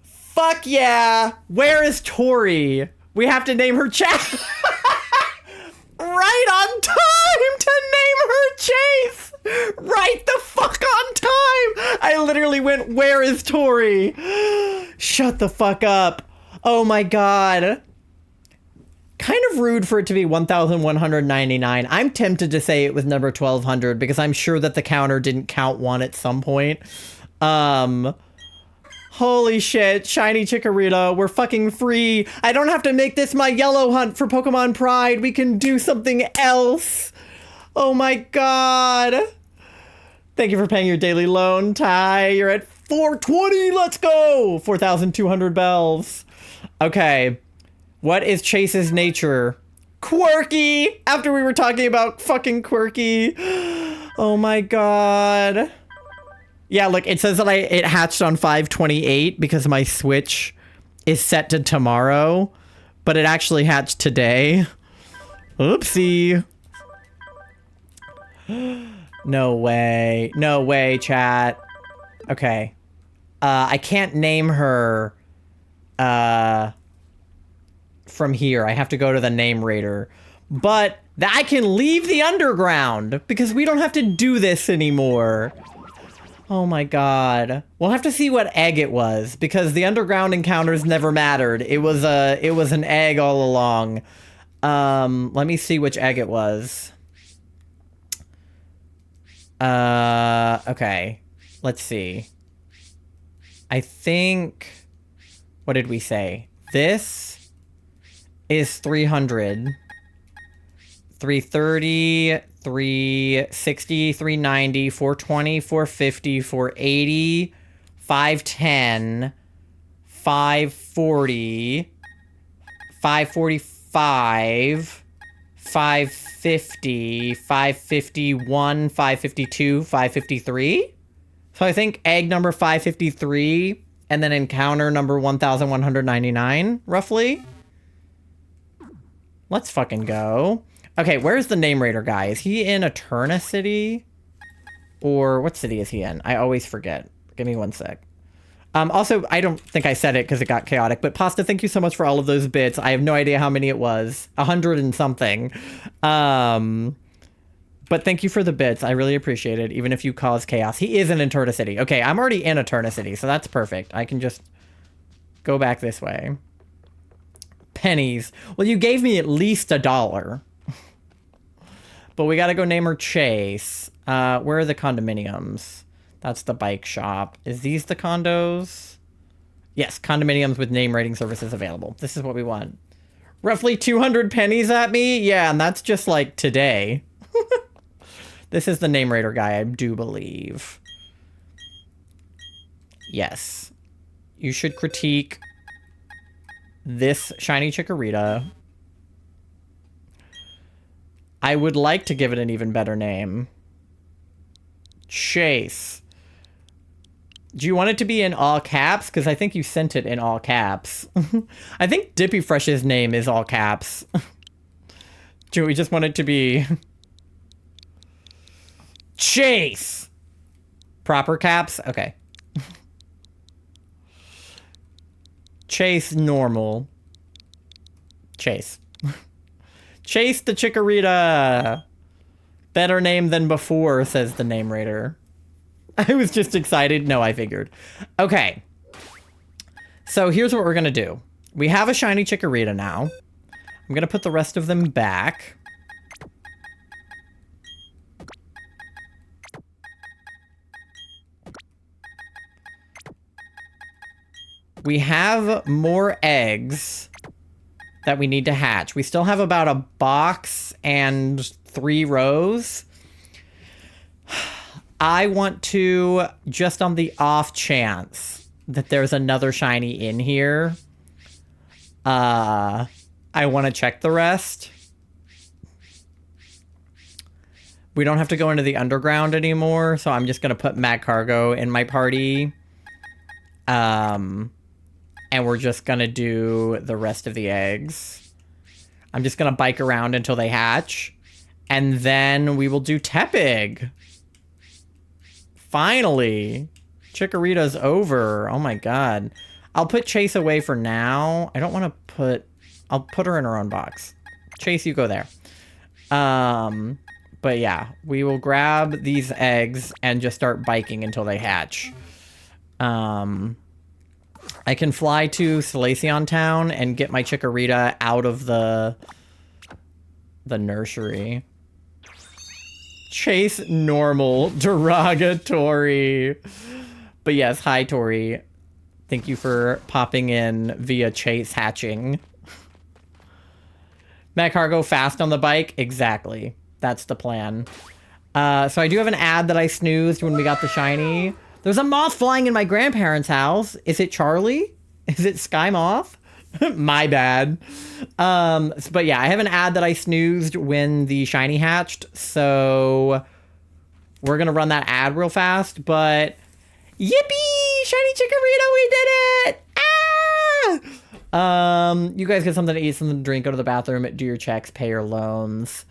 Fuck yeah! Where is Tori? We have to name her right on time to name her Chase! Right the fuck on time! I literally went, where is Tori? Shut the fuck up. Oh my god. Kind of rude for it to be 1,199. I'm tempted to say it was number 1,200 because I'm sure that the counter didn't count one at some point. Holy shit, Shiny Chikorita, we're fucking free. I don't have to make this my yellow hunt for Pokemon Pride. We can do something else. Oh my god. Thank you for paying your daily loan, Ty. You're at 420. Let's go. 4,200 bells. Okay. What is Chase's nature? Quirky. After we were talking about fucking quirky. Oh my god. Yeah, look, it says that it hatched on 5/28 because my Switch is set to tomorrow, but it actually hatched today. Oopsie. No way. No way, chat. Okay. I can't name her from here. I have to go to the name raider. But I can leave the underground because we don't have to do this anymore. Oh my god. We'll have to see what egg it was because the underground encounters never mattered. It was an egg all along. Let me see which egg it was. Okay. Let's see. I think, what did we say? This is 300. 330, 360, 390, 420, 450, 480, 510, 540, 545, 550, 551, 552, 553. So I think egg number 553 and then encounter number 1,199, roughly. Let's fucking go. Okay, where's the name raider guy? Is he in Eterna City? Or what city is he in? I always forget. Give me one sec. Also, I don't think I said it because it got chaotic, but Pasta, thank you so much for all of those bits. I have no idea how many it was. 100 and something. But thank you for the bits. I really appreciate it, even if you cause chaos. He is in Eterna City. Okay, I'm already in Eterna City, so that's perfect. I can just go back this way. Pennies. Well, you gave me at least $1. But we gotta go name her Chase. Where are the condominiums? That's the bike shop. Is these the condos? Yes, condominiums with name rating services available. This is what we want. Roughly 200 pennies at me? Yeah, and that's just like today. This is the name raider guy, I do believe. Yes. You should critique this Shiny Chikorita. I would like to give it an even better name. Chase. Do you want it to be in all caps? Because I think you sent it in all caps. I think Dippy Fresh's name is all caps. Do we just want it to be... Chase! Proper caps? Okay. Chase normal. Chase. Chase the Chikorita! Better name than before, says the name raider. I was just excited. No, I figured. Okay. So here's what we're gonna do. We have a Shiny Chikorita now. I'm gonna put the rest of them back. We have more eggs. that we need to hatch. We still have about a box and 3 rows. I want to, just on the off chance that there's another shiny in here, I want to check the rest. We don't have to go into the underground anymore, so I'm just going to put Mad Cargo in my party. And we're just going to do the rest of the eggs. I'm just going to bike around until they hatch. And then we will do Tepig. Finally. Chikorita's over. Oh my god. I'll put Chase away for now. I don't want to put... I'll put her in her own box. Chase, you go there. But yeah, we will grab these eggs and just start biking until they hatch. I can fly to Salacion Town and get my Chikorita out of the nursery. Chase normal, derogatory. But yes, hi Tori. Thank you for popping in via Chase hatching. Mac Cargo fast on the bike? Exactly. That's the plan. So I do have an ad that I snoozed when we got the shiny. There's a moth flying in my grandparents' house. Is it Charlie? Is it Sky Moth? My bad. But yeah, I have an ad that I snoozed when the shiny hatched. So we're going to run that ad real fast. But yippee! Shiny Chikorita, we did it! Ah! You guys get something to eat, something to drink, go to the bathroom, do your checks, pay your loans.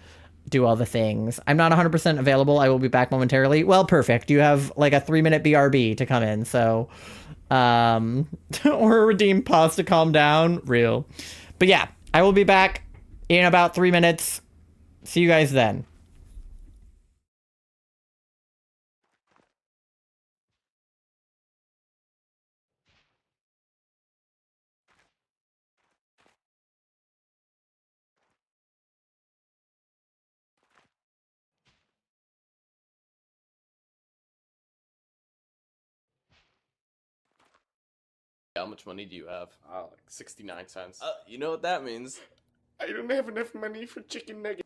Do all the things. I'm not 100% available. I will be back momentarily. Well, perfect. You have like a 3-minute BRB to come in, so or redeem pause to calm down. Real. But yeah, I will be back in about 3 minutes. See you guys then. How much money do you have? Like 69 cents. You know what that means. I don't have enough money for chicken nuggets.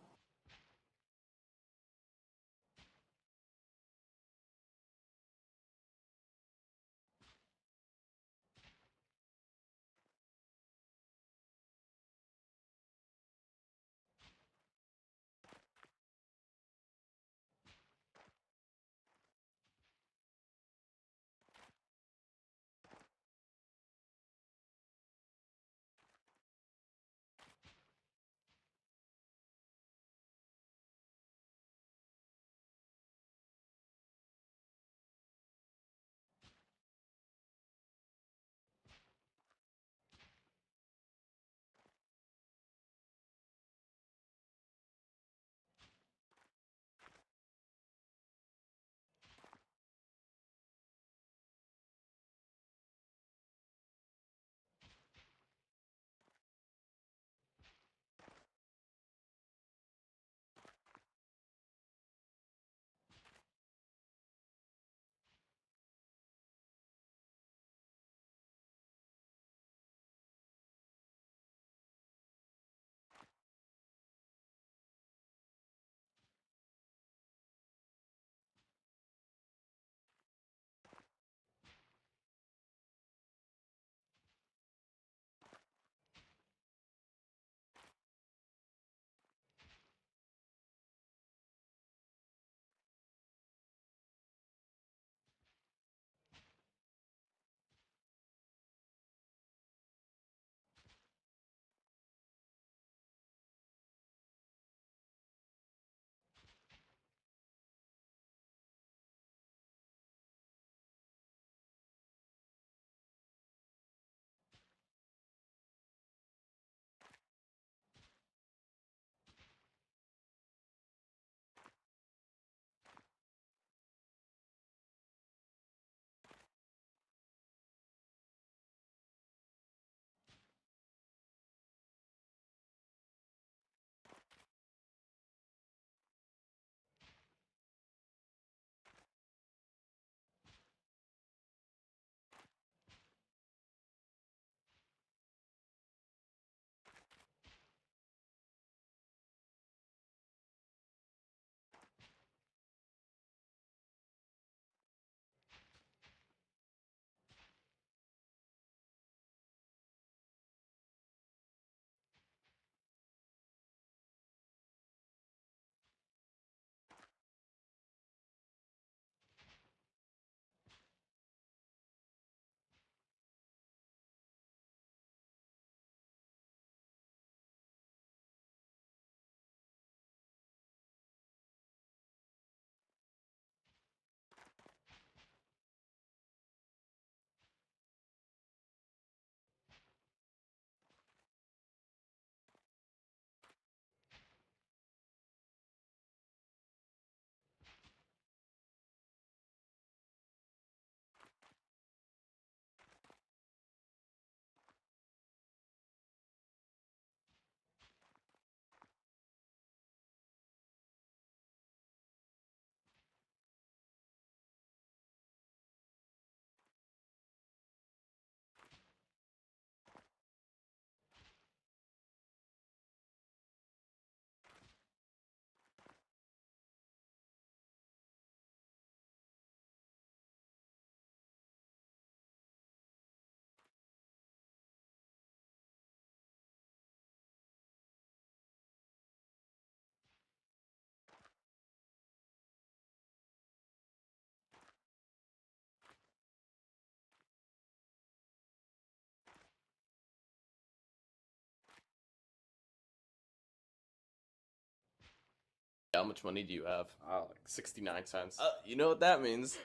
How much money do you have? Like 69 cents. You know what that means.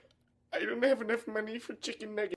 I don't have enough money for chicken nuggets.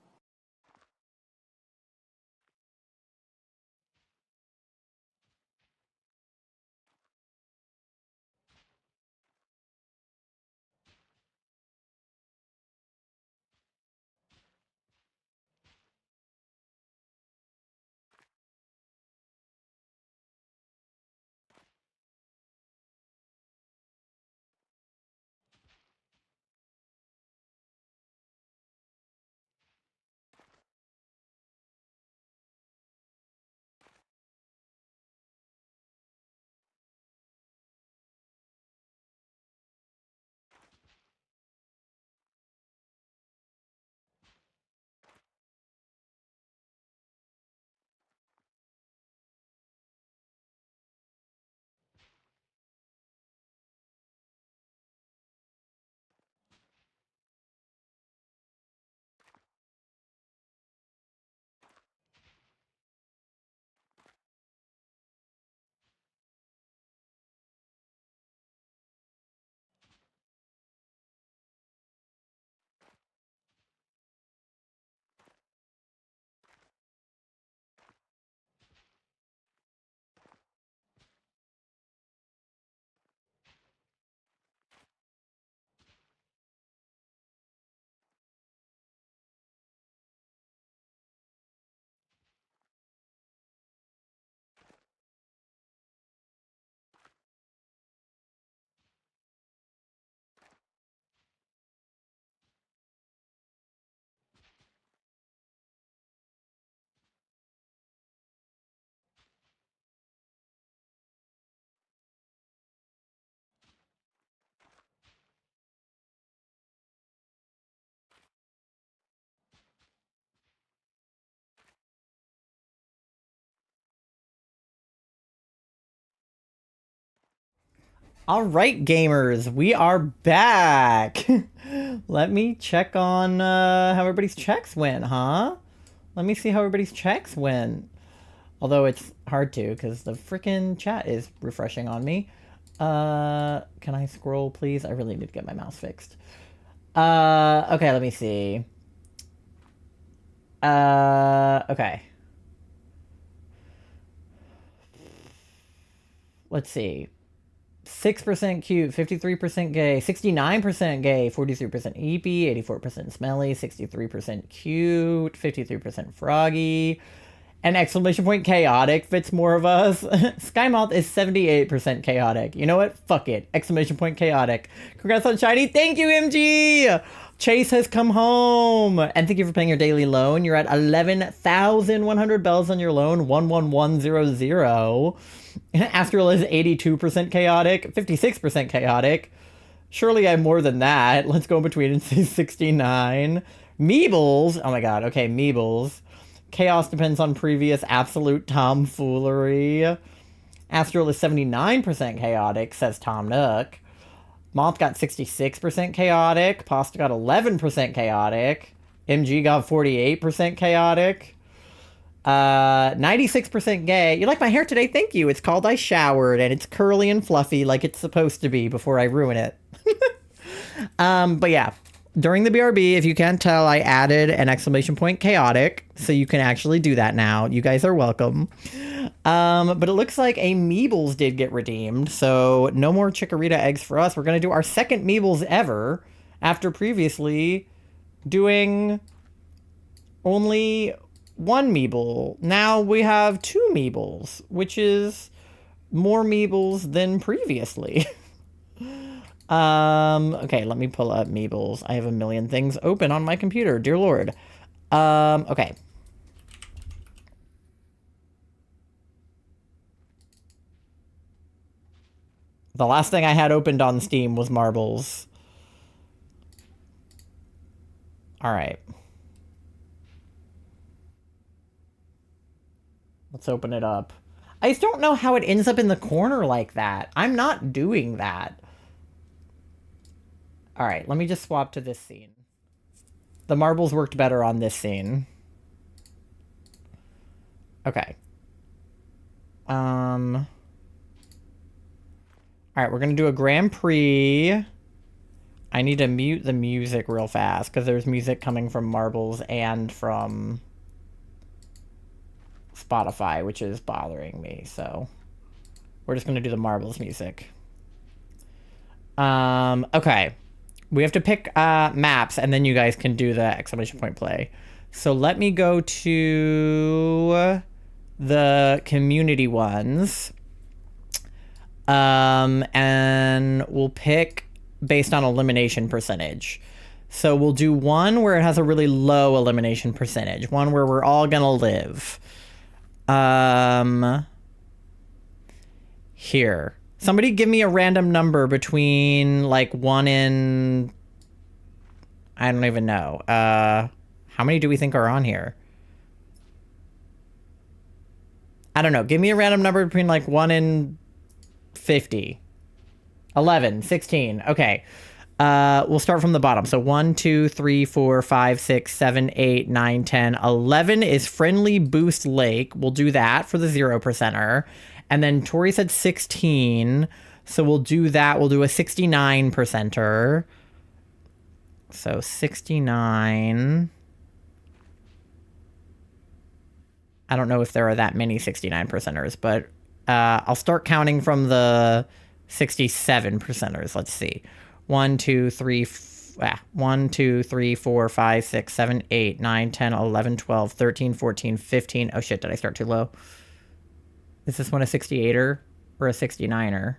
All right, gamers, we are back. Let me check on how everybody's checks went, huh? Let me see how everybody's checks went. Although it's hard to because the freaking chat is refreshing on me. Can I scroll, please? I really need to get my mouse fixed. Okay, let me see. Okay. Let's see. 6% cute, 53% gay, 69% gay, 43% eepy, 84% smelly, 63% cute, 53% froggy, and exclamation point chaotic fits more of us. Skymoth is 78% chaotic. You know what? Fuck it. Exclamation point chaotic. Congrats on Shiny. Thank you, MG! Chase has come home. And thank you for paying your daily loan. You're at 11,100 bells on your loan. 11100. Astral is 82% chaotic, 56% chaotic. Surely I'm more than that. Let's go in between and say 69. Meebles. Oh my god. Okay, Meebles. Chaos depends on previous absolute tomfoolery. Astral is 79% chaotic, says Tom Nook. Moth got 66% chaotic. Pasta got 11% chaotic. MG got 48% chaotic. 96% gay. You like my hair today? Thank you. It's called I showered and it's curly and fluffy like it's supposed to be before I ruin it. But yeah, during the BRB, if you can't tell, I added an exclamation point chaotic, so you can actually do that now. You guys are welcome. But it looks like a Meebles did get redeemed, so no more chikorita eggs for us. We're going to do our second Meebles ever after previously doing only one Meeble. Now we have two Meebles, which is more Meebles than previously. Okay, let me pull up Meebles. I have a million things open on my computer, dear lord. Okay. The last thing I had opened on Steam was Marbles. Alright. Let's open it up. I just don't know how it ends up in the corner like that. I'm not doing that. Alright, let me just swap to this scene. The marbles worked better on this scene. Okay. All right, we're going to do a Grand Prix. I need to mute the music real fast because there's music coming from Marbles and from Spotify, which is bothering me. So we're just going to do the Marbles music. Okay. We have to pick maps, and then you guys can do the exclamation point play. So let me go to the community ones. And we'll pick based on elimination percentage. So we'll do one where it has a really low elimination percentage. One where we're all gonna live. Here. Somebody give me a random number between like 1 and... I don't even know. How many do we think are on here? I don't know. Give me a random number between like 1 and 50. 11, 16. Okay. We'll start from the bottom. So 1, 2, 3, 4, 5, 6, 7, 8, 9, 10. 11 is Friendly Boost Lake. We'll do that for the 0%er. And then Tori said 16. So we'll do that. We'll do a 69%er. So 69. I don't know if there are that many 69%ers, but I'll start counting from the 67%ers. Let's see. 1, 2, 3, 1, 2, 3, 4, 5, 6, 7, 8, 9, 10, 11, 12, 13, 14, 15. Oh shit, did I start too low? Is this one a 68er or a 69er?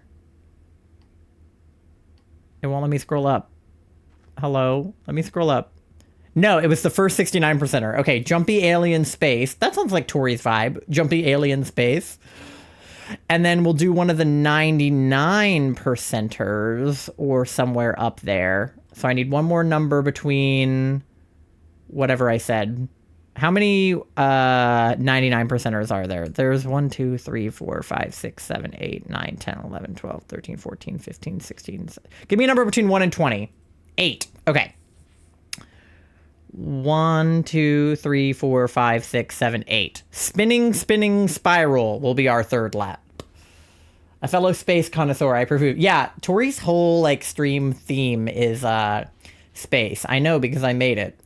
It won't let me scroll up. Hello? Let me scroll up. No, it was the first 69%er. Okay, Jumpy Alien Space. That sounds like Tori's vibe. Jumpy Alien Space. And then we'll do one of the 99%ers or somewhere up there. So I need one more number between whatever I said. How many 99%ers are there? There's 1, 2, 3, 4, 5, 6, 7, 8, 9, 10, 11, 12, 13, 14, 15, 16. Give me a number between 1 and 20. 8. Okay. 1, 2, 3, 4, 5, 6, 7, 8. Spinning Spiral will be our third lap. A fellow space connoisseur, I presume. Yeah, Tori's whole like stream theme is space. I know because I made it.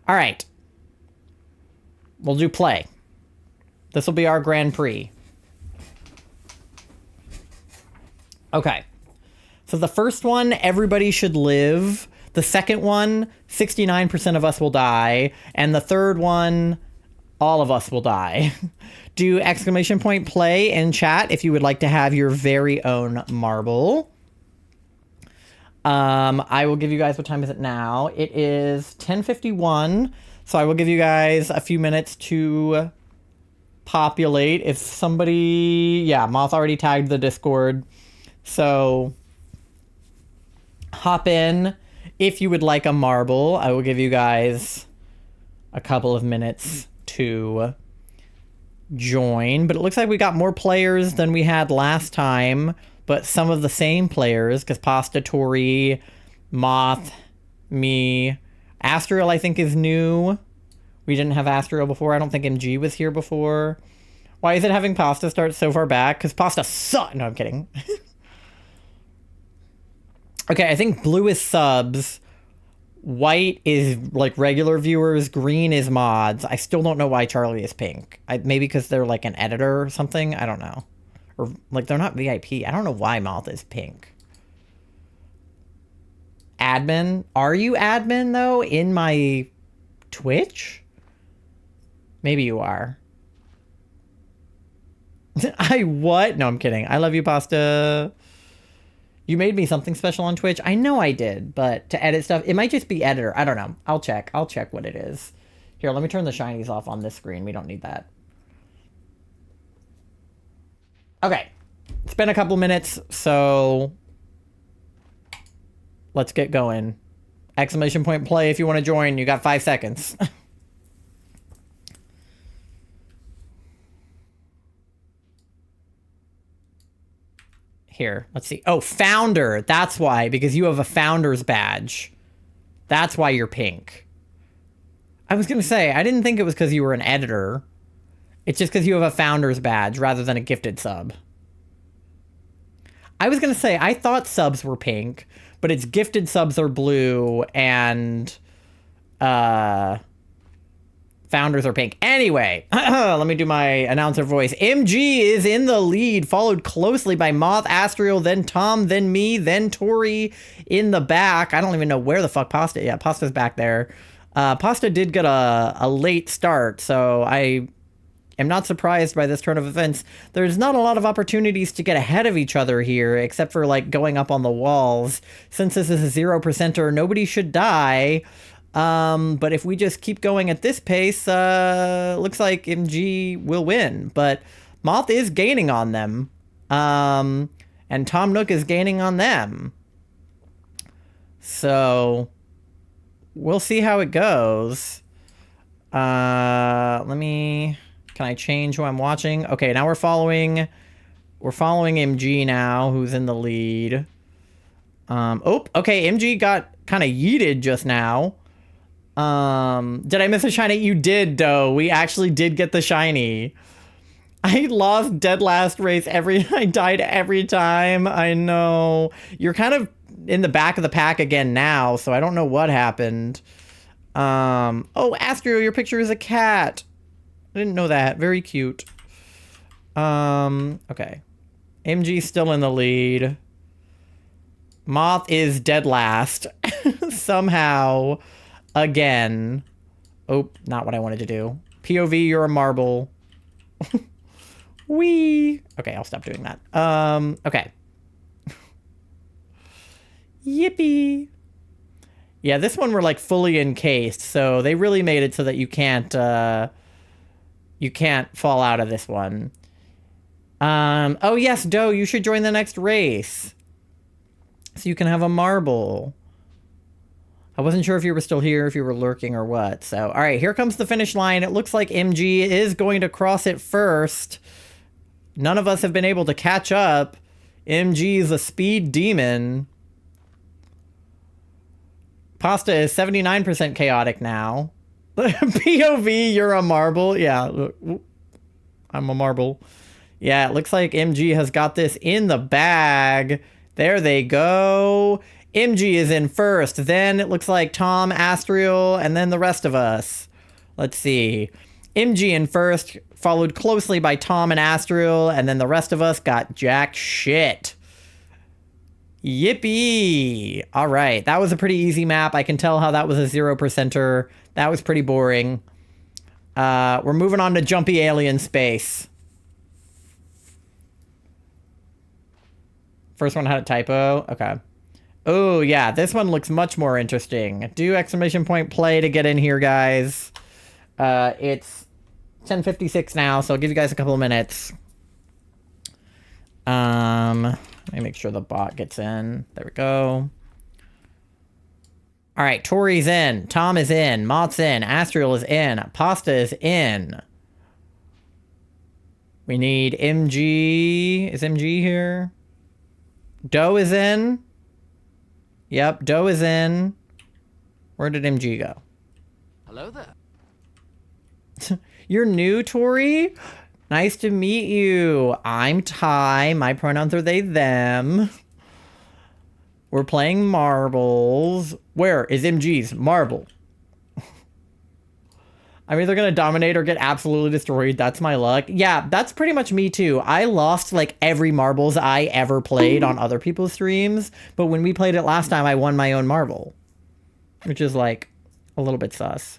All right. We'll do play. This will be our Grand Prix. Okay. So the first one, everybody should live. The second one, 69% of us will die. And the third one, all of us will die. Do exclamation point play in chat if you would like to have your very own marble. I will give you guys, what time is it now? It is 10:51. So I will give you guys a few minutes to populate. If somebody, yeah, Moth already tagged the Discord. So hop in. If you would like a marble, I will give you guys a couple of minutes to join. But it looks like we got more players than we had last time, but some of the same players, because Pasta, Tori, Moth, me, Astriel, I think, is new. We didn't have Astriel before. I don't think MG was here before. Why is it having Pasta start so far back? Because Pasta sucks. No, I'm kidding. Okay, I think blue is subs. White is like regular viewers. Green is mods. I still don't know why Charlie is pink. Maybe because they're like an editor or something. I don't know. Or like they're not VIP. I don't know why Moth is pink. Admin? Are you admin though in my Twitch? Maybe you are. I what? No, I'm kidding. I love you, Pasta. You made me something special on Twitch. I know I did, but to edit stuff, it might just be editor. I don't know. I'll check. I'll check what it is. Here, let me turn the shinies off on this screen. We don't need that. Okay. It's been a couple minutes, so let's get going. Exclamation point play if you want to join. You got 5 seconds. Here, let's see. Oh, founder. That's why, because you have a founder's badge. That's why you're pink. I was going to say, I didn't think it was because you were an editor. It's just because you have a founder's badge rather than a gifted sub. I was gonna say, I thought subs were pink, but it's gifted subs are blue and founders are pink. Anyway, let me do my announcer voice. MG is in the lead, followed closely by Moth, Astriel, then Tom, then me, then Tori in the back. I don't even know where the fuck Pasta. Yeah, Pasta's back there. Pasta did get a late start, so I am not surprised by this turn of events. There's not a lot of opportunities to get ahead of each other here, except for like going up on the walls. Since this is a 0%er, nobody should die. But if we just keep going at this pace, looks like MG will win. But Moth is gaining on them. And Tom Nook is gaining on them. So we'll see how it goes. Can I change who I'm watching? Okay, now we're following MG now, who's in the lead. Okay, MG got kind of yeeted just now. Did I miss a shiny? You did, though. We actually did get the shiny. I lost dead last race I died every time. I know. You're kind of in the back of the pack again now, so I don't know what happened. Oh, Astro, your picture is a cat. I didn't know that. Very cute. Okay. MG's still in the lead. Moth is dead last. Somehow. Again. Oh, not what I wanted to do. POV, you're a marble. Wee. Okay, I'll stop doing that. Okay. Yippee. Yeah, this one we're like fully encased, so they really made it so that you can't fall out of this one. Oh yes, Doe, you should join the next race. So you can have a marble. I wasn't sure if you were still here, if you were lurking or what. So, all right, here comes the finish line. It looks like MG is going to cross it first. None of us have been able to catch up. MG is a speed demon. Pasta is 79% chaotic now. POV, you're a marble. Yeah, I'm a marble. Yeah, it looks like MG has got this in the bag. There they go. MG is in first. Then it looks like Tom, Astriel, and then the rest of us. Let's see. MG in first, followed closely by Tom and Astriel, and then the rest of us got jack shit. Yippee! All right, that was a pretty easy map. I can tell how that was a 0%er. That was pretty boring. We're moving on to Jumpy Alien Space. First one had a typo. Okay. Oh, yeah, this one looks much more interesting. Do exclamation point play to get in here, guys. It's 10:56 now, so I'll give you guys a couple of minutes. Let me make sure the bot gets in. There we go. All right, Tori's in. Tom is in. Moth's in. Astriel is in. Pasta is in. We need MG. Is MG here? Doe is in. Yep, Doe is in. Where did MG go? Hello there. You're new, Tori? Nice to meet you. I'm Ty. My pronouns are they, them. We're playing marbles. Where is MG's marble? I'm either going to dominate or get absolutely destroyed. That's my luck. Yeah, that's pretty much me too. I lost like every marbles I ever played on other people's streams. But when we played it last time, I won my own marble. Which is like a little bit sus.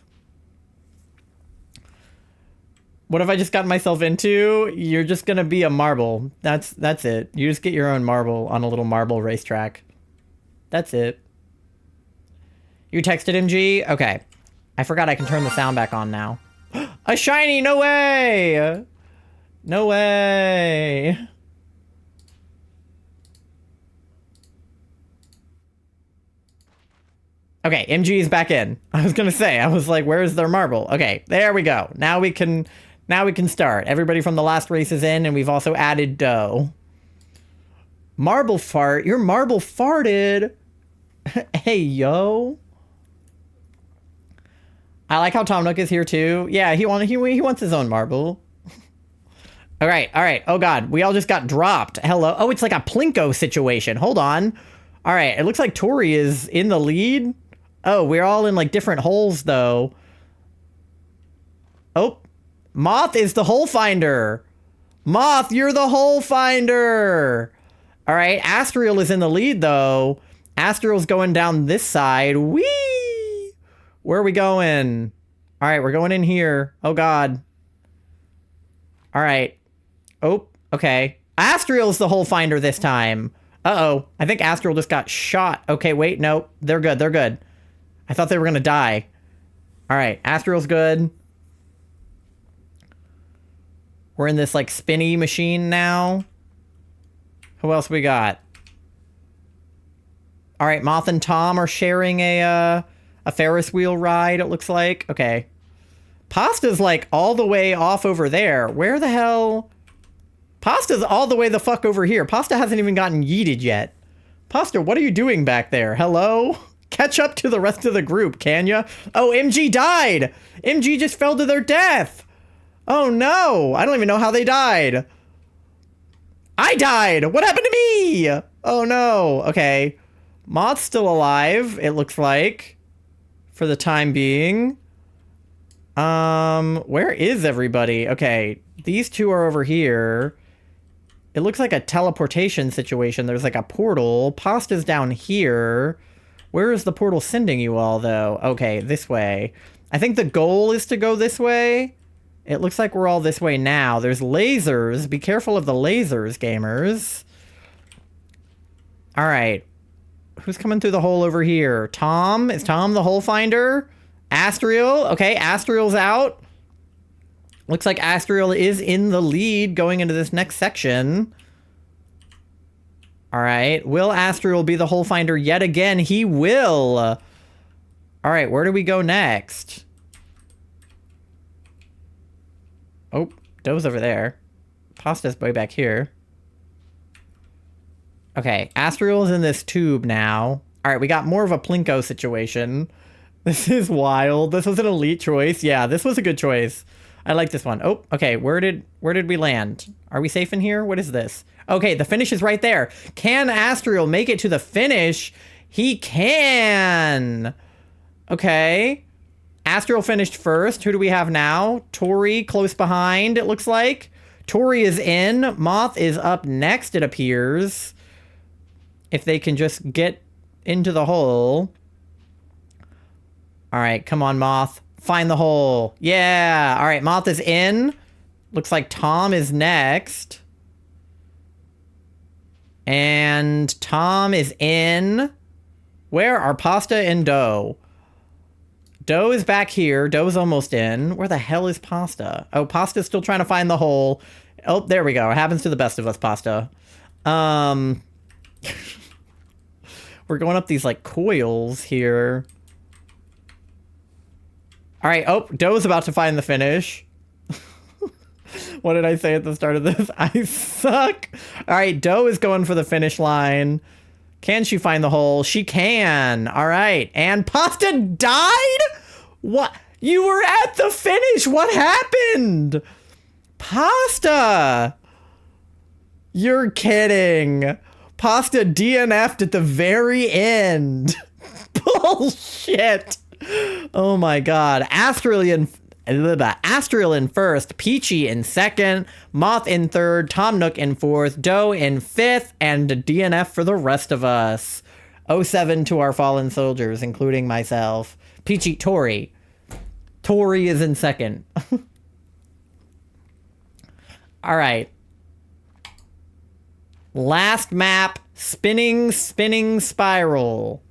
What have I just gotten myself into? You're just going to be a marble. That's it. You just get your own marble on a little marble racetrack. That's it. You texted MG? Okay. I forgot I can turn the sound back on now. A shiny! No way! No way! Okay, MG is back in. I was gonna say, I was like, where's their marble? Okay, there we go. Now we can start. Everybody from the last race is in, and we've also added Doe. Marble fart? Your marble farted! Hey, yo. I like how Tom Nook is here too. Yeah, he wants his own marble. All right. Oh God, we all just got dropped. Hello. Oh, it's like a Plinko situation. Hold on. All right, it looks like Tori is in the lead. Oh, we're all in like different holes though. Oh, Moth is the hole finder. Moth, you're the hole finder. All right, Astriel is in the lead though. Astriel's going down this side. Whee! Where are we going? All right, we're going in here. Oh God. All right. Oh, okay. Astriel's the hole finder this time. Uh-oh. I think Astriel just got shot. Okay, wait, no. They're good. They're good. I thought they were going to die. All right, Astriel's good. We're in this, like, spinny machine now. Who else we got? All right, Moth and Tom are sharing a Ferris wheel ride, it looks like. Okay. Pasta's, like, all the way off over there. Where the hell... Pasta's all the way the fuck over here. Pasta hasn't even gotten yeeted yet. Pasta, what are you doing back there? Hello? Catch up to the rest of the group, can ya? Oh, MG died! MG just fell to their death! Oh no! I don't even know how they died. I died! What happened to me? Oh no. Okay. Moth's still alive, it looks like. For the time being. Where is everybody? Okay. These two are over here. It looks like a teleportation situation. There's like a portal. Pasta's down here. Where is the portal sending you all, though? Okay, this way. I think the goal is to go this way. It looks like we're all this way now. There's lasers. Be careful of the lasers, gamers. All right. Who's coming through the hole over here? Tom? Is Tom the hole finder? Astriel? Okay, Astriel's out. Looks like Astriel is in the lead going into this next section. All right. Will Astriel be the hole finder yet again? He will. All right. Where do we go next? Oh, Doe's over there. Pasta's way back here. Okay. Astriel's in this tube now. All right. We got more of a Plinko situation. This is wild. This was an elite choice. Yeah, this was a good choice. I like this one. Oh, okay. Where did we land? Are we safe in here? What is this? Okay, the finish is right there. Can Astriel make it to the finish? He can. Okay. Astriel finished first. Who do we have now? Tori close behind, it looks like. Tori is in. Moth is up next, it appears. If they can just get into the hole. All right, come on, Moth. Find the hole. Yeah. All right, Moth is in. Looks like Tom is next. And Tom is in. Where are Pasta and Doe? Doe is back here. Doe's almost in. Where the hell is Pasta? Oh, Pasta's still trying to find the hole. Oh, there we go. It happens to the best of us, Pasta. We're going up these, like, coils here. All right. Oh, Doe's about to find the finish. What did I say at the start of this? I suck. All right. Doe is going for the finish line. Can she find the hole? She can. All right. And Pasta died? What? You were at the finish. What happened? Pasta. You're kidding. Pasta DNF'd at the very end. Bullshit. Oh my god. Astriel in first, Peachy in second, Moth in third, Tom Nook in fourth, Doe in fifth, and DNF for the rest of us. 07 to our fallen soldiers, including myself. Peachy, Tori. Tori is in second. Alright. Last map, spinning spiral.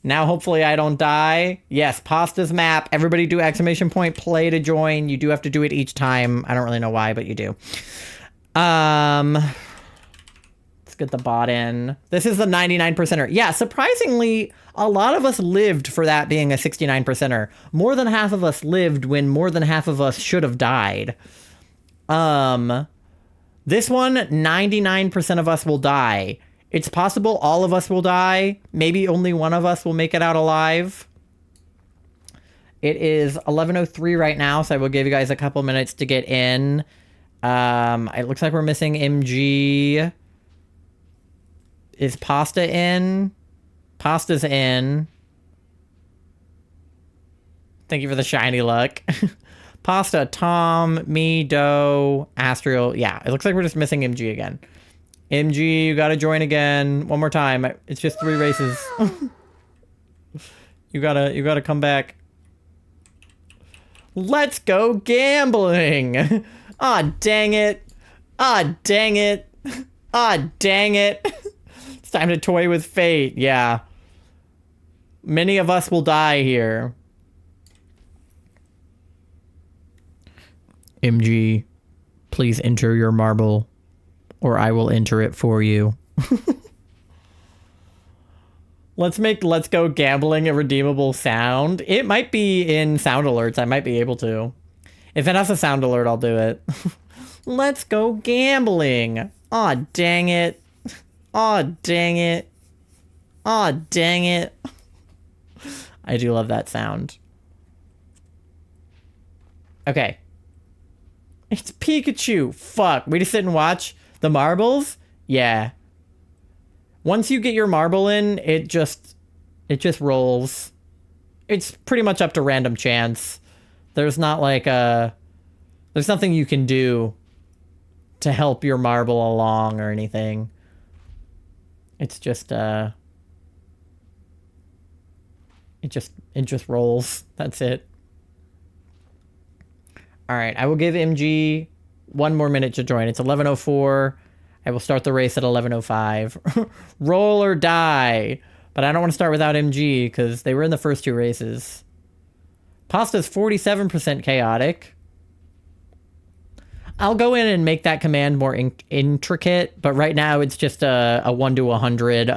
Now, hopefully I don't die. Yes, Pasta's map. Everybody do exclamation point play to join. You do have to do it each time. I don't really know why, but you do. Let's get the bot in. This is the 99%er. Yeah, surprisingly, a lot of us lived for that being a 69%er. More than half of us lived when more than half of us should have died. This one, 99% of us will die. It's possible all of us will die. Maybe only one of us will make it out alive. It is 11:03 right now, so I will give you guys a couple minutes to get in. It looks like we're missing MG. Is Pasta in? Pasta's in. Thank you for the shiny luck. Pasta, Tom, me, Doe, Astriel. Yeah, it looks like we're just missing MG again. MG, you gotta join again. One more time. It's just 3 races. You gotta come back. Let's go gambling. Aw, dang it. Aw, dang it. Aw, dang it. It's time to toy with fate. Yeah. Many of us will die here. MG, please enter your marble, or I will enter it for you. Let's make Let's Go Gambling a redeemable sound. It might be in sound alerts. I might be able to. If it has a sound alert, I'll do it. Let's go gambling. Aw, dang it. Aw, dang it. Aw, dang it. I do love that sound. Okay. It's Pikachu. Fuck. We just sit and watch the marbles? Yeah. Once you get your marble in, it just rolls. It's pretty much up to random chance. There's not like there's nothing you can do to help your marble along or anything. It's just it just rolls. That's it. All right, I will give MG 1 more minute to join. It's 11:04. I will start the race at 11:05. Roll or die. But I don't want to start without MG because they were in the first 2 races. Pasta's 47% chaotic. I'll go in and make that command more intricate, but right now it's just a 1 to 100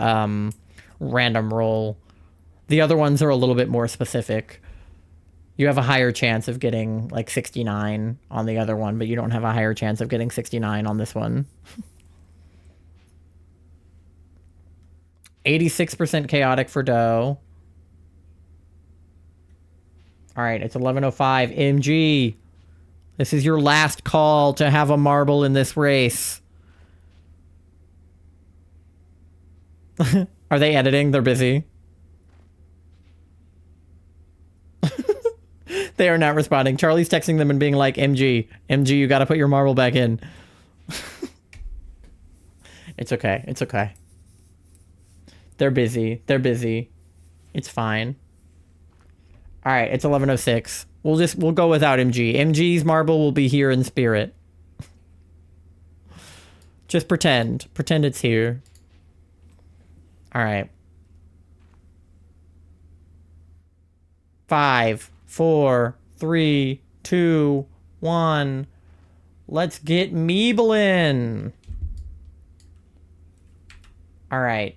random roll. The other ones are a little bit more specific. You have a higher chance of getting like 69 on the other one, but you don't have a higher chance of getting 69 on this one. 86% chaotic for Doe. All right, it's 11:05. MG, this is your last call to have a marble in this race. Are they editing? They're busy. They are not responding. Charlie's texting them and being like, MG, you gotta put your marble back in. It's okay. It's okay. They're busy. They're busy. It's fine. All right, it's 11:06. We'll go without MG. MG's marble will be here in spirit. Just pretend. Pretend it's here. All right. 5, 4, 3, 2, 1. Let's get Meeblin. All right.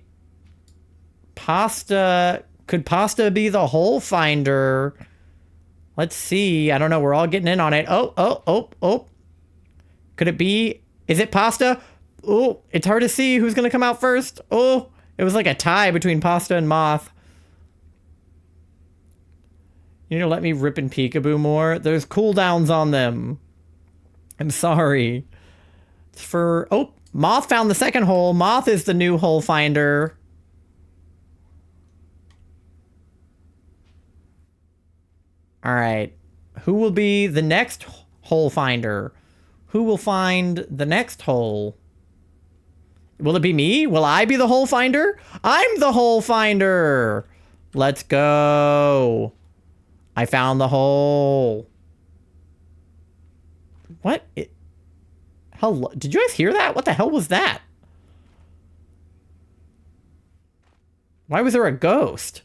Pasta. Could Pasta be the hole finder? Let's see. I don't know. We're all getting in on it. Oh. Could it be? Is it Pasta? Oh, it's hard to see who's going to come out first. Oh, it was like a tie between Pasta and Moth. You need to let me rip and peekaboo more. There's cooldowns on them. I'm sorry. It's for... Oh, Moth found the second hole. Moth is the new hole finder. All right. Who will be the next hole finder? Who will find the next hole? Will it be me? Will I be the hole finder? I'm the hole finder. Let's go. I found the hole. What? Hello? Did you guys hear that? What the hell was that? Why was there a ghost?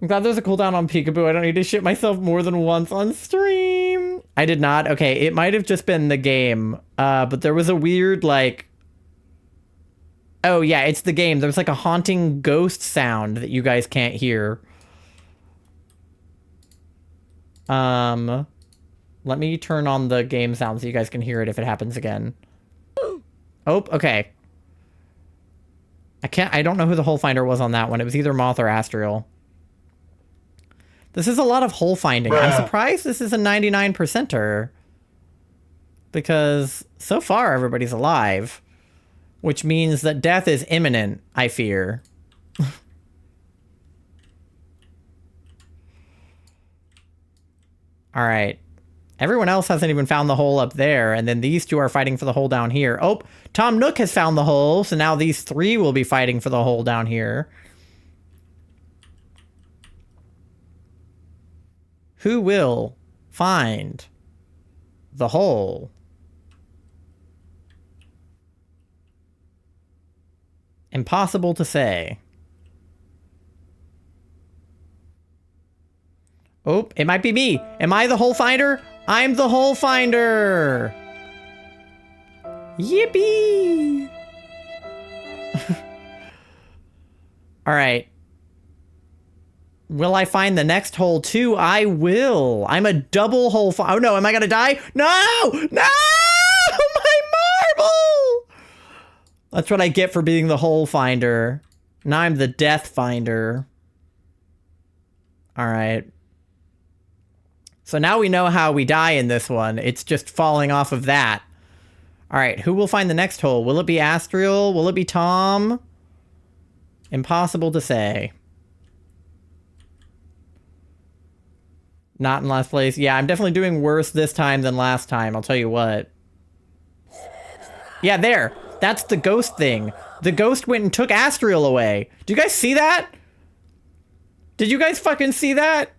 I'm glad there's a cooldown on Peekaboo. I don't need to shit myself more than once on stream. I did not. Okay, it might have just been the game. But there was a weird, like... Oh, yeah, it's the game. There's like a haunting ghost sound that you guys can't hear. Let me turn on the game sound so you guys can hear it if it happens again. Oh, okay. I don't know who the hole finder was on that one. It was either Moth or Astriel. This is a lot of hole finding. I'm surprised this is a 99%er. Because so far everybody's alive. Which means that death is imminent, I fear. Alright. Everyone else hasn't even found the hole up there, and then these two are fighting for the hole down here. Oh, Tom Nook has found the hole, so now these three will be fighting for the hole down here. Who will find the hole? Impossible to say. Oh, it might be me. Am I the hole finder? I'm the hole finder. Yippee. All right. Will I find the next hole too? I will. I'm a double hole finder. Oh no, am I gonna die? No! No! My marble! That's what I get for being the hole finder. Now I'm the death finder. All right. So now we know how we die in this one. It's just falling off of that. All right, who will find the next hole? Will it be Astriel? Will it be Tom? Impossible to say. Not in last place. Yeah, I'm definitely doing worse this time than last time. I'll tell you what. Yeah, there. That's the ghost thing. The ghost went and took Astriel away. Do you guys see that? Did you guys fucking see that?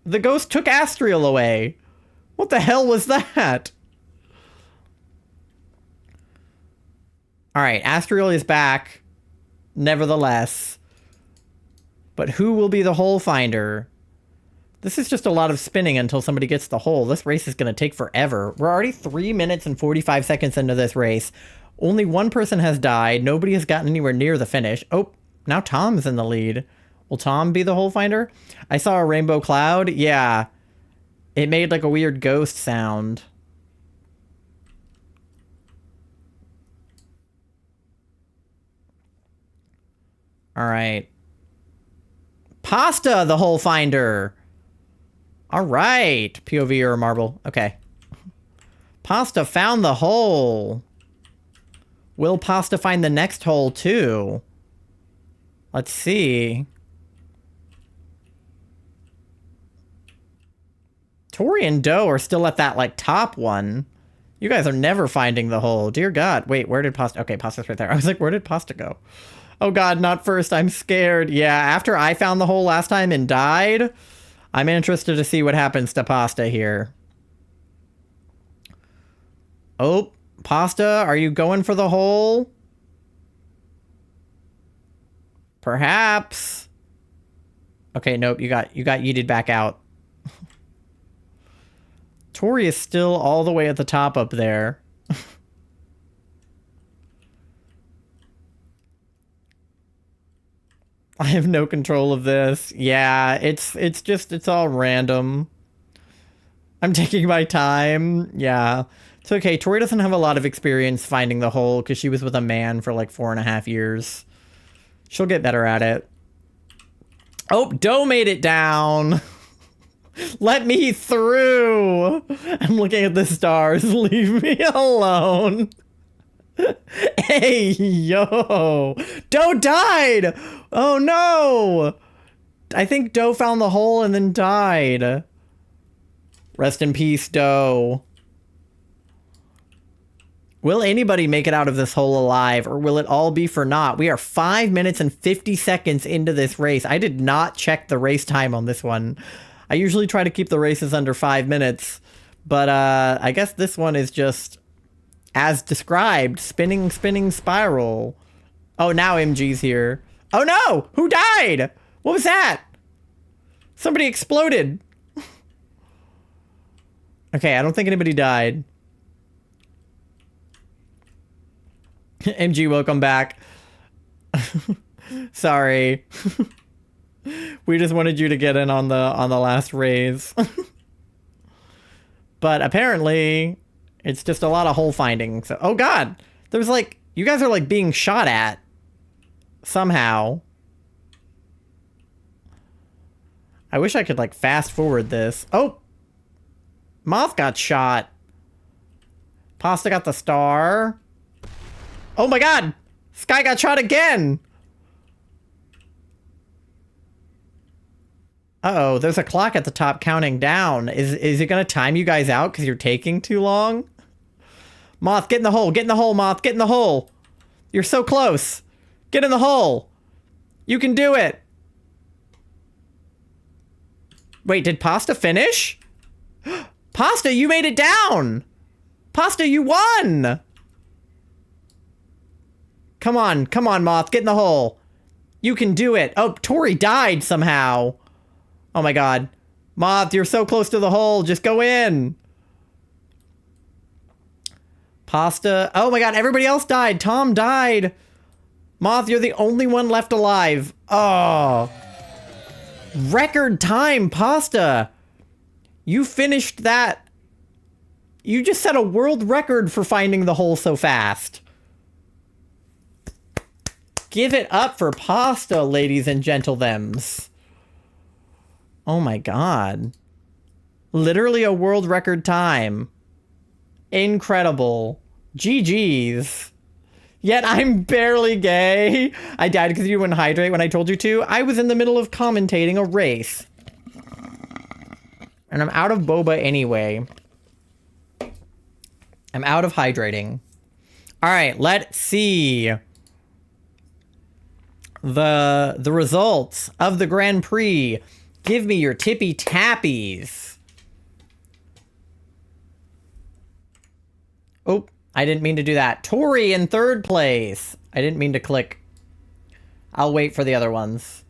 The ghost took Astriel away. What the hell was that? Alright, Astriel is back. Nevertheless. But who will be the hole finder? This is just a lot of spinning until somebody gets the hole. This race is going to take forever. We're already 3 minutes and 45 seconds into this race. Only one person has died. Nobody has gotten anywhere near the finish. Oh, now Tom's in the lead. Will Tom be the hole finder? I saw a rainbow cloud. Yeah. It made like a weird ghost sound. All right. Pasta, the hole finder. All right. POV or marble. Okay. Pasta found the hole. Will Pasta find the next hole too? Let's see. Tori and Doe are still at that, like, top one. You guys are never finding the hole. Dear God. Wait, where did Pasta... Okay, Pasta's right there. I was like, where did Pasta go? Oh, God, not first. I'm scared. Yeah, after I found the hole last time and died, I'm interested to see what happens to Pasta here. Oh, Pasta, are you going for the hole? Perhaps. Okay, nope, you got yeeted back out. Tori is still all the way at the top up there. I have no control of this. Yeah, it's all random. I'm taking my time. Yeah. It's okay. Tori doesn't have a lot of experience finding the hole because she was with a man for like 4.5 years. She'll get better at it. Oh, Doe made it down. Let me through. I'm looking at the stars. Leave me alone. Hey, yo. Doe died. Oh, no. I think Doe found the hole and then died. Rest in peace, Doe. Will anybody make it out of this hole alive, or will it all be for naught? We are 5 minutes and 50 seconds into this race. I did not check the race time on this one. I usually try to keep the races under 5 minutes, but I guess this one is just, as described, spinning, spinning spiral. Oh, now MG's here. Oh no! Who died? What was that? Somebody exploded. Okay, I don't think anybody died. MG, welcome back. Sorry. We just wanted you to get in on the last raise. But apparently it's just a lot of hole finding. So, oh God, there's like, you guys are like being shot at somehow. I wish I could, like, fast forward this. Oh! Moth got shot. Pasta got the star. Oh my god! Sky got shot again! Uh-oh, there's a clock at the top counting down. Is it gonna time you guys out because you're taking too long? Moth, get in the hole! Get in the hole, Moth! Get in the hole! You're so close! Get in the hole! You can do it! Wait, did Pasta finish? Pasta, you made it down! Pasta, you won! Come on, Moth, get in the hole. You can do it. Oh, Tori died somehow. Oh my god. Moth, you're so close to the hole. Just go in. Pasta. Oh my god, everybody else died. Tom died. Moth, you're the only one left alive. Oh. Record time, Pasta. You finished that. You just set a world record for finding the hole so fast. Give it up for Pasta, ladies and gentlethems. Oh my god. Literally a world record time. Incredible. GG's. Yet I'm barely gay. I died because you wouldn't hydrate when I told you to. I was in the middle of commentating a race. And I'm out of boba anyway. I'm out of hydrating. Alright, let's see. The results of the Grand Prix. Give me your tippy tappies. Oh, I didn't mean to do that. Tori in third place. I didn't mean to click. I'll wait for the other ones.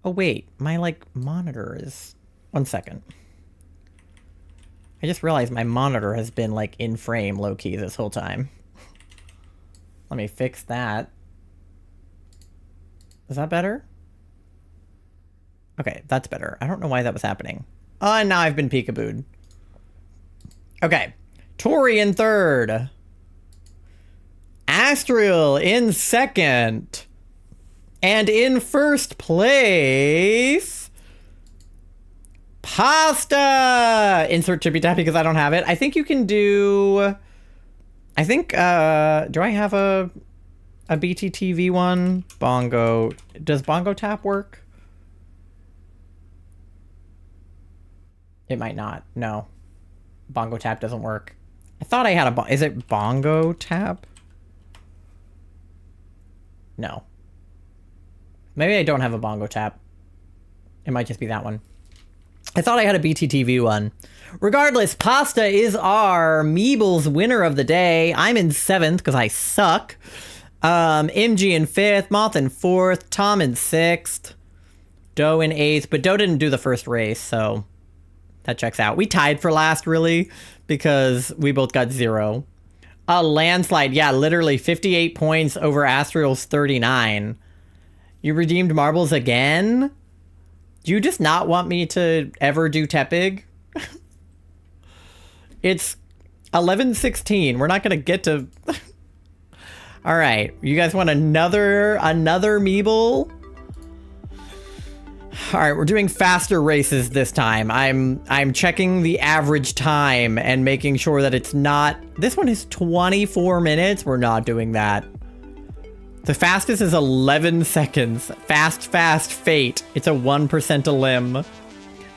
Oh wait, my like monitor is... One second. I just realized my monitor has been like in frame low-key this whole time. Let me fix that. Is that better? Okay, that's better. I don't know why that was happening. Oh, and now I've been peekabooed. Okay. Tori in third. Astriel in second. And in first place... Pasta! Insert chippy tappy because I don't have it. I think you can do... I think, do I have a BTTV one? Bongo. Does Bongo Tap work? It might not. No. Bongo Tap doesn't work. I thought I had a... Is it Bongo Tap? No. Maybe I don't have a Bongo Tap. It might just be that one. I thought I had a BTTV one. Regardless, Pasta is our Meebles winner of the day. I'm in 7th because I suck. MG in 5th, Moth in 4th, Tom in 6th, Doe in 8th, but Doe didn't do the first race, so that checks out. We tied for last, really, because we both got 0. A landslide, yeah, literally 58 points over Astriel's 39. You redeemed marbles again? Do you just not want me to ever do Tepig? It's 11:16. We're not going to get to... All right. You guys want another Meeble? All right, we're doing faster races this time. I'm checking the average time and making sure that it's not... This one is 24 minutes. We're not doing that. The fastest is 11 seconds. Fast fate. It's a 1% a limb.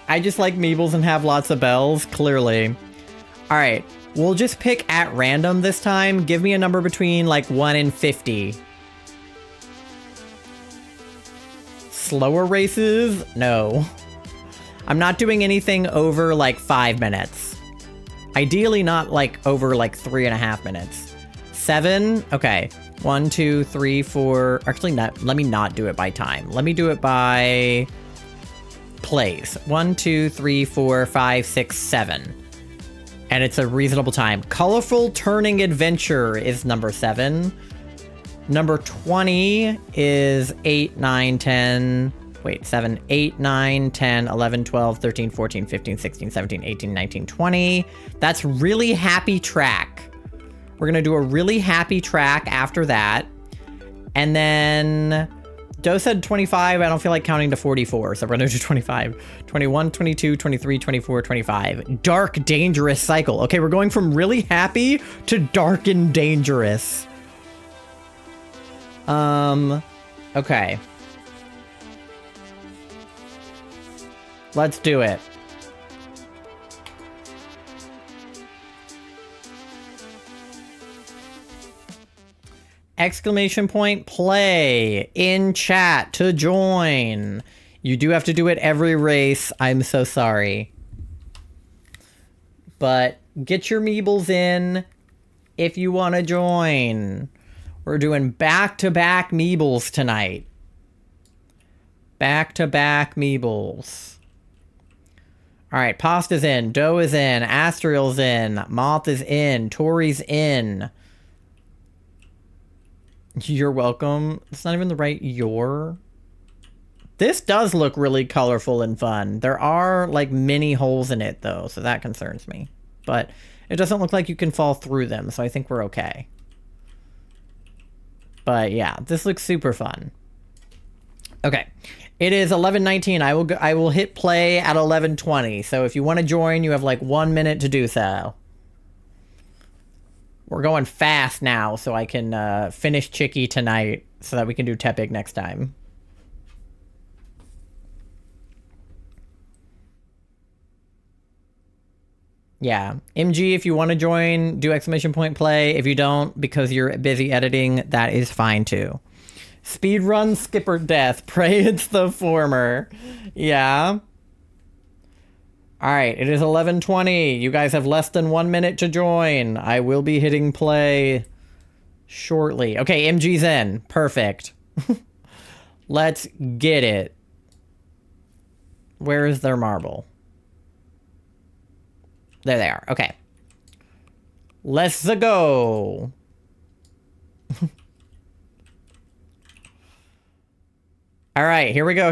I just like Meebles and have lots of bells, clearly. All right, we'll just pick at random this time. Give me a number between like 1 and 50. Slower races? No. I'm not doing anything over like 5 minutes. Ideally not like over like 3.5 minutes. 7? Okay. 1, 2, 3, 4. Actually, not. Let me not do it by time. Let me do it by plays. 1, 2, 3, 4, 5, 6, 7. And it's a reasonable time. Colorful Turning Adventure is number 7. Number 20 is 8, 9, 10. Wait, 7, 8, 9, 10, 11, 12, 13, 14, 15, 16, 17, 18, 19, 20. That's really happy track. We're going to do a really happy track after that. And then Doe said 25. I don't feel like counting to 44, so we're going to do 25. 21, 22, 23, 24, 25. Dark, dangerous cycle. Okay, we're going from really happy to dark and dangerous. Okay. Let's do it. Exclamation point play in chat to join. You do have to do it every race. I'm so sorry. But get your meebles in if you want to join. We're doing back-to-back meebles tonight. Back-to-back meebles. All right, Pasta's in, Doe is in, Astriel's in, Moth is in, Tori's in. You're welcome. It's not even the right your. This does look really colorful and fun. There are like mini holes in it though, so that concerns me. But it doesn't look like you can fall through them, so I think we're okay. But yeah, this looks super fun. Okay. It is 11:19. I will hit play at 11:20. So if you want to join, you have like 1 minute to do so. We're going fast now, so I can finish Chicky tonight, so that we can do Tepig next time. Yeah, MG, if you want to join, do exclamation point play. If you don't, because you're busy editing, that is fine too. Speedrun skipper death. Pray it's the former. Yeah. Alright, it is 11:20. You guys have less than 1 minute to join. I will be hitting play shortly. Okay, MG's in. Perfect. Let's get it. Where is their marble? There they are. Okay. Let's go. All right, here we go,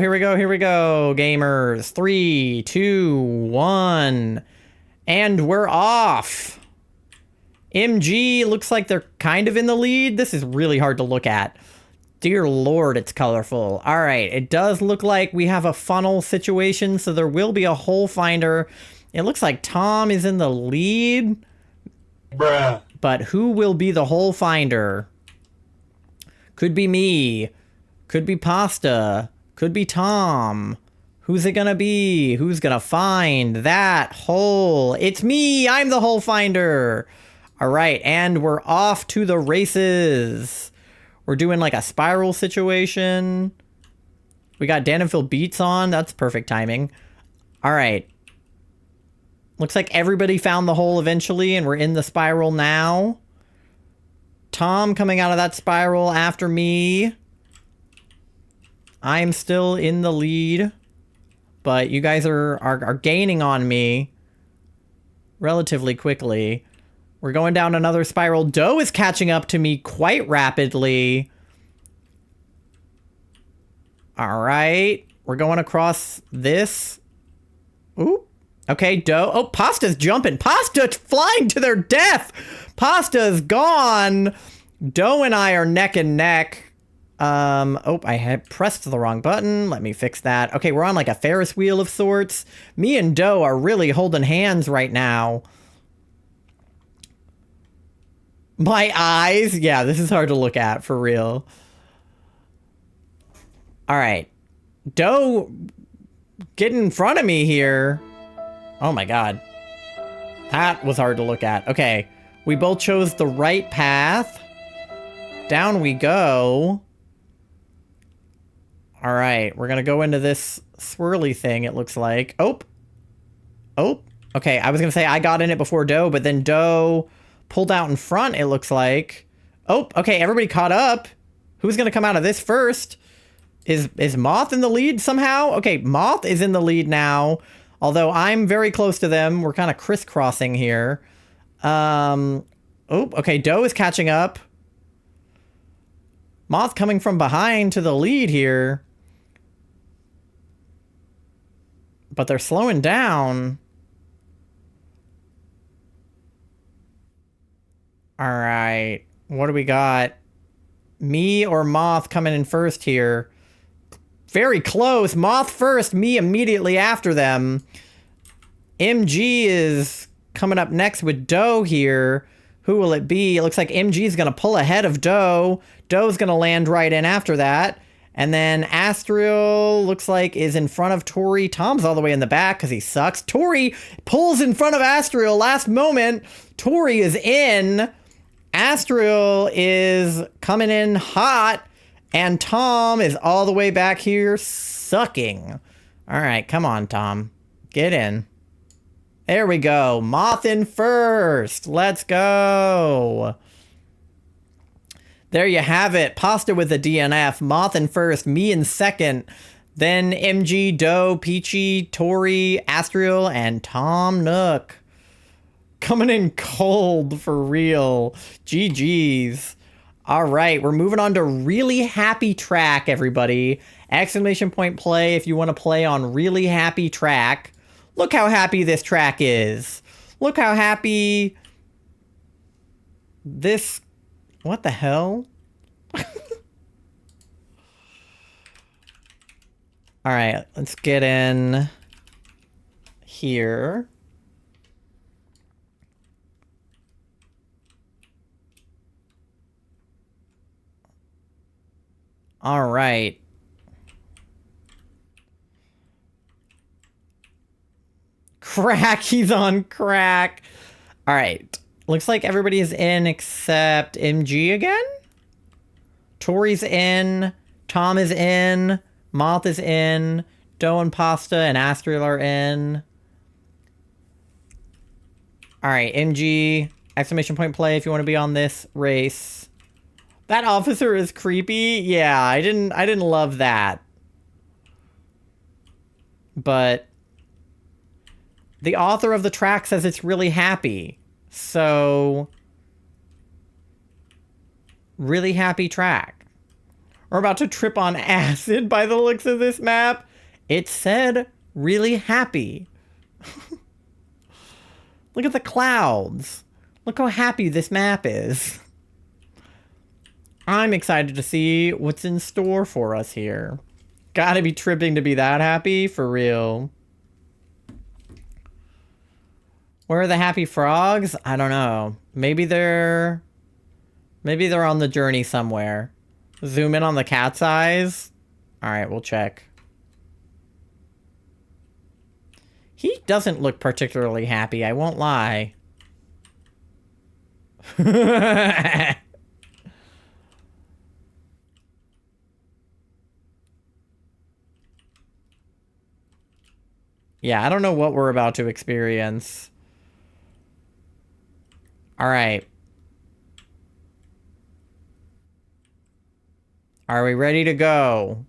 gamers. 3, 2, 1. And we're off. MG looks like they're kind of in the lead. This is really hard to look at. Dear Lord, it's colorful. All right, it does look like we have a funnel situation, so there will be a hole finder. It looks like Tom is in the lead. Bruh. But who will be the hole finder? Could be me. Could be Pasta. Could be Tom. Who's it gonna be? Who's gonna find that hole? It's me! I'm the hole finder! Alright, and we're off to the races. We're doing like a spiral situation. We got Danville Beats on. That's perfect timing. Alright. Looks like everybody found the hole eventually, and we're in the spiral now. Tom coming out of that spiral after me. I'm still in the lead, but you guys are gaining on me relatively quickly. We're going down another spiral. Doe is catching up to me quite rapidly. All right. We're going across this. Ooh. Okay, Doe. Oh, Pasta's jumping. Pasta's flying to their death. Pasta's gone. Doe and I are neck and neck. Oh, I had pressed the wrong button. Let me fix that. Okay, we're on like a Ferris wheel of sorts. Me and Doe are really holding hands right now. My eyes. Yeah, this is hard to look at for real. All right. Doe, get in front of me here. Oh my God. That was hard to look at. Okay. We both chose the right path. Down we go. All right, we're gonna go into this swirly thing, it looks like. Oh. Okay, I was gonna say I got in it before Doe, but then Doe pulled out in front, it looks like. Oh, okay, everybody caught up. Who's gonna come out of this first? Is Moth in the lead somehow? Okay, Moth is in the lead now, although I'm very close to them. We're kind of crisscrossing here. Oh, okay, Doe is catching up. Moth coming from behind to the lead here. but they're slowing down. All right. What do we got? Me or Moth coming in first here? Very close. Moth first, me immediately after them. MG is coming up next with Doe here. Who will it be? It looks like MG is going to pull ahead of Doe. Doe's going to land right in after that. And then Astral looks like is in front of Tori. Tom's all the way in the back because he sucks. Tori pulls in front of Astral last moment. Tori is in. Astral is coming in hot. And Tom is all the way back here sucking. All right, come on, Tom. Get in. There we go. Moth in first. Let's go. There you have it. Pasta with a DNF. Moth in first. Me in second. Then MG, Doe, Peachy, Tori, Astral, and Tom Nook. Coming in cold for real. GG's. All right, we're moving on to Really Happy Track, everybody. Exclamation point play if you want to play on Really Happy Track. Look how happy this track is. Look how happy this... What the hell? All right, let's get in here. All right. Crack, he's on crack. All right. Looks like everybody is in except MG again. Tori's in. Tom is in. Moth is in. Doe and Pasta and Astral are in. All right, MG, exclamation point play if you want to be on this race. That officer is creepy. Yeah, I didn't love that. But the author of the track says it's really happy. So, really happy track. We're about to trip on acid by the looks of this map. It said really happy. Look at the clouds. Look how happy this map is. I'm excited to see what's in store for us here. Gotta be tripping to be that happy, for real. Where are the happy frogs? I don't know. Maybe they're on the journey somewhere. Zoom in on the cat's eyes. All right, we'll check. He doesn't look particularly happy, I won't lie. Yeah, I don't know what we're about to experience. All right. Are we ready to go?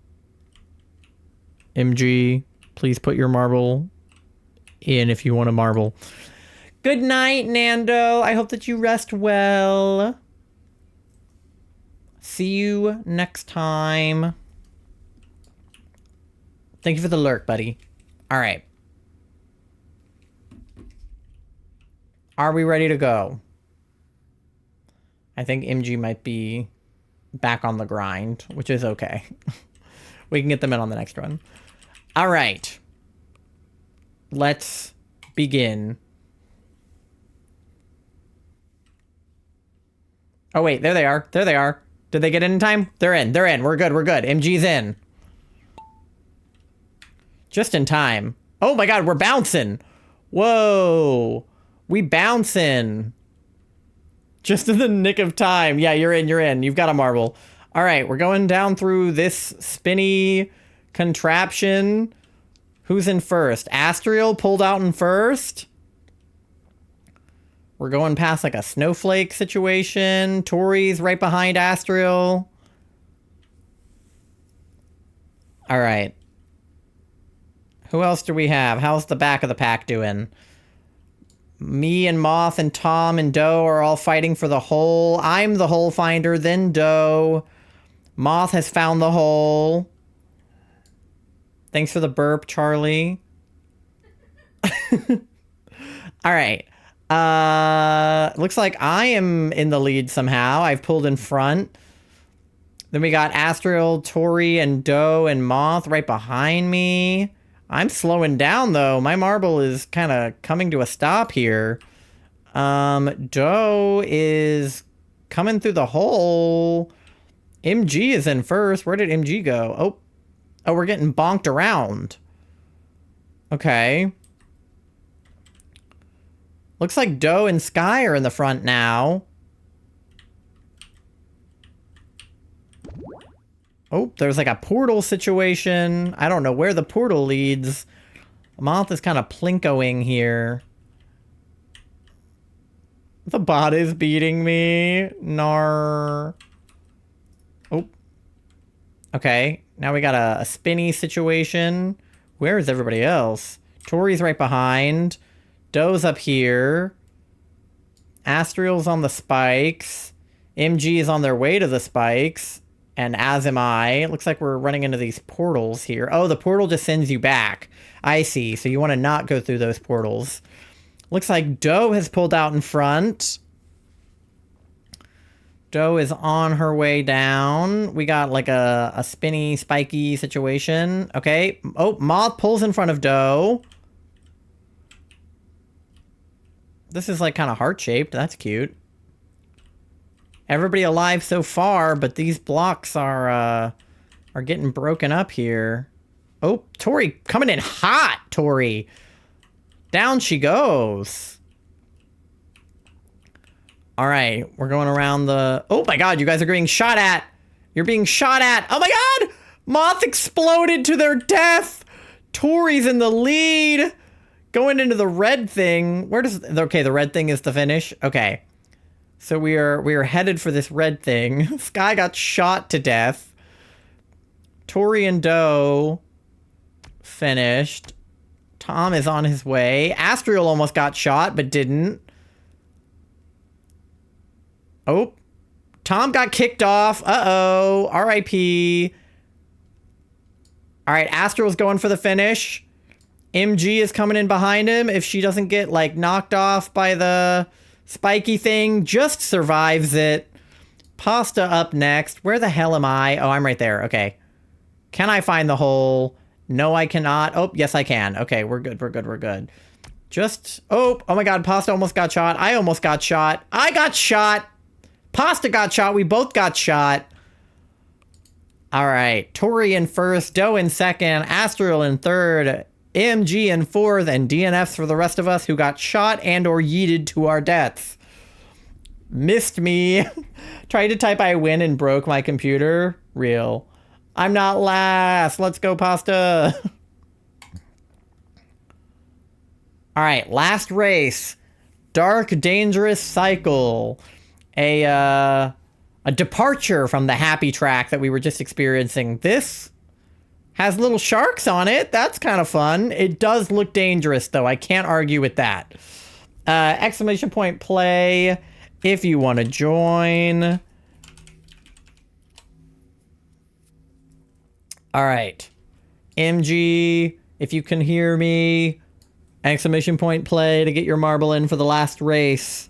MG, please put your marble in if you want a marble. Good night, Nando. I hope that you rest well. See you next time. Thank you for the lurk, buddy. All right. Are we ready to go? I think MG might be back on the grind, which is okay. We can get them in on the next run. All right. Let's begin. Oh, wait. There they are. There they are. Did they get in time? They're in. They're in. We're good. We're good. MG's in. Just in time. Oh, my God. We're bouncing. Whoa. We bouncing. Just in the nick of time. Yeah, you're in. You're in. You've got a marble. All right. We're going down through this spinny contraption. Who's in first? Astral pulled out in first. We're going past like a snowflake situation. Tori's right behind Astral. All right. Who else do we have? How's the back of the pack doing? Me and Moth and Tom and Doe are all fighting for the hole. I'm the hole finder, then Doe. Moth has found the hole. Thanks for the burp, Charlie. All right. Looks like I am in the lead somehow. I've pulled in front. Then we got Astral, Tori, and Doe and Moth right behind me. I'm slowing down though. My marble is kind of coming to a stop here. Doe is coming through the hole. MG is in first. Where did MG go? Oh, we're getting bonked around. Okay. Looks like Doe and Sky are in the front now. Oh, there's like a portal situation. I don't know where the portal leads. Moth is kind of plinkoing here. The bot is beating me. Nar. Oh. Okay. Now we got a spinny situation. Where is everybody else? Tori's right behind. Doe's up here. Astriel's on the spikes. MG is on their way to the spikes. And as am I. Looks like we're running into these portals here. Oh, the portal just sends you back. I see. So you want to not go through those portals. Looks like Doe has pulled out in front. Doe is on her way down. We got like a spinny, spiky situation. Okay. Oh, Moth pulls in front of Doe. This is like kind of heart-shaped. That's cute. Everybody alive so far, but these blocks are getting broken up here. Oh, Tori coming in hot, Tori. Down she goes. All right, we're going around the... Oh my god, you guys are being shot at. You're being shot at. Oh my god! Moth exploded to their death. Tori's in the lead. Going into the red thing. Where does... Okay, the red thing is the finish. Okay. So we are headed for this red thing. Sky got shot to death. Tori and Doe finished. Tom is on his way. Astriel almost got shot, but didn't. Oh. Tom got kicked off. Uh-oh. R.I.P. All right, Astriel's going for the finish. MG is coming in behind him. If she doesn't get, like, knocked off by the spiky thing, just survives it. Pasta up next. Where the hell am I? Oh, I'm right there. Okay. Can I find the hole? No, I cannot. Oh, yes, I can. Okay, we're good. We're good. We're good. Just... Oh my god. Pasta almost got shot. I almost got shot. I got shot. Pasta got shot. We both got shot. All right. Tori in first. Doe in second. Astral in third. MG in fourth. And DNFs for the rest of us who got shot and or yeeted to our deaths. Missed me. Tried to type I win and broke my computer. Real. I'm not last. Let's go, Pasta. All right, last race. Dark Dangerous Cycle. A departure from the happy track that we were just experiencing. This has little sharks on it. That's kind of fun. It does look dangerous, though. I can't argue with that. Exclamation point play if you want to join. All right. MG, if you can hear me, exclamation point play to get your marble in for the last race.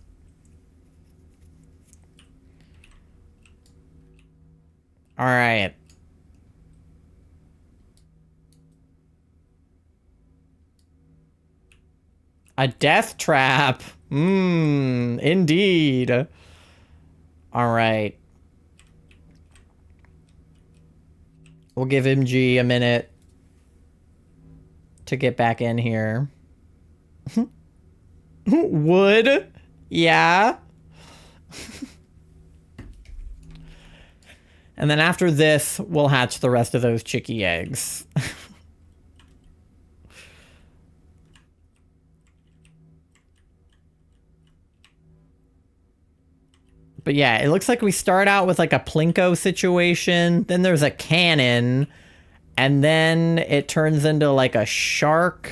All right. A death trap. Indeed. All right. We'll give MG a minute to get back in here. Wood? Yeah. And then after this, we'll hatch the rest of those chickie eggs. But yeah, it looks like we start out with like a plinko situation. Then there's a cannon. And then it turns into like a shark.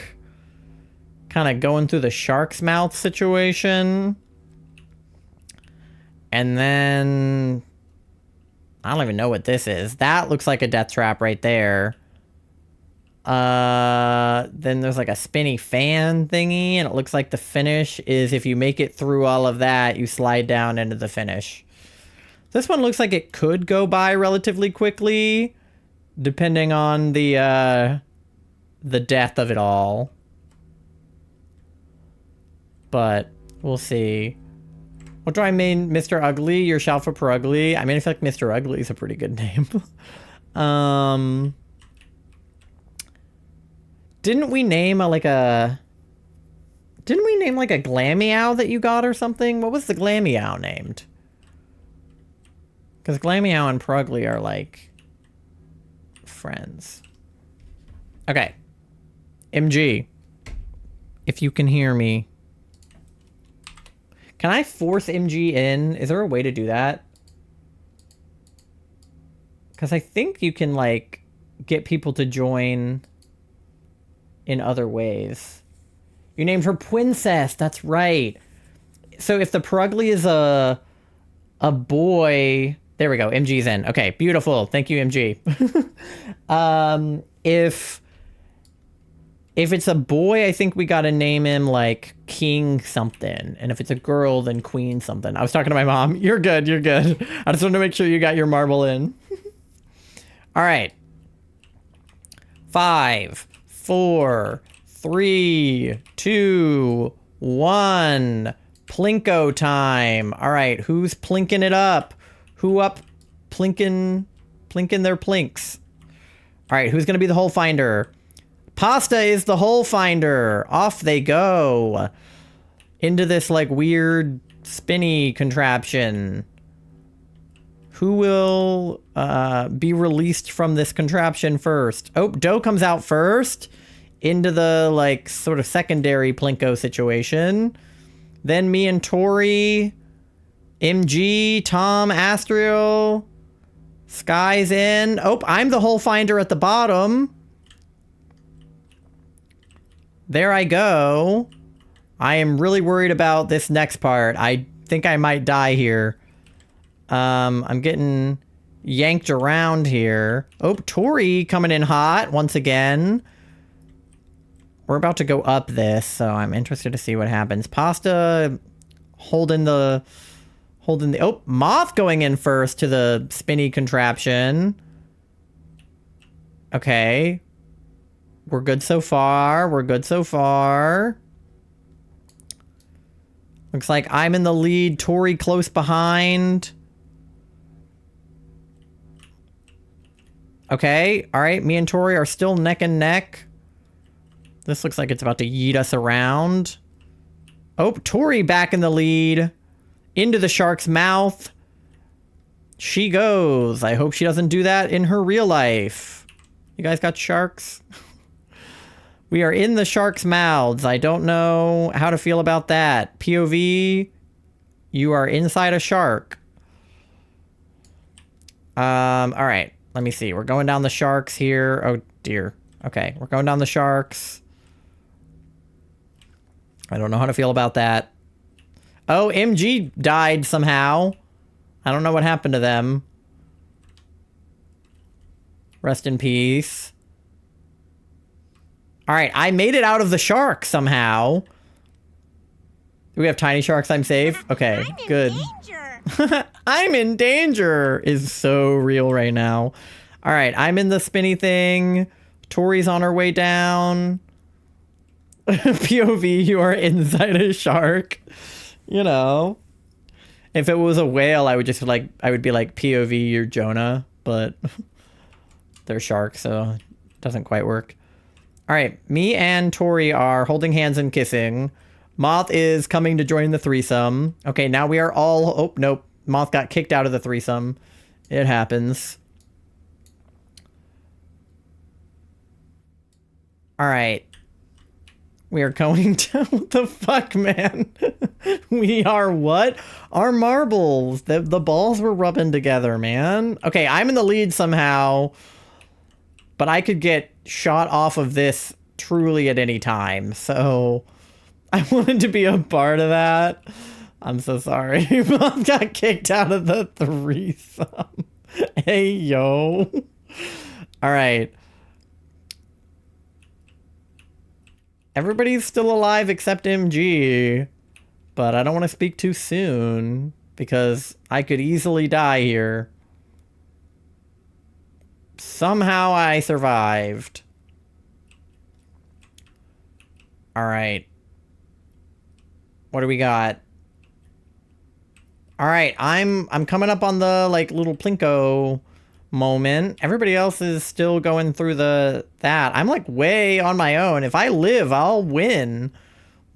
Kind of going through the shark's mouth situation. And then... I don't even know what this is. That looks like a death trap right there. Then there's like a spinny fan thingy, and it looks like the finish is if you make it through all of that, you slide down into the finish. This one looks like it could go by relatively quickly, depending on the death of it all. But we'll see. What do I mean, Mr. Ugly? You're Shalfa per Ugly. I mean, I feel like Mr. Ugly is a pretty good name. Didn't we name like a Glammeow that you got or something? What was the Glammeow named? Because Glammeow and Prugly are like friends. Okay. MG. If you can hear me. Can I force MG in? Is there a way to do that? Because I think you can like get people to join in other ways. You named her Princess. That's right. So if the Prugly is a boy, there we go. MG's in. Okay, beautiful. Thank you, MG. If it's a boy, I think we gotta name him like King something, and if it's a girl, then Queen something. I was talking to my mom. You're good. You're good. I just wanted to make sure you got your marble in. All right. 5, 4, 3, 2, 1. Plinko time. All right, who's plinking it up? Who up plinking their plinks? All right, who's gonna be the hole finder? Pasta is the hole finder. Off they go into this like weird spinny contraption. Who will be released from this contraption first? Oh, Doe comes out first into the like sort of secondary Plinko situation. Then me and Tori, MG, Tom, Astrio, Sky's in. Oh, I'm the hole finder at the bottom. There I go. I am really worried about this next part. I think I might die here. I'm getting yanked around here. Oh, Tori coming in hot once again. We're about to go up this, so I'm interested to see what happens. Pasta holding the... Oh, Moth going in first to the spinny contraption. Okay. We're good so far. We're good so far. Looks like I'm in the lead. Tori close behind. Okay. All right. Me and Tori are still neck and neck. This looks like it's about to yeet us around. Oh, Tori back in the lead. Into the shark's mouth. She goes. I hope she doesn't do that in her real life. You guys got sharks? We are in the shark's mouths. I don't know how to feel about that. POV, you are inside a shark. All right. Let me see. We're going down the sharks here. Oh, dear. Okay. We're going down the sharks. I don't know how to feel about that. Oh, MG died somehow. I don't know what happened to them. Rest in peace. All right, I made it out of the shark somehow. Do we have tiny sharks? I'm safe? Okay, good. I'm in danger is so real right now. All right, I'm in the spinny thing. Tori's on her way down. POV, you are inside a shark. You know. If it was a whale, I would just like, I would be like, POV, you're Jonah. But they're sharks, so it doesn't quite work. All right, me and Tori are holding hands and kissing. Moth is coming to join the threesome. Okay, now we are all... Oh, nope. Moth got kicked out of the threesome. It happens. All right. We are going to... What the fuck, man? We are what? Our marbles. The balls were rubbing together, man. Okay, I'm in the lead somehow. But I could get shot off of this truly at any time. So I wanted to be a part of that. I'm so sorry. Mom got kicked out of the threesome. Hey, yo. All right. Everybody's still alive except MG. But I don't want to speak too soon because I could easily die here. Somehow I survived. All right. What do we got? All right, I'm coming up on the like little plinko moment. Everybody else is still going through that. I'm like way on my own. If I live, I'll win.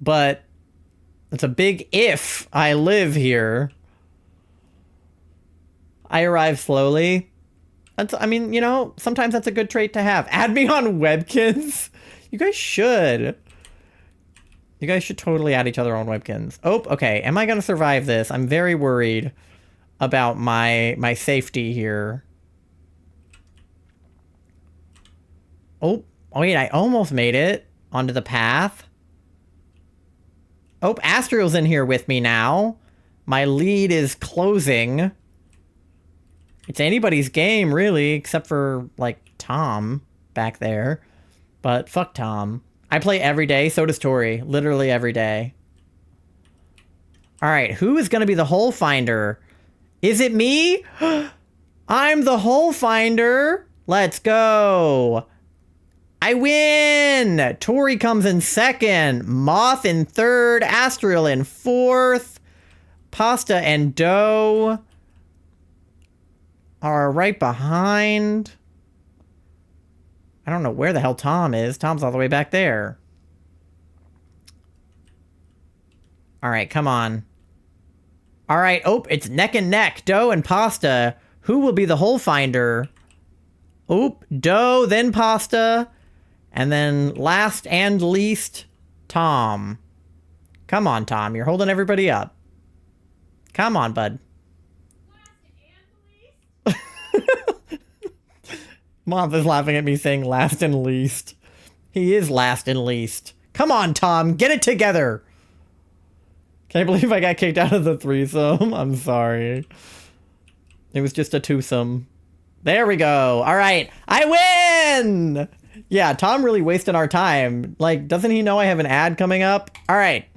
But it's a big if I live here. I arrive slowly. I mean, you know, sometimes that's a good trait to have. Add me on Webkins. You guys should. You guys should totally add each other on Webkins. Oh, okay. Am I going to survive this? I'm very worried about my safety here. Oh, wait, I almost made it onto the path. Oh, Astriel's in here with me now. My lead is closing. It's anybody's game, really, except for, like, Tom back there. But fuck Tom. I play every day, so does Tori. Literally every day. Alright, who is going to be the hole finder? Is it me? I'm the hole finder. Let's go. I win! Tori comes in second. Moth in third. Astriel in fourth. Pasta and Dough are right behind. I don't know where the hell Tom is. Tom's all the way back there. All right, come on. All right, oh, it's neck and neck. Dough and Pasta. Who will be the hole finder? Oop, Dough, then Pasta. And then last and least, Tom. Come on, Tom. You're holding everybody up. Come on, bud. Moth is laughing at me saying last and least. He is last and least. Come on, Tom. Get it together. Can't believe I got kicked out of the threesome. I'm sorry. It was just a twosome. There we go. All right. I win! Yeah, Tom really wasted our time. Like, doesn't he know I have an ad coming up? All right.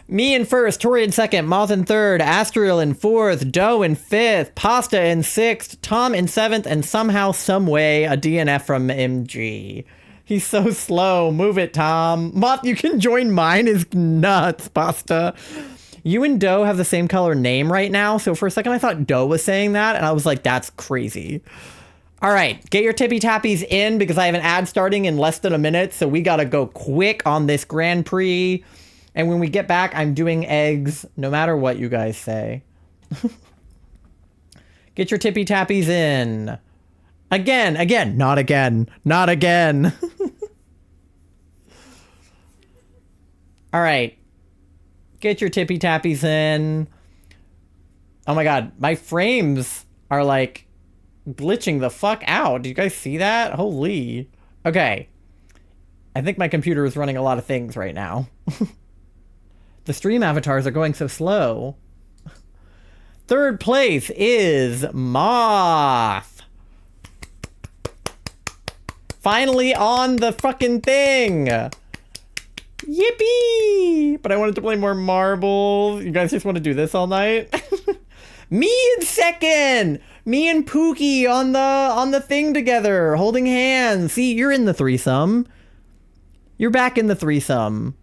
Me in first, Tori in second, Moth in third, Astriel in fourth, Dough in fifth, Pasta in sixth, Tom in seventh, and somehow, someway, a DNF from MG. He's so slow. Move it, Tom. Moth, you can join mine is nuts, Pasta. You and Dough have the same color name right now, so for a second I thought Dough was saying that, and I was like, that's crazy. All right, get your tippy tappies in because I have an ad starting in less than a minute, so we gotta go quick on this Grand Prix. And when we get back, I'm doing eggs, no matter what you guys say. Get your tippy tappies in. Again, not again, not again. All right. Get your tippy tappies in. Oh my God, my frames are like glitching the fuck out. Did you guys see that? Holy. Okay. I think my computer is running a lot of things right now. The stream avatars are going so slow. Third place is Moth. Finally on the fucking thing. Yippee! But I wanted to play more marbles. You guys just want to do this all night? Me in second! Me and Pookie on the thing together, holding hands. See, you're in the threesome. You're back in the threesome.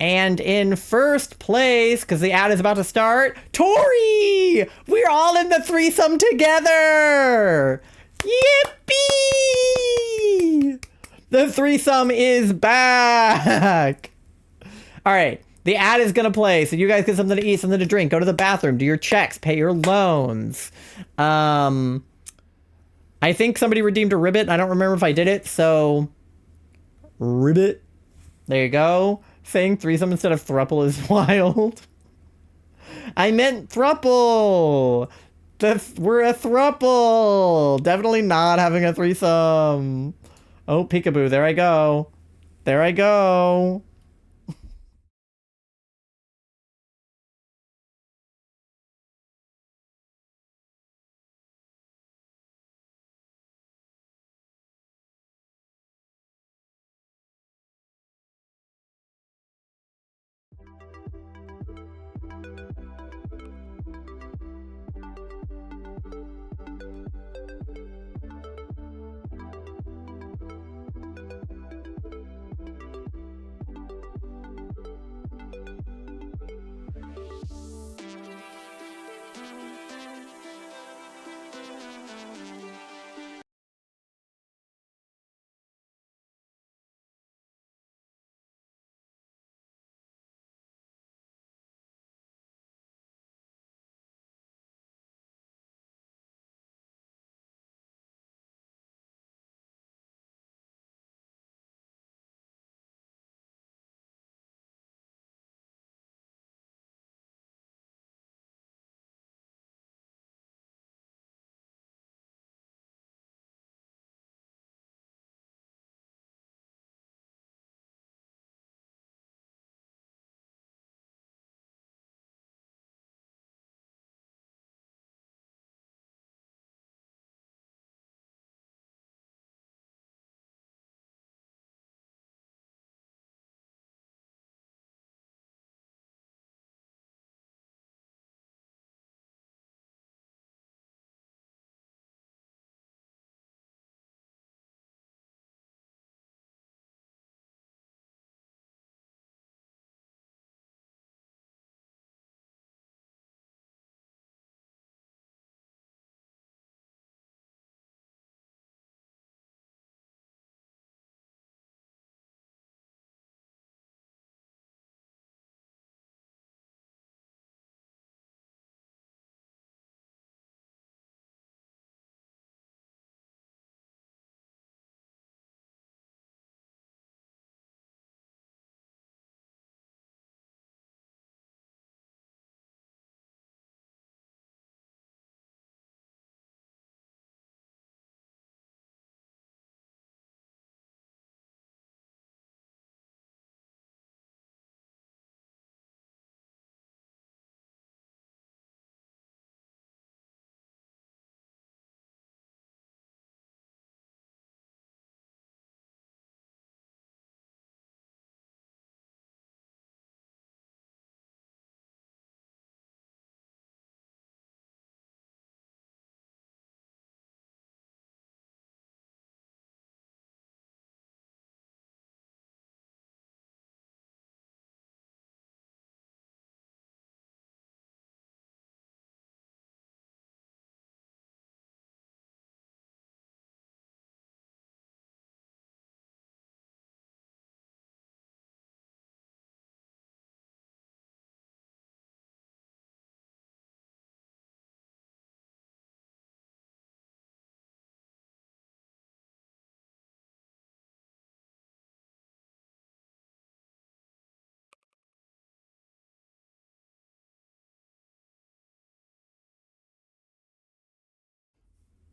And in first place, because the ad is about to start, Tori! We're all in the threesome together! Yippee! The threesome is back! All right, the ad is going to play, so you guys get something to eat, something to drink, go to the bathroom, do your checks, pay your loans. I think somebody redeemed a ribbit. I don't remember if I did it, so... Ribbit. There you go. Saying threesome instead of thruple is wild. I meant thruple. We're a thruple. Definitely not having a threesome. Oh, peekaboo. There I go. There I go.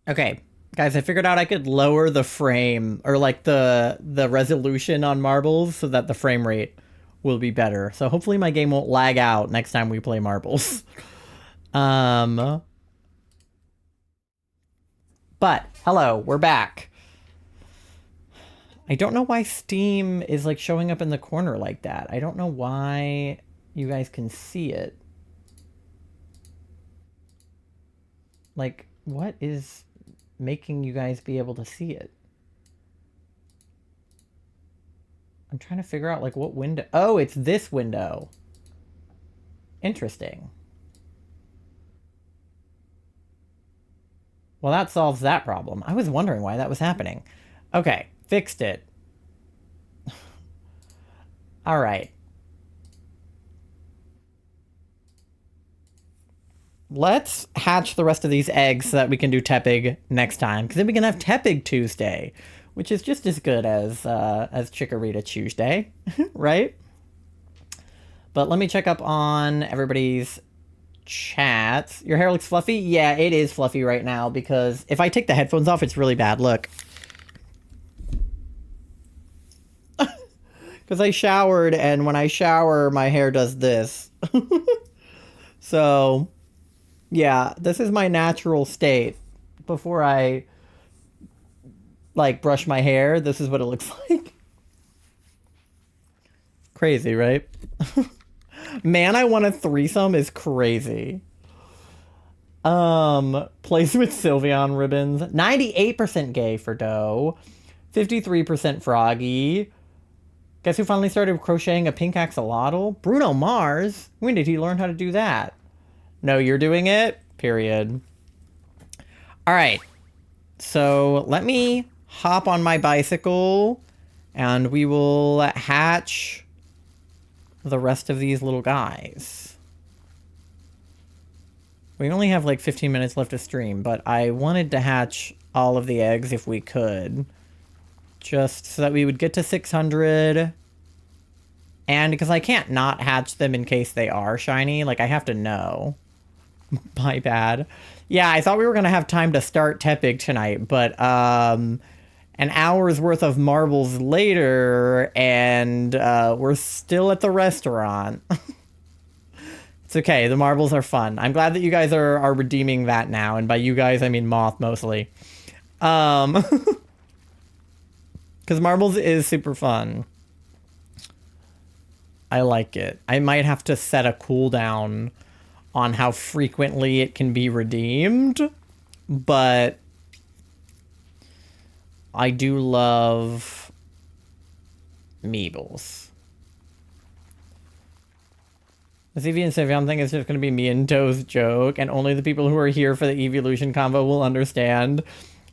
Okay, guys, I figured out I could lower the frame or like the resolution on marbles so that the frame rate will be better. So hopefully my game won't lag out next time we play marbles. But hello, we're back. I don't know why Steam is like showing up in the corner like that. I don't know why you guys can see it. Like, what is making you guys be able to see it? I'm trying to figure out like what window. Oh, it's this window. Interesting. Well, that solves that problem. I was wondering why that was happening. Okay, fixed it. All right. Let's hatch the rest of these eggs so that we can do Tepig next time. Because then we can have Tepig Tuesday, which is just as good as Chikorita Tuesday, right? But let me check up on everybody's chats. Your hair looks fluffy? Yeah, it is fluffy right now because if I take the headphones off, it's really bad. Look. Because I showered, and when I shower, my hair does this. So, yeah, this is my natural state. Before I, like, brush my hair, this is what it looks like. Crazy, right? Man, I want a threesome is crazy. Place with Sylveon ribbons. 98% gay for Doe. 53% froggy. Guess who finally started crocheting a pink axolotl? Bruno Mars. When did he learn how to do that? No, you're doing it? Period. All right. So let me hop on my bicycle and we will hatch the rest of these little guys. We only have like 15 minutes left to stream, but I wanted to hatch all of the eggs if we could. Just so that we would get to 600. And because I can't not hatch them in case they are shiny. Like, I have to know. My bad. Yeah, I thought we were going to have time to start Tepig tonight, but an hour's worth of marbles later, and we're still at the restaurant. It's okay. The marbles are fun. I'm glad that you guys are redeeming that now. And by you guys, I mean Moth mostly. Because marbles is super fun. I like it. I might have to set a cooldown on how frequently it can be redeemed. But I do love Meebles. The CV and Sylveon thing is just going to be me and Doe's joke, and only the people who are here for the evolution combo will understand.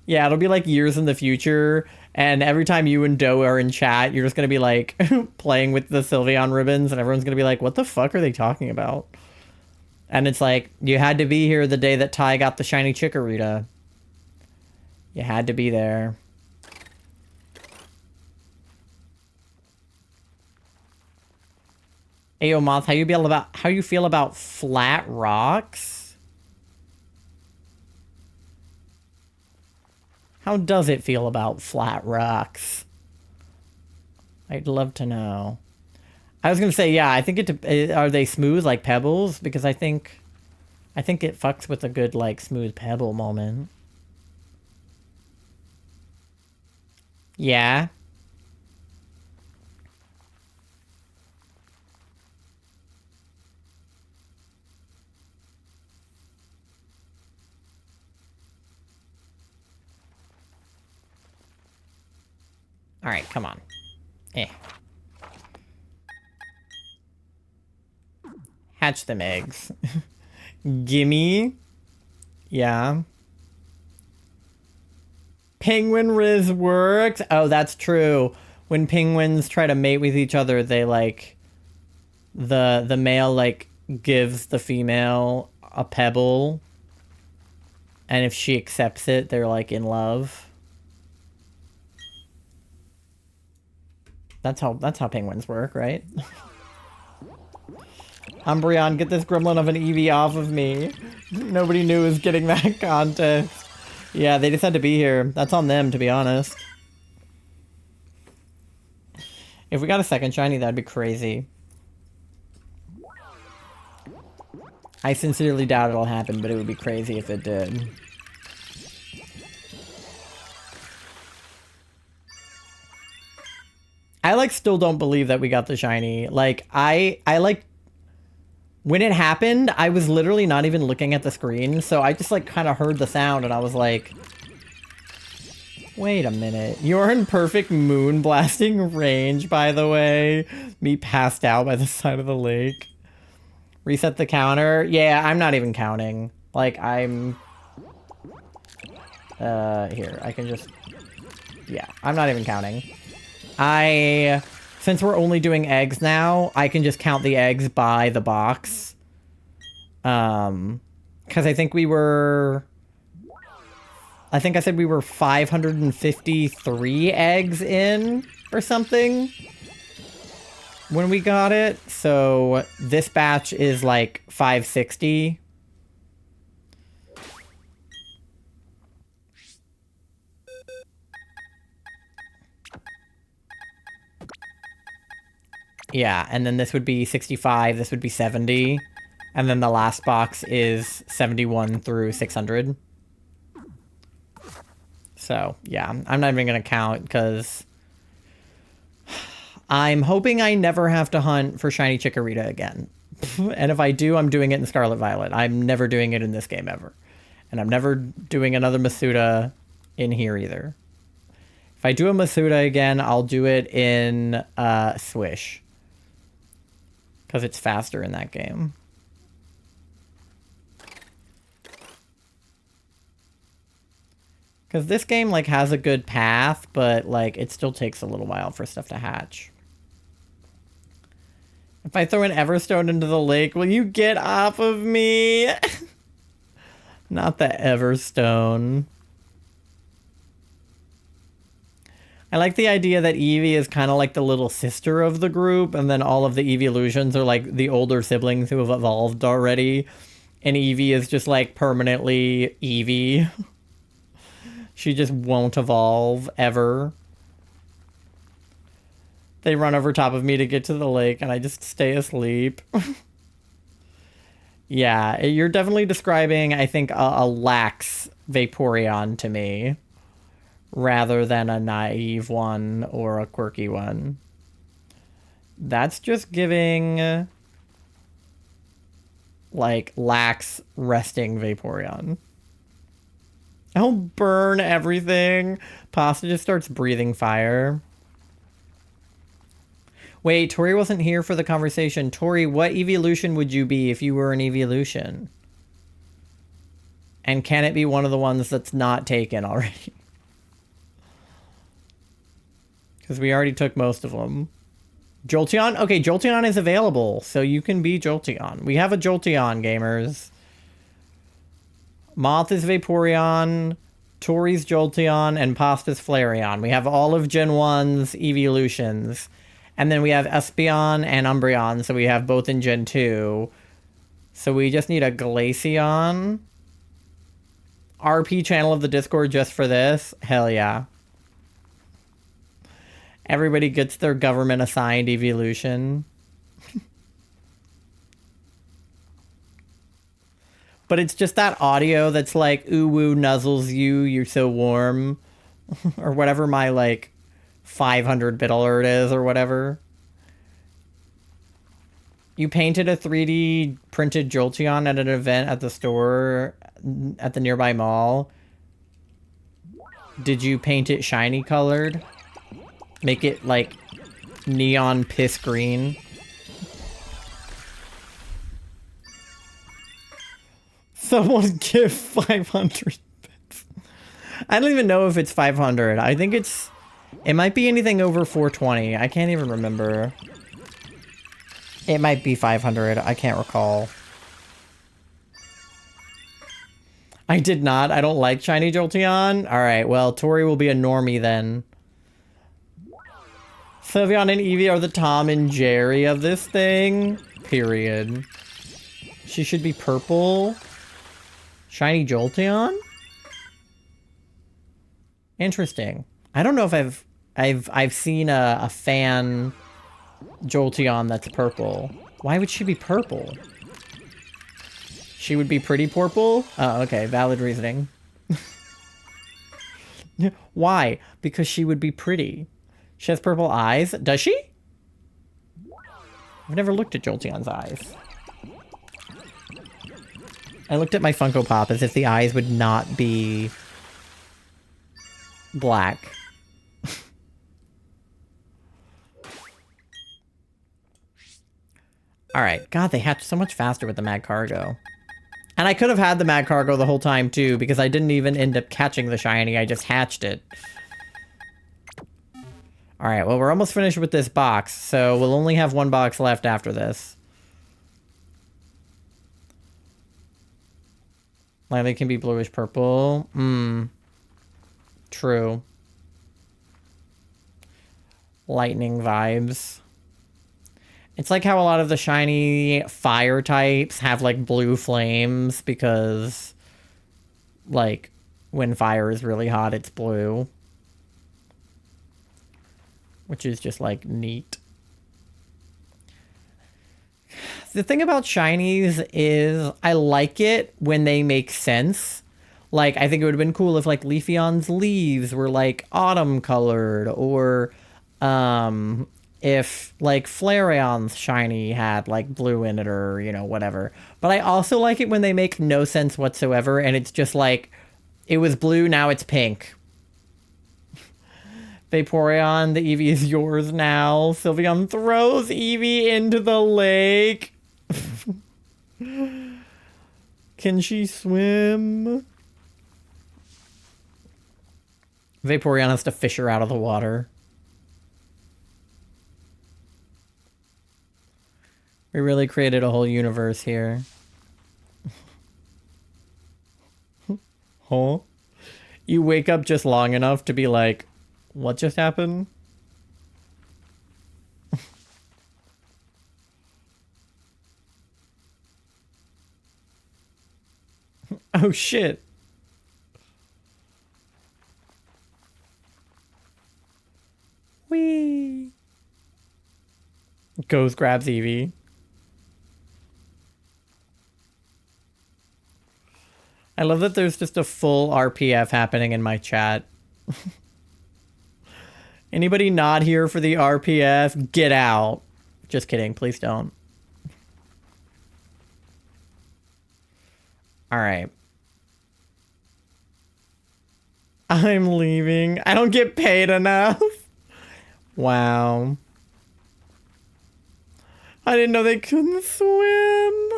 Yeah, it'll be like years in the future, and every time you and Doe are in chat, you're just going to be like playing with the Sylveon ribbons, and everyone's going to be like, what the fuck are they talking about? And it's like, you had to be here the day that Ty got the shiny Chikorita. You had to be there. Ayo Moth, how you feel about flat rocks? How does it feel about flat rocks? I'd love to know. I was gonna say, yeah, I think are they smooth like pebbles? Because I think it fucks with a good like smooth pebble moment. Yeah. All right, come on. Hatch them eggs. Gimme. Yeah. Penguin Riz works. Oh, that's true. When penguins try to mate with each other, they like the male like gives the female a pebble, and if she accepts it, they're like in love. That's how penguins work, right? Umbreon, get this gremlin of an Eevee off of me. Nobody knew was getting that contest. Yeah, they just had to be here. That's on them, to be honest. If we got a second shiny, that'd be crazy. I sincerely doubt it'll happen, but it would be crazy if it did. I like still don't believe that we got the shiny. Like I like when it happened, I was literally not even looking at the screen, so I just like kind of heard the sound and I was like, wait a minute. You're in perfect moon blasting range, by the way. Me passed out by the side of the lake. Reset the counter. Yeah, I'm not even counting. Like I'm here, I can just yeah, I'm not even counting. Since we're only doing eggs now, I can just count the eggs by the box. Because I think I said we were 553 eggs in or something when we got it. So this batch is like 560. Yeah, and then this would be 65, this would be 70, and then the last box is 71 through 600. So, yeah, I'm not even going to count, because I'm hoping I never have to hunt for shiny Chikorita again, And if I do, I'm doing it in Scarlet Violet. I'm never doing it in this game ever. And I'm never doing another Masuda in here either. If I do a Masuda again, I'll do it in Swish. Because it's faster in that game. Because this game, like, has a good path, but, like, it still takes a little while for stuff to hatch. If I throw an Everstone into the lake, will you get off of me? Not the Everstone. I like the idea that Eevee is kind of like the little sister of the group, and then all of the Eeveelutions are like the older siblings who have evolved already. And Eevee is just like permanently Eevee. She just won't evolve ever. They run over top of me to get to the lake, and I just stay asleep. Yeah, you're definitely describing, I think, a lax Vaporeon to me, rather than a naive one or a quirky one. That's just giving, like, lax resting Vaporeon. I'll burn everything. Pasta just starts breathing fire. Wait, Tori wasn't here for the conversation. Tori, what evolution would you be if you were an evolution? And can it be one of the ones that's not taken already? Because we already took most of them. Jolteon? Okay, Jolteon is available, so you can be Jolteon. We have a Jolteon, gamers. Moth is Vaporeon, Tori's Jolteon, and Pasta's Flareon. We have all of Gen 1's evolutions. And then we have Espeon and Umbreon, so we have both in Gen 2. So we just need a Glaceon. RP channel of the Discord just for this? Hell yeah. Everybody gets their government-assigned evolution. But it's just that audio that's like, ooh woo nuzzles you, you're so warm. Or whatever my, like, 500-bit alert is or whatever. You painted a 3D printed Jolteon at an event at the store at the nearby mall. Did you paint it shiny colored? Make it like neon piss green? Someone give 500 bits. I don't even know if it's 500. I think it's... It might be anything over 420. I can't even remember. It might be 500. I can't recall. I did not. I don't like shiny Jolteon. Alright, well, Tori will be a normie then. Sylveon and Eevee are the Tom and Jerry of this thing. Period. She should be purple. Shiny Jolteon? Interesting. I don't know if I've seen a fan Jolteon that's purple. Why would she be purple? She would be pretty purple? Oh, okay. Valid reasoning. Why? Because she would be pretty. She has purple eyes. Does she? I've never looked at Jolteon's eyes. I looked at my Funko Pop as if the eyes would not be black. Alright. God, they hatched so much faster with the Mad Cargo. And I could have had the Mad Cargo the whole time, too, because I didn't even end up catching the shiny. I just hatched it. Alright, well, we're almost finished with this box, so we'll only have one box left after this. Lightly can be bluish purple. True. Lightning vibes. It's like how a lot of the shiny fire types have, like, blue flames because, like, when fire is really hot, it's blue. Which is just, like, neat. The thing about shinies is I like it when they make sense. Like, I think it would have been cool if, like, Leafeon's leaves were, like, autumn colored, or, if like Flareon's shiny had like blue in it or, you know, whatever. But I also like it when they make no sense whatsoever and it's just like, it was blue, now it's pink. Vaporeon, the Eevee is yours now. Sylveon throws Eevee into the lake. Can she swim? Vaporeon has to fish her out of the water. We really created a whole universe here. Huh? You wake up just long enough to be like, what just happened? Oh shit. Whee! Goes grabs Eevee. I love that there's just a full RPF happening in my chat. Anybody not here for the RPF, get out. Just kidding, please don't. Alright. I'm leaving. I don't get paid enough. Wow. I didn't know they couldn't swim.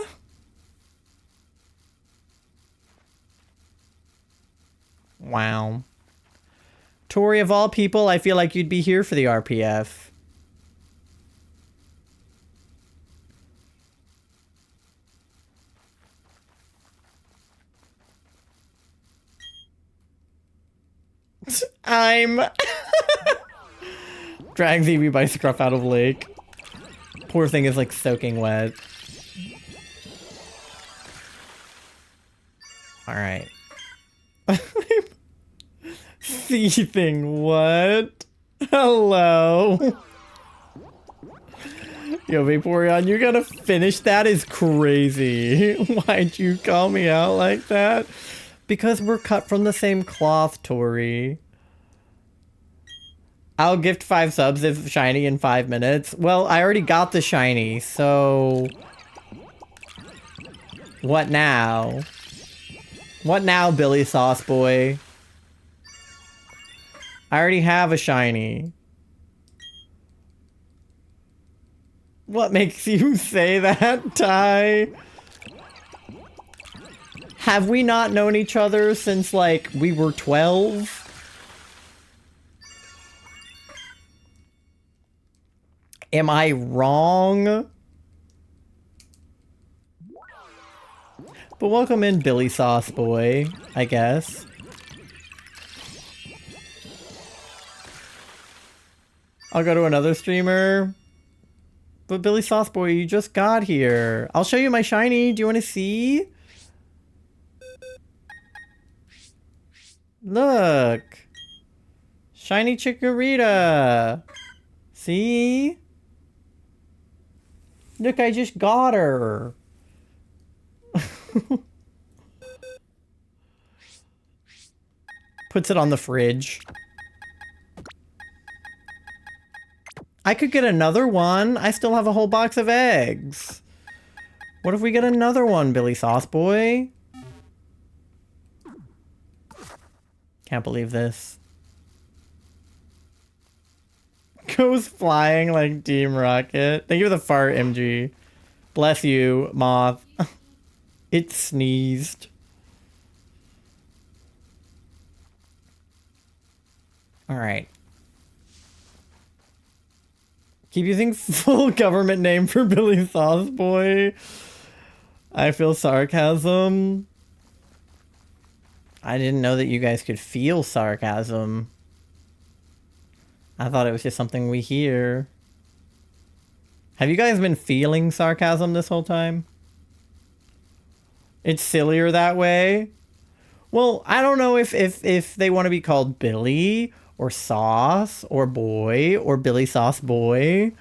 Wow. Tori, of all people, I feel like you'd be here for the RPF. I'm... Drags Eevee by scruff out of lake. Poor thing is like soaking wet. Alright. Seething, what? Hello. Yo, Vaporeon, you gotta finish that is crazy. Why'd you call me out like that? Because we're cut from the same cloth, Tori. I'll gift 5 subs if shiny in 5 minutes. Well, I already got the shiny, so... What now? What now, Billy Sauce Boy? I already have a shiny. What makes you say that, Ty? Have we not known each other since, like, we were 12? Am I wrong? But welcome in, Billy Sauce Boy, I guess. I'll go to another streamer. But Billy Sauce Boy, you just got here. I'll show you my shiny. Do you want to see? Look. Shiny Chikorita. See? Look, I just got her. Puts it on the fridge. I could get another one. I still have a whole box of eggs. What if we get another one, Billy Sauce Boy? Can't believe this. Goes flying like Team Rocket. Thank you for the fart, MG. Bless you, Moth. It sneezed. Alright. Keep using full government name for Billy Sauce Boy. I feel sarcasm. I didn't know that you guys could feel sarcasm. I thought it was just something we hear. Have you guys been feeling sarcasm this whole time? It's sillier that way. Well, I don't know if they want to be called Billy or Sauce or Boy or Billy Sauce Boy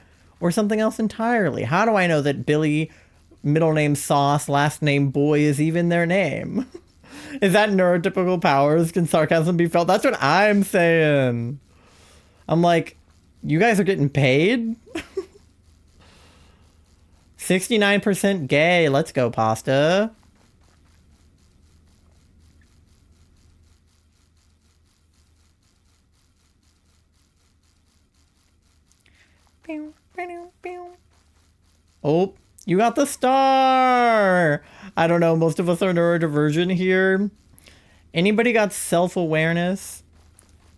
or something else entirely. How do I know that Billy, middle name Sauce, last name Boy is even their name? Is that neurotypical powers? Can sarcasm be felt? That's what I'm saying. I'm like, You guys are getting paid? 69% gay. Let's go, pasta. Oh, you got the star. I don't know. Most of us are neurodivergent here. Anybody got self-awareness?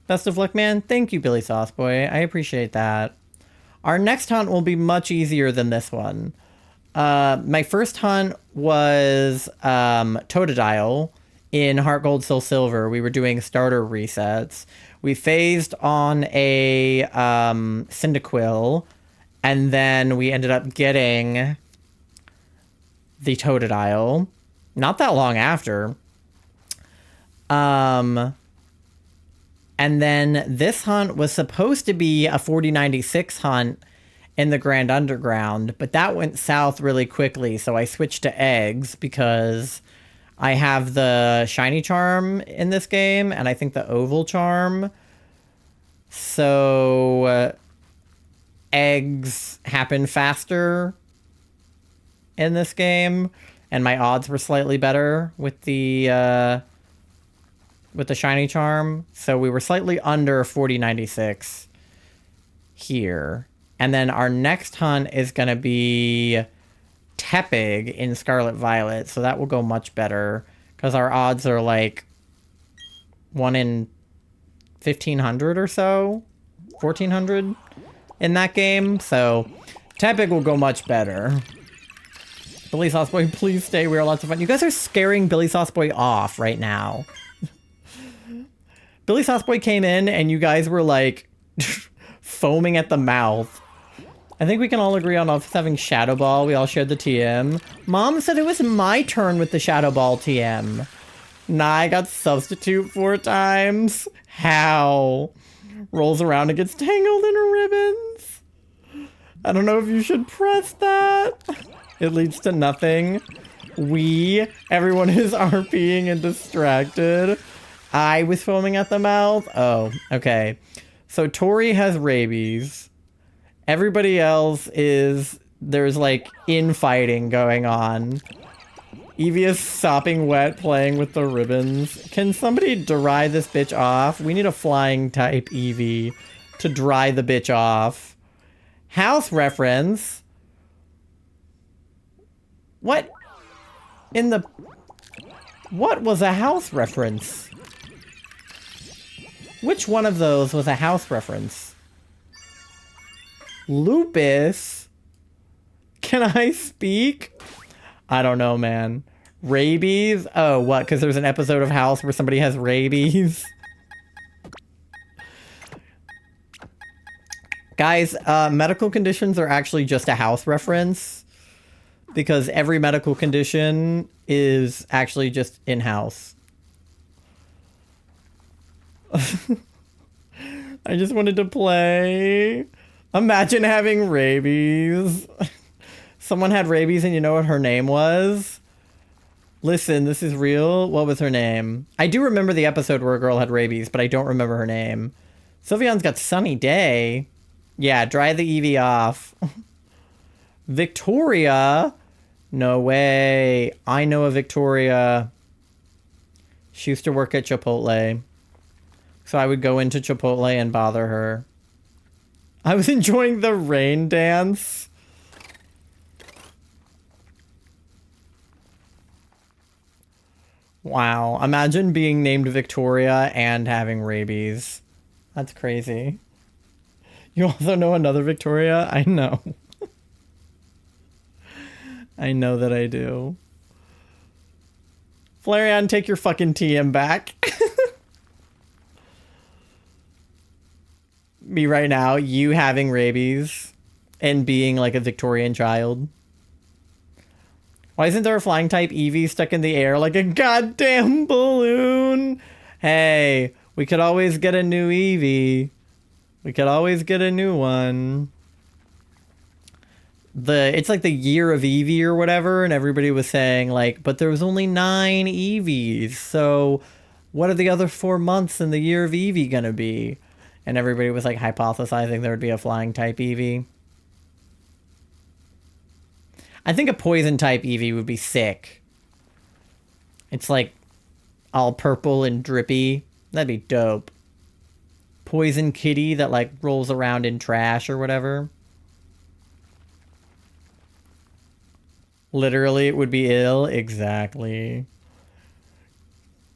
Best of luck, man. Thank you, Billy Sauce Boy. I appreciate that. Our next hunt will be much easier than this one. My first hunt was Totodile in Heart Gold Soul Silver. We were doing starter resets. We phased on a Cyndaquil, and then we ended up getting the Totodile not that long after. And then this hunt was supposed to be a 4096 hunt in the Grand Underground, but that went south really quickly, so I switched to eggs because I have the shiny charm in this game, and I think the oval charm. So eggs happen faster in this game, and my odds were slightly better with the shiny charm. So we were slightly under 4096 here. And then our next hunt is going to be Tepig in Scarlet Violet. So that will go much better because our odds are like 1 in 1500 or so, 1400 in that game. So Tepig will go much better. Billy Sauce Boy, please stay. We are lots of fun. You guys are scaring Billy Sauce Boy off right now. Billy Sauce Boy came in and you guys were like foaming at the mouth. I think we can all agree on us having Shadow Ball. We all shared the TM. Mom said it was my turn with the Shadow Ball TM. Nah, I got substitute 4 times. How? Rolls around and gets tangled in her ribbons. I don't know if you should press that. It leads to nothing. Everyone is RPing and distracted. I was foaming at the mouth. Oh, okay. So Tori has rabies. Everybody else there's like infighting going on. Evie is sopping wet playing with the ribbons. Can somebody dry this bitch off? We need a flying type Evie to dry the bitch off. House reference. What was a house reference? Which one of those was a house reference? Lupus? Can I speak? I don't know, man. Rabies? Oh, what? Because there's an episode of House where somebody has rabies? Guys, medical conditions are actually just a house reference. Because every medical condition is actually just in-house. I just wanted to play. Imagine having rabies. Someone had rabies and you know what her name was? Listen, this is real. What was her name? I do remember the episode where a girl had rabies, but I don't remember her name. Sylveon's got Sunny Day. Yeah, dry the Eevee off. Victoria? No way. I know a Victoria. She used to work at Chipotle. So I would go into Chipotle and bother her. I was enjoying the rain dance. Wow. Imagine being named Victoria and having rabies. That's crazy. You also know another Victoria? I know. I know that I do. Flareon, take your fucking TM back. Me right now, you having rabies and being like a Victorian child. Why isn't there a flying type Eevee stuck in the air like a goddamn balloon? Hey, we could always get a new Eevee. We could always get a new one. It's like the year of Eevee or whatever, and everybody was saying like, but there was only 9 Eevees, so what are the other 4 months in the year of Eevee gonna be? And everybody was like hypothesizing there would be a flying type Eevee. I think a poison type Eevee would be sick. It's like all purple and drippy. That'd be dope. Poison kitty that like rolls around in trash or whatever. Literally, it would be ill. Exactly.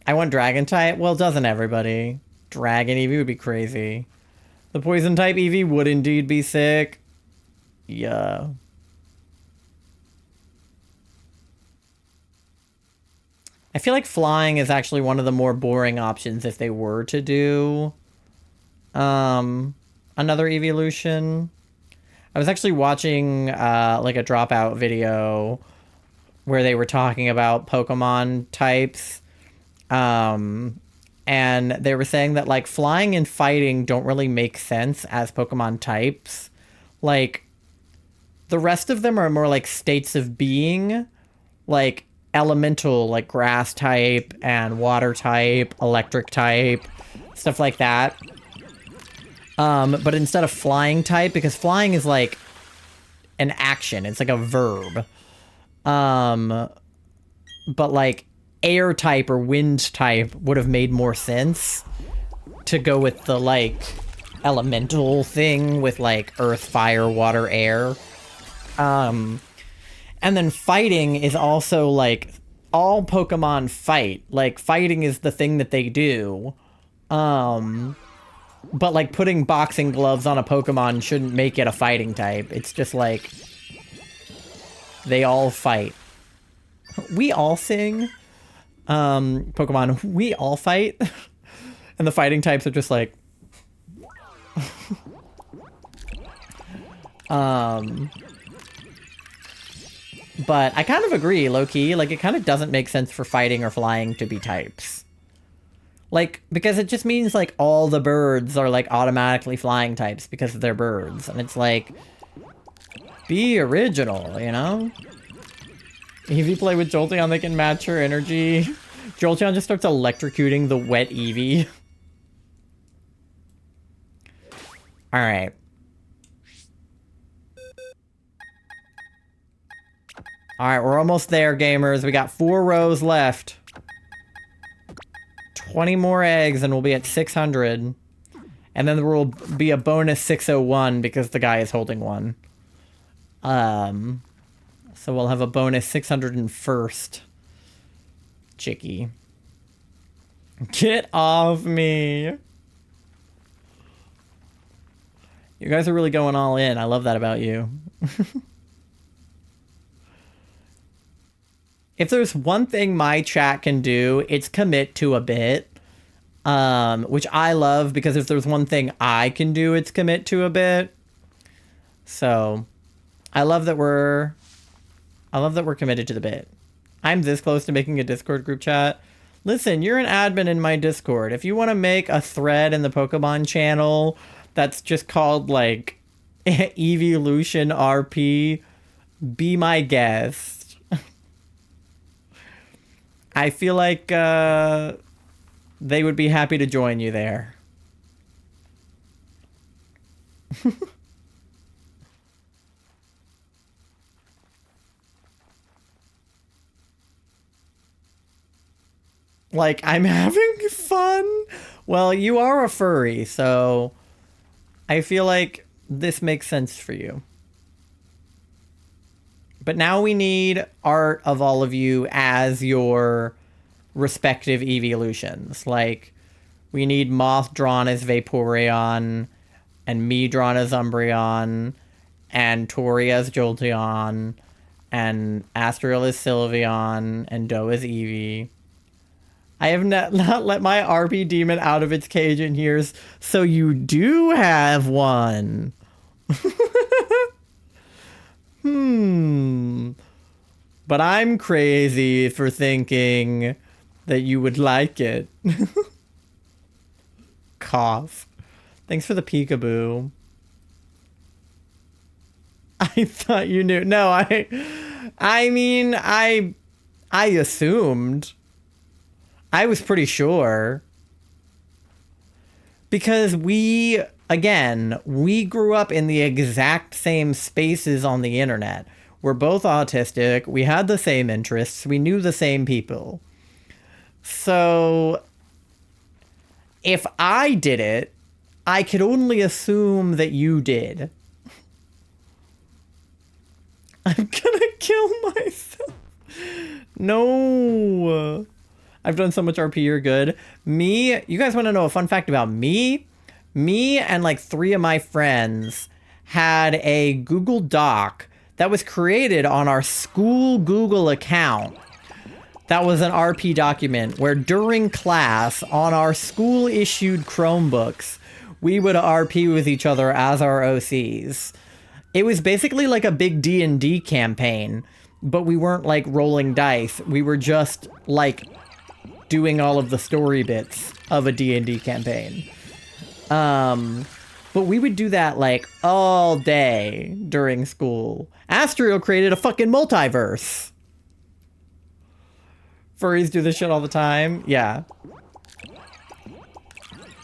I want dragon type. Well, doesn't everybody? Dragon Eevee would be crazy. The poison type Eevee would indeed be sick. Yeah. I feel like flying is actually one of the more boring options if they were to do another evolution. I was actually watching like a dropout video where they were talking about Pokemon types. And they were saying that like flying and fighting don't really make sense as Pokemon types. Like the rest of them are more like states of being, like elemental, like grass type and water type, electric type, stuff like that. But instead of flying type, because flying is like an action, it's like a verb. But like air type or wind type would have made more sense to go with the like elemental thing with like earth, fire, water, air. And then fighting is also like all Pokemon fight. Like fighting is the thing that they do. But like putting boxing gloves on a Pokemon shouldn't make it a fighting type. It's just like they all fight. We all sing. Pokemon, we all fight. And the fighting types are just like but I kind of agree, low-key. Like, it kind of doesn't make sense for fighting or flying to be types. Like, because it just means, like, all the birds are, like, automatically flying types because they're birds. And it's like, be original, you know? If you play with Jolteon, they can match her energy. Jolteon just starts electrocuting the wet Eevee. Alright. Alright, we're almost there, gamers. We got 4 rows left. 20 more eggs and we'll be at 600. And then there will be a bonus 601 because the guy is holding one. So we'll have a bonus 601st. Chicky. Get off me. You guys are really going all in. I love that about you. If there's one thing my chat can do, it's commit to a bit. Which I love, because if there's one thing I can do, it's commit to a bit. So, I love that we're committed to the bit. I'm this close to making a Discord group chat. Listen, you're an admin in my Discord. If you want to make a thread in the Pokemon channel that's just called, like, Evolution RP, be my guest. I feel like they would be happy to join you there. Like, I'm having fun? Well, you are a furry, so I feel like this makes sense for you. But now we need art of all of you as your respective evolutions. Like, we need Moth drawn as Vaporeon, and me drawn as Umbreon, and Tori as Jolteon, and Astral as Sylveon, and Doe as Eevee. I have not let my RP demon out of its cage in years, so you do have one. But I'm crazy for thinking that you would like it. Cough. Thanks for the peekaboo. I thought you knew. No, I mean, I assumed. I was pretty sure. Because we grew up in the exact same spaces on the internet. We're both autistic. We had the same interests. We knew the same people. So if I did it, I could only assume that you did. I'm gonna kill myself. No. I've done so much RP, you're good. You guys want to know a fun fact about me? Me and like 3 of my friends had a Google Doc that was created on our school Google account. That was an RP document where during class on our school issued Chromebooks, we would RP with each other as our OCs. It was basically like a big D&D campaign, but we weren't like rolling dice. We were just like doing all of the story bits of a D&D campaign. But we would do that like all day during school. Astrio created a fucking multiverse. Furries do this shit all the time. Yeah.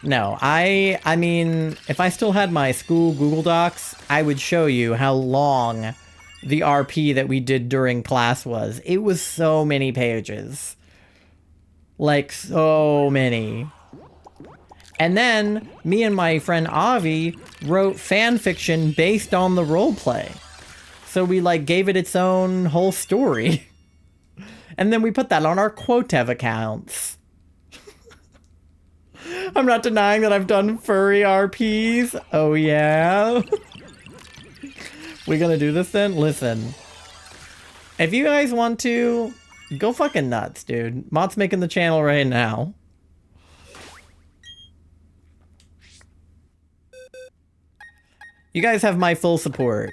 No, I mean, if I still had my school Google Docs, I would show you how long the RP that we did during class was. It was so many pages. Like, so many. And then, me and my friend Avi wrote fan fiction based on the roleplay. So we, like, gave it its own whole story. And then we put that on our Quotev accounts. I'm not denying that I've done furry RPs. Oh, yeah? We gonna do this then? Listen. If you guys want to, go fucking nuts, dude. Mott's making the channel right now. You guys have my full support.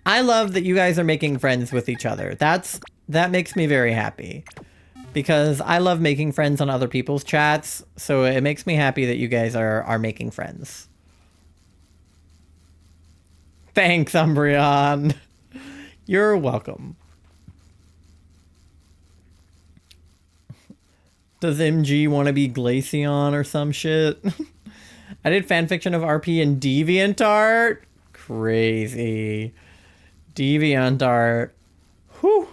I love that you guys are making friends with each other. That makes me very happy. Because I love making friends on other people's chats, so it makes me happy that you guys are making friends. Thanks, Umbreon. You're welcome. Does MG want to be Glaceon or some shit? I did fanfiction of RP in DeviantArt. Crazy. DeviantArt. Whew.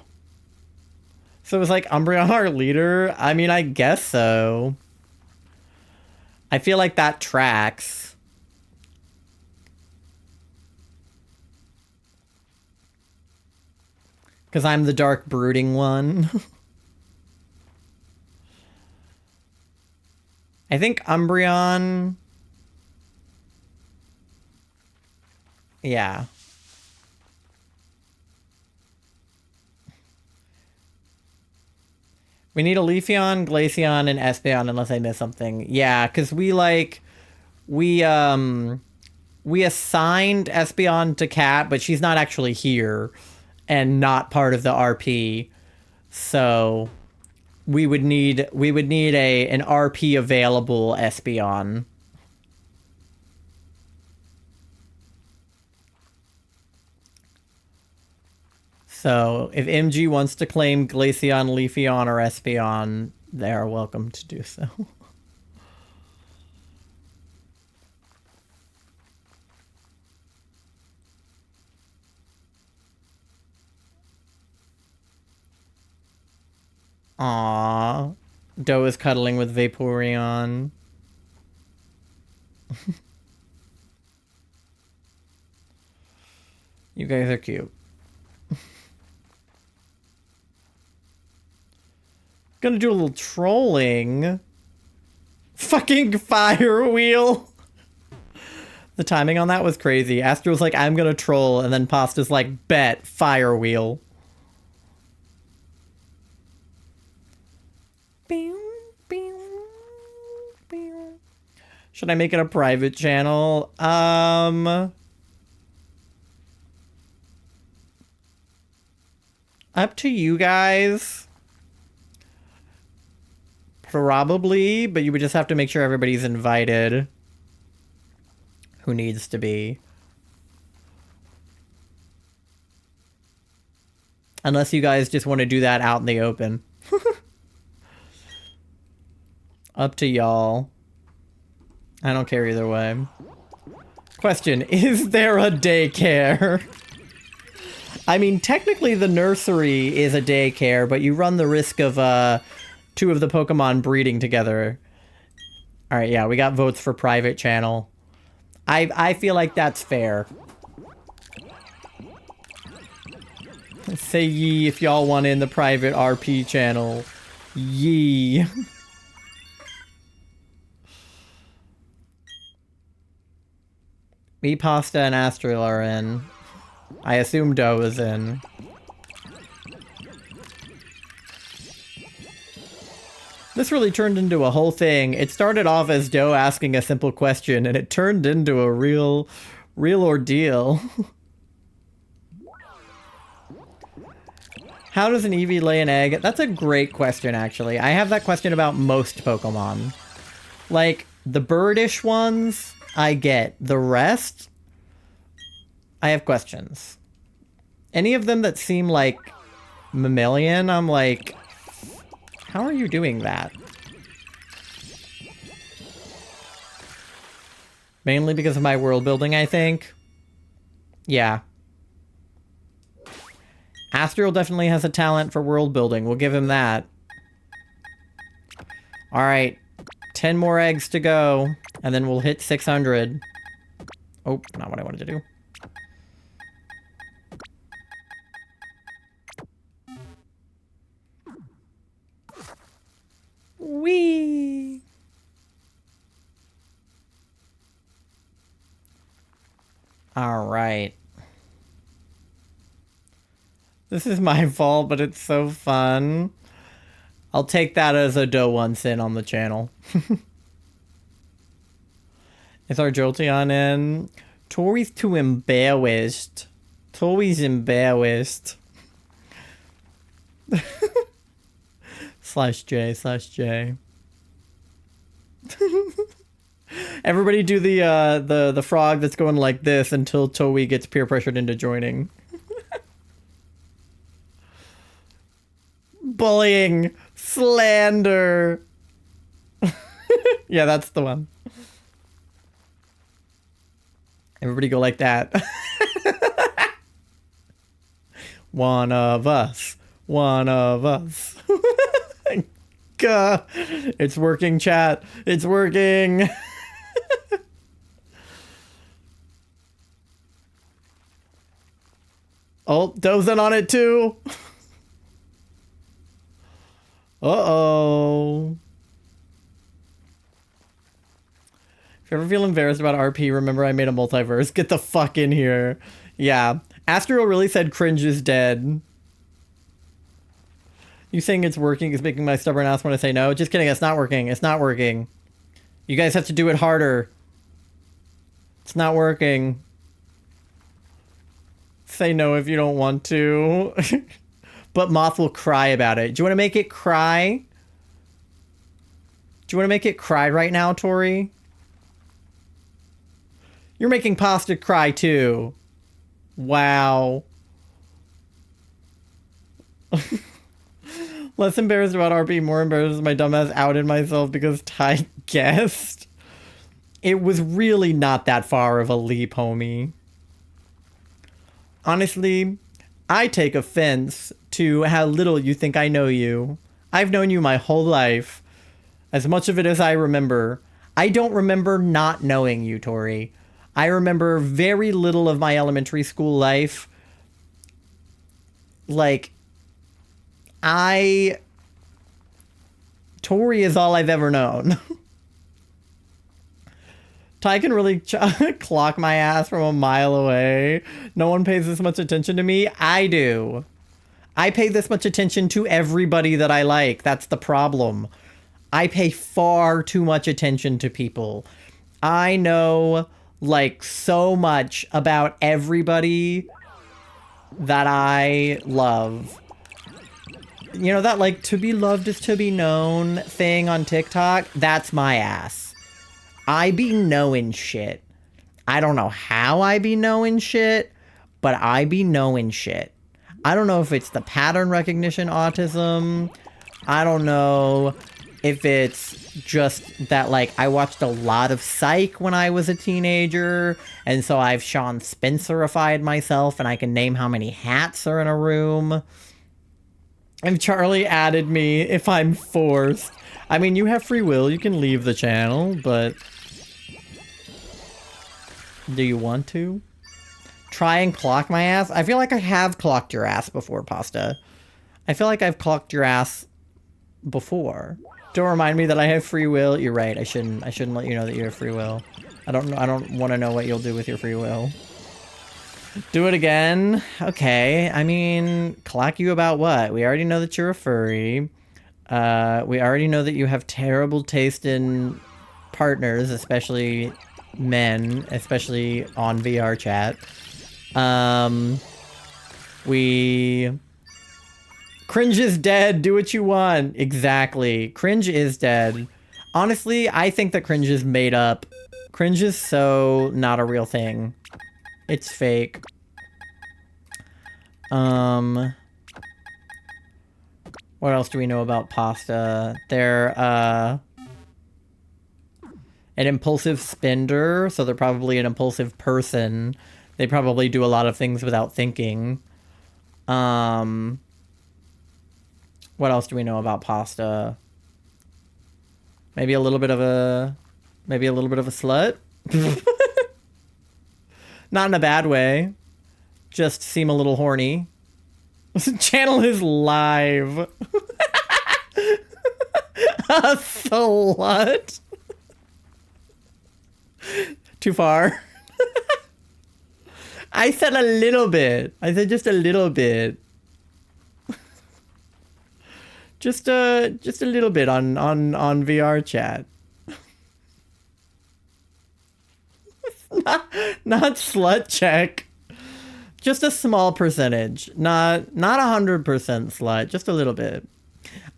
So it was like Umbreon our leader? I mean, I guess so. I feel like that tracks. Because I'm the dark brooding one. I think Umbreon... Yeah. We need a Leafeon, Glaceon, and Espeon unless I miss something. Yeah, because we assigned Espeon to Kat, but she's not actually here and not part of the RP. So we would need an RP available Espeon. So, if MG wants to claim Glaceon, Leafeon, or Espeon, they are welcome to do so. Aww. Doe is cuddling with Vaporeon. You guys are cute. Gonna do a little trolling. Fucking fire wheel. The timing on that was crazy. Astro's like, I'm gonna troll, and then Pasta's like, bet, fire wheel. Should I make it a private channel? Up to you guys. Probably, but you would just have to make sure everybody's invited. Who needs to be. Unless you guys just want to do that out in the open. Up to y'all. I don't care either way. Question, is there a daycare? I mean, technically the nursery is a daycare, but you run the risk of two of the Pokemon breeding together. Alright, yeah, we got votes for private channel. I feel like that's fair. Say yee if y'all want in the private RP channel. Yee. Me, Pasta, and Astral are in. I assume Doe is in. This really turned into a whole thing. It started off as Doe asking a simple question, and it turned into a real ordeal. How does an Eevee lay an egg? That's a great question, actually. I have that question about most Pokemon. Like, the birdish ones, I get. The rest, I have questions. Any of them that seem like mammalian, I'm like, how are you doing that? Mainly because of my world building, I think. Yeah. Astral definitely has a talent for world building. We'll give him that. Alright. 10 more eggs to go. And then we'll hit 600. Oh, not what I wanted to do. Whee! Alright. This is my fault, but it's so fun. I'll take that as a Doe once in on the channel. Is our Jolteon in? Tori's too embarrassed. Tori's embarrassed. /J. Everybody do the frog that's going like this until Toei gets peer pressured into joining. Bullying. Slander. Yeah, that's the one. Everybody go like that. One of us. One of us. Gah. It's working, chat. It's working. Oh, Doe's in on it too. Uh-oh. If you ever feel embarrassed about RP, remember I made a multiverse. Get the fuck in here. Yeah. Astral really said cringe is dead. You saying it's working is making my stubborn ass want to say no. Just kidding. It's not working. It's not working. You guys have to do it harder. It's not working. Say no if you don't want to. But Moth will cry about it. Do you want to make it cry? Do you want to make it cry right now, Tori? You're making Pasta cry too. Wow. Less embarrassed about RP, more embarrassed my dumbass outed myself because Ty guessed. It was really not that far of a leap, homie. Honestly, I take offense to how little you think I know you. I've known you my whole life. As much of it as I remember. I don't remember not knowing you, Tori. I remember very little of my elementary school life. Like, Tori is all I've ever known. Ty can really clock my ass from a mile away. No one pays this much attention to me. I do. I pay this much attention to everybody that I like. That's the problem. I pay far too much attention to people. I know, like, so much about everybody that I love. You know, that, like, to be loved is to be known thing on TikTok? That's my ass. I be knowing shit. I don't know how I be knowing shit, but I be knowing shit. I don't know if it's the pattern recognition autism. I don't know if it's just that, like, I watched a lot of Psych when I was a teenager, and so I've Sean Spenserified myself, and I can name how many hats are in a room. And Charlie added me if I'm forced. I mean, you have free will, you can leave the channel, but... do you want to? Try and clock my ass? I feel like I have clocked your ass before, Pasta. I feel like I've clocked your ass before. Don't remind me that I have free will. You're right. I shouldn't let you know that you have free will. I don't want to know what you'll do with your free will. Do it again? Okay. I mean, clock you about what? We already know that you're a furry. We already know that you have terrible taste in partners, especially men, especially on VR chat. Cringe is dead. Do what you want. Exactly. Cringe is dead. Honestly, I think that cringe is made up. Cringe is so not a real thing. It's fake. What else do we know about Pasta? They're, an impulsive spender, so they're probably an impulsive person. They probably do a lot of things without thinking. What else do we know about Pasta? Maybe a little bit of a slut? Not in a bad way. Just seem a little horny. Channel is live. A slut. Too far. I said a little bit. I said just a little bit. Just a little bit on VR chat. not slut check. Just a small percentage. Not 100% slut, just a little bit.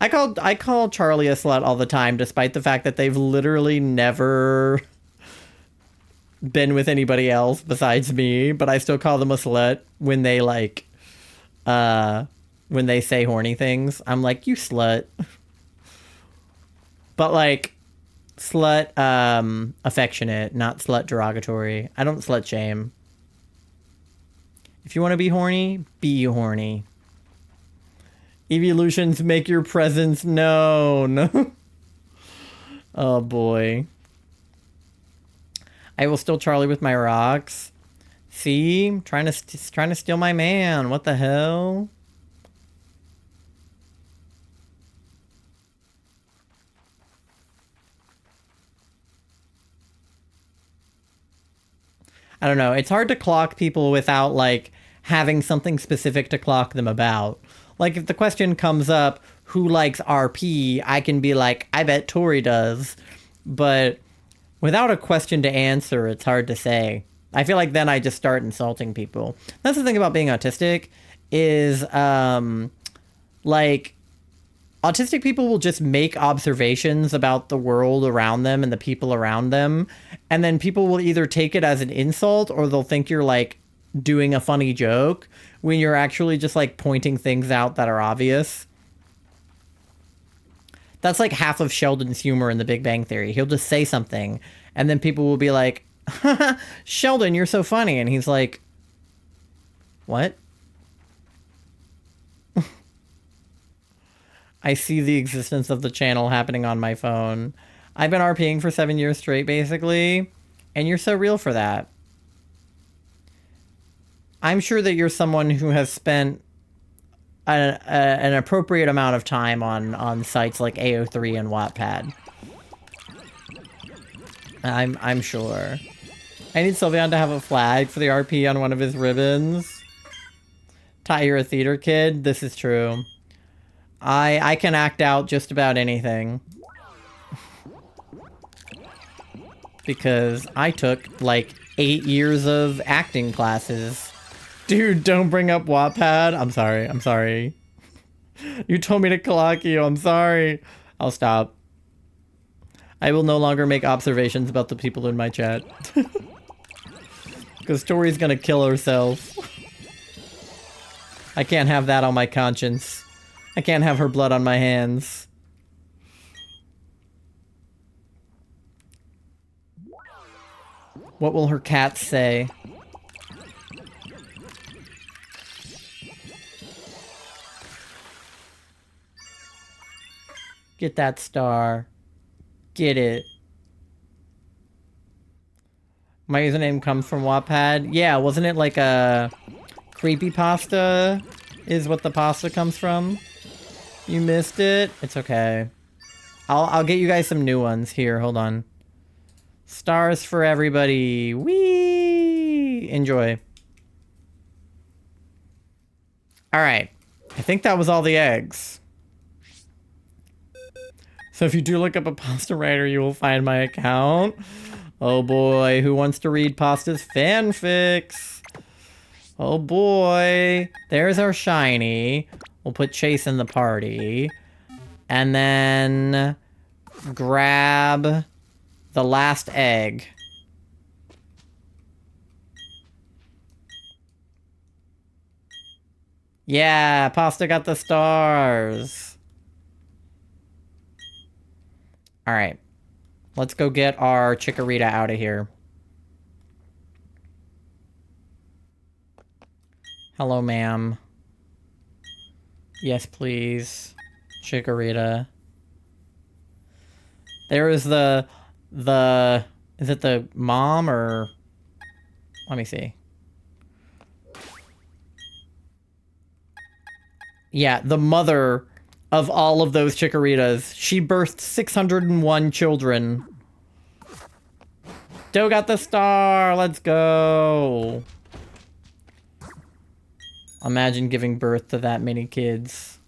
I call Charlie a slut all the time, despite the fact that they've literally never been with anybody else besides me, but I still call them a slut when they when they say horny things. I'm like, you slut. But like, slut, affectionate, not slut derogatory. I don't slut shame. If you want to be horny, be horny. Evolutions, make your presence known. Oh boy. I will steal Charlie with my rocks. See? Trying to steal my man. What the hell? I don't know. It's hard to clock people without, like, having something specific to clock them about. Like, if the question comes up, who likes RP, I can be like, I bet Tori does. But without a question to answer, it's hard to say. I feel like then I just start insulting people. That's the thing about being autistic, is, like, autistic people will just make observations about the world around them and the people around them, and then people will either take it as an insult or they'll think you're, like, doing a funny joke when you're actually just, like, pointing things out that are obvious. That's, like, half of Sheldon's humor in The Big Bang Theory. He'll just say something, and then people will be like, Sheldon, you're so funny, and he's like, what? I see the existence of the channel happening on my phone. I've been RPing for 7 years straight, basically, and you're so real for that. I'm sure that you're someone who has spent an appropriate amount of time on sites like AO3 and Wattpad. I'm sure. I need Sylveon to have a flag for the RP on one of his ribbons. Ty, you're a theater kid? This is true. I can act out just about anything. Because I took, like, 8 years of acting classes. Dude, don't bring up Wattpad. I'm sorry. You told me to clock you. I'm sorry. I'll stop. I will no longer make observations about the people in my chat. Because Tori's gonna kill herself. I can't have that on my conscience. I can't have her blood on my hands. What will her cat say? Get that star. Get it. My username comes from Wattpad. Yeah, wasn't it like a creepypasta is what the pasta comes from? You missed it? It's okay. I'll get you guys some new ones. Here, hold on. Stars for everybody. Whee! Enjoy. Alright. I think that was all the eggs. So if you do look up a pasta writer, you will find my account. Oh boy, who wants to read Pasta's fanfics? Oh boy. There's our shiny. We'll put Chase in the party. And then grab the last egg. Yeah, Pasta got the stars. All right. Let's go get our chikorita out of here. Hello, ma'am. Yes, please. Chikorita. There is the... Is it the mom or... Let me see. Yeah, the mother of all of those chikoritas. She birthed 601 children. Doe got the star! Let's go! Imagine giving birth to that many kids.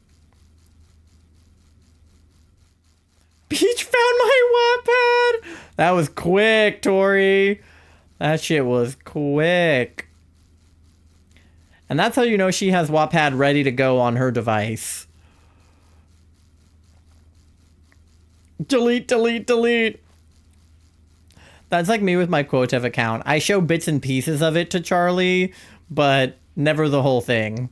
Peach found my Wattpad! That was quick, Tori. That shit was quick. And that's how you know she has Wattpad ready to go on her device. Delete, delete, delete. That's like me with my Quotev account. I show bits and pieces of it to Charlie, but never the whole thing.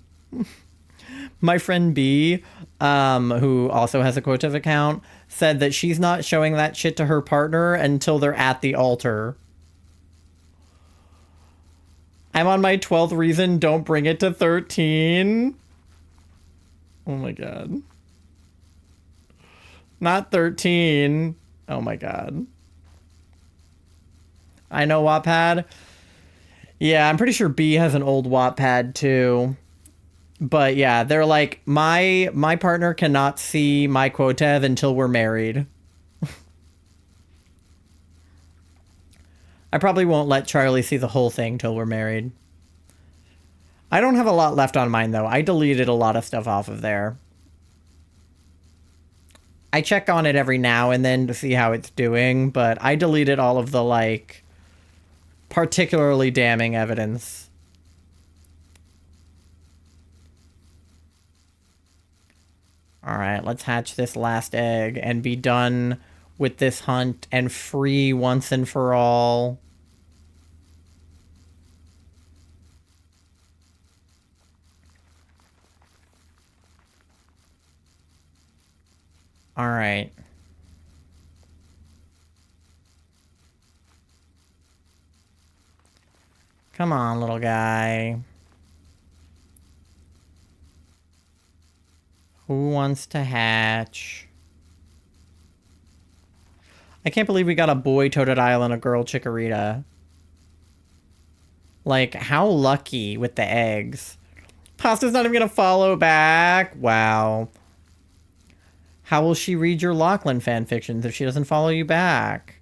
My friend B, who also has a Quotev account, said that she's not showing that shit to her partner until they're at the altar. I'm on my 12th reason, don't bring it to 13. Oh my god. Not 13. Oh my god. I know Wattpad. Yeah, I'm pretty sure B has an old Wattpad too. But yeah, they're like, my partner cannot see my Quotev until we're married. I probably won't let Charlie see the whole thing till we're married. I don't have a lot left on mine though. I deleted a lot of stuff off of there. I check on it every now and then to see how it's doing, but I deleted all of the, like, particularly damning evidence. Alright, let's hatch this last egg and be done with this hunt and free once and for all. Alright. Come on, little guy. Who wants to hatch? I can't believe we got a boy Totodile and a girl Chikorita. Like, how lucky with the eggs. Pasta's not even gonna follow back. Wow. How will she read your Lachlan fanfictions if she doesn't follow you back?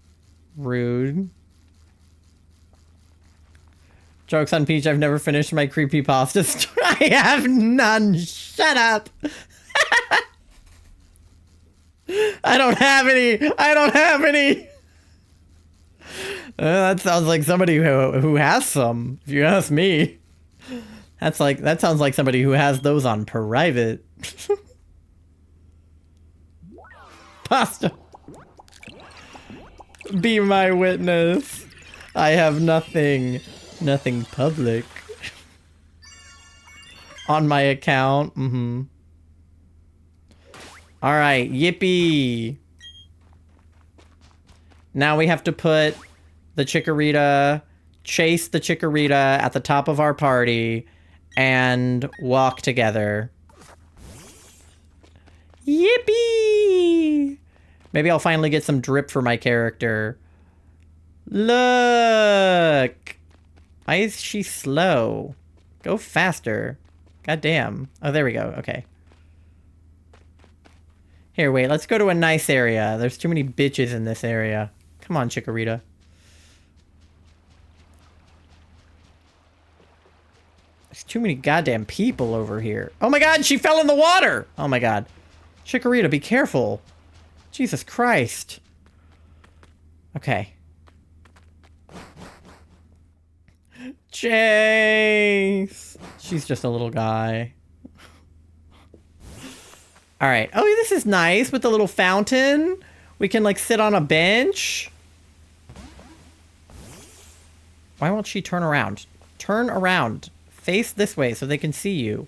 Rude. Jokes on Peach, I've never finished my creepypasta story. I have none. Shut up. I don't have any. I don't have any. That sounds like somebody who has some, if you ask me. That sounds like somebody who has those on private. Pasta. Be my witness. I have nothing public on my account. All right, yippee. Now we have to put the chikorita, chase the chikorita at the top of our party, and walk together. Yippee! Maybe I'll finally get some drip for my character. Look! Why is she slow? Go faster. God damn. Oh, there we go. Okay. Here, wait. Let's go to a nice area. There's too many bitches in this area. Come on, chikorita. There's too many goddamn people over here. Oh my god, she fell in the water! Oh my god. Chikorita, be careful. Jesus Christ. Okay. Chase! She's just a little guy. Alright. Oh, this is nice with the little fountain. We can, like, sit on a bench. Why won't she turn around? Turn around. Face this way so they can see you.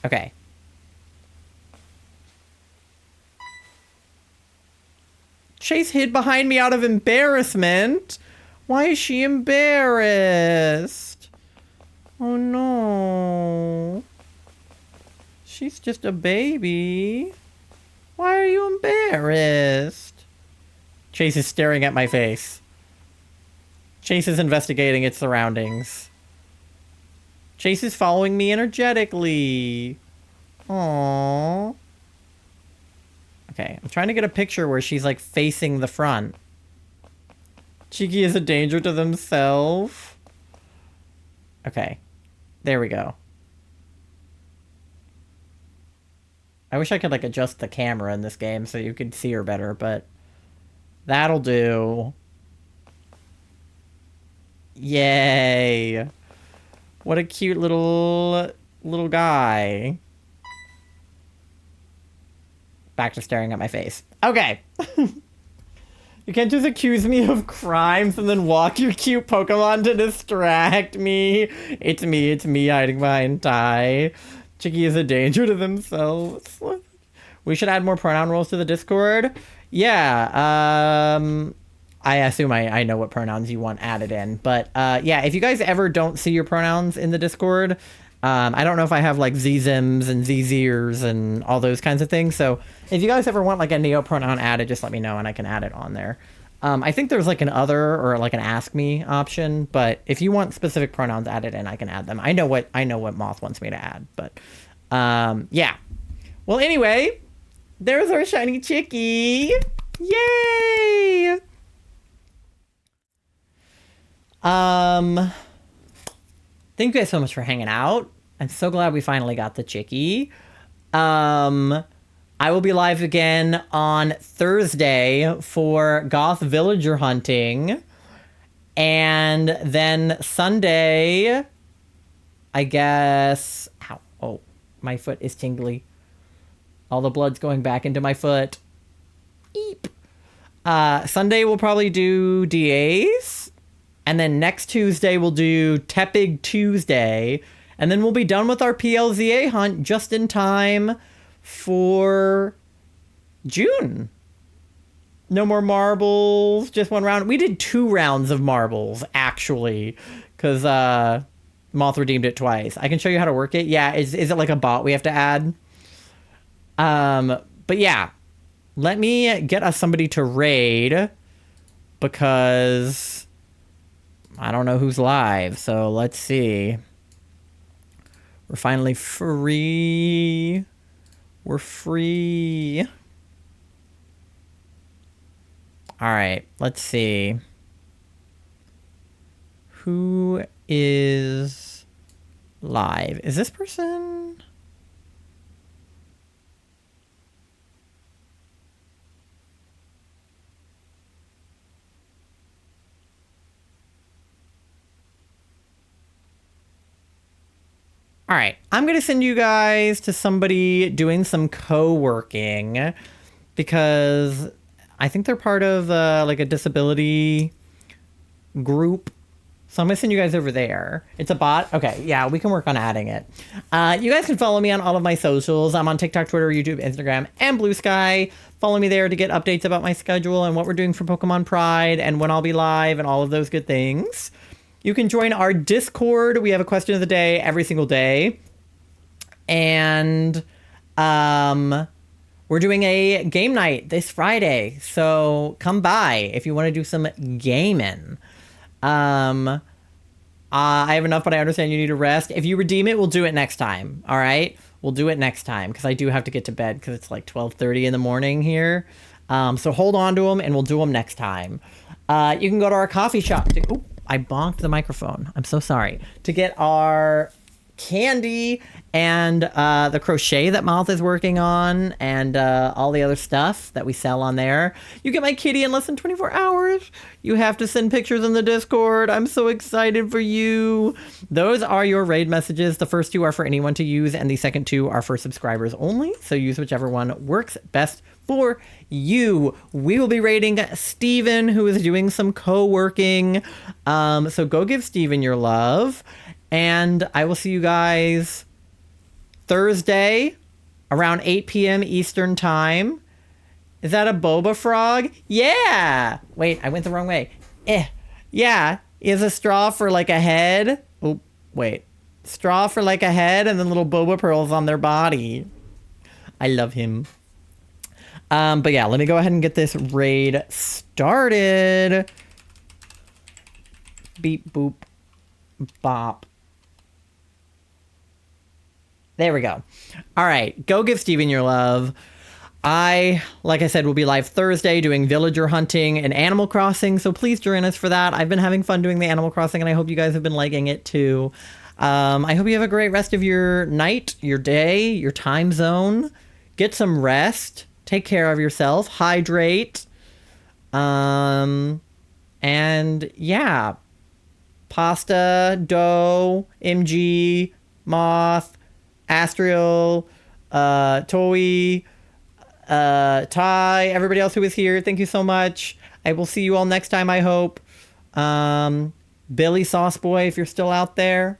Okay. Chase hid behind me out of embarrassment. Why is she embarrassed? Oh no. She's just a baby. Why are you embarrassed? Chase is staring at my face. Chase is investigating its surroundings. Chase is following me energetically. Aww. Okay, I'm trying to get a picture where she's like facing the front. Cheeky is a danger to themselves. Okay, there we go. I wish I could like adjust the camera in this game so you could see her better, but that'll do. Yay. What a cute little guy. Back to staring at my face. Okay. You can't just accuse me of crimes and then walk your cute Pokemon to distract me. It's me hiding behind Ty. Chicky is a danger to themselves. We should add more pronoun rules to the Discord. Yeah, I assume I know what pronouns you want added in. But yeah, if you guys ever don't see your pronouns in the Discord, I don't know if I have like Zzims and Zzers and all those kinds of things. So if you guys ever want like a neo pronoun added, just let me know and I can add it on there. I think there's like an other or like an ask me option, but if you want specific pronouns added in, I can add them. I know what Moth wants me to add, but yeah. Well, anyway, there's our shiny chickie. Yay! Thank you guys so much for hanging out. I'm so glad we finally got the chickie. I will be live again on Thursday for Goth Villager hunting. And then Sunday, I guess... Ow. Oh, my foot is tingly. All the blood's going back into my foot. Eep. Sunday we'll probably do DAs. And then next Tuesday we'll do Tepig Tuesday. And then we'll be done with our PLZA hunt just in time for June. No more marbles, just one round. We did 2 rounds of marbles, actually, because Moth redeemed it twice. I can show you how to work it. Yeah, is it like a bot we have to add? But yeah, let me get us somebody to raid, because I don't know who's live, so let's see. We're finally free. We're free. All right, let's see. Who is live? Is this person? All right, I'm going to send you guys to somebody doing some co-working because I think they're part of like a disability group. So I'm going to send you guys over there. It's a bot. Okay, yeah, we can work on adding it. You guys can follow me on all of my socials. I'm on TikTok, Twitter, YouTube, Instagram, and Blue Sky. Follow me there to get updates about my schedule and what we're doing for Pokemon Pride and when I'll be live and all of those good things. You can join our Discord. We have a question of the day every single day. And we're doing a game night this Friday. So come by if you want to do some gaming. I have enough, but I understand you need to rest. If you redeem it, we'll do it next time. All right? We'll do it next time because I do have to get to bed because it's like 12:30 in the morning here. So hold on to them and we'll do them next time. You can go to our coffee shop. Ooh, I bonked the microphone. I'm so sorry. To get our candy and the crochet that Mouth is working on and all the other stuff that we sell on there. You get my kitty in less than 24 hours. You have to send pictures in the Discord. I'm so excited for you. Those are your raid messages. The first 2 are for anyone to use and the second 2 are for subscribers only. So use whichever one works best for you. We will be raiding Steven, who is doing some co-working. So go give Steven your love. And I will see you guys Thursday around 8 p.m. Eastern time. Is that a boba frog? Yeah. Wait, I went the wrong way. Yeah. Is a straw for like a head? Oh, wait. Straw for like a head and then little boba pearls on their body. I love him. But yeah, let me go ahead and get this raid started. Beep, boop, bop. There we go. All right, go give Steven your love. Like I said, will be live Thursday doing villager hunting and Animal Crossing, so please join us for that. I've been having fun doing the Animal Crossing, and I hope you guys have been liking it too. I hope you have a great rest of your night, your day, your time zone. Get some rest. Take care of yourself. Hydrate. And yeah. Pasta, dough, MG, Moth, Astriel, Toei, Ty, everybody else who is here, thank you so much. I will see you all next time, I hope. Billy Sauce Boy, if you're still out there.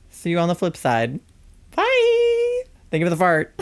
See you on the flip side. Bye! Thank you for the fart.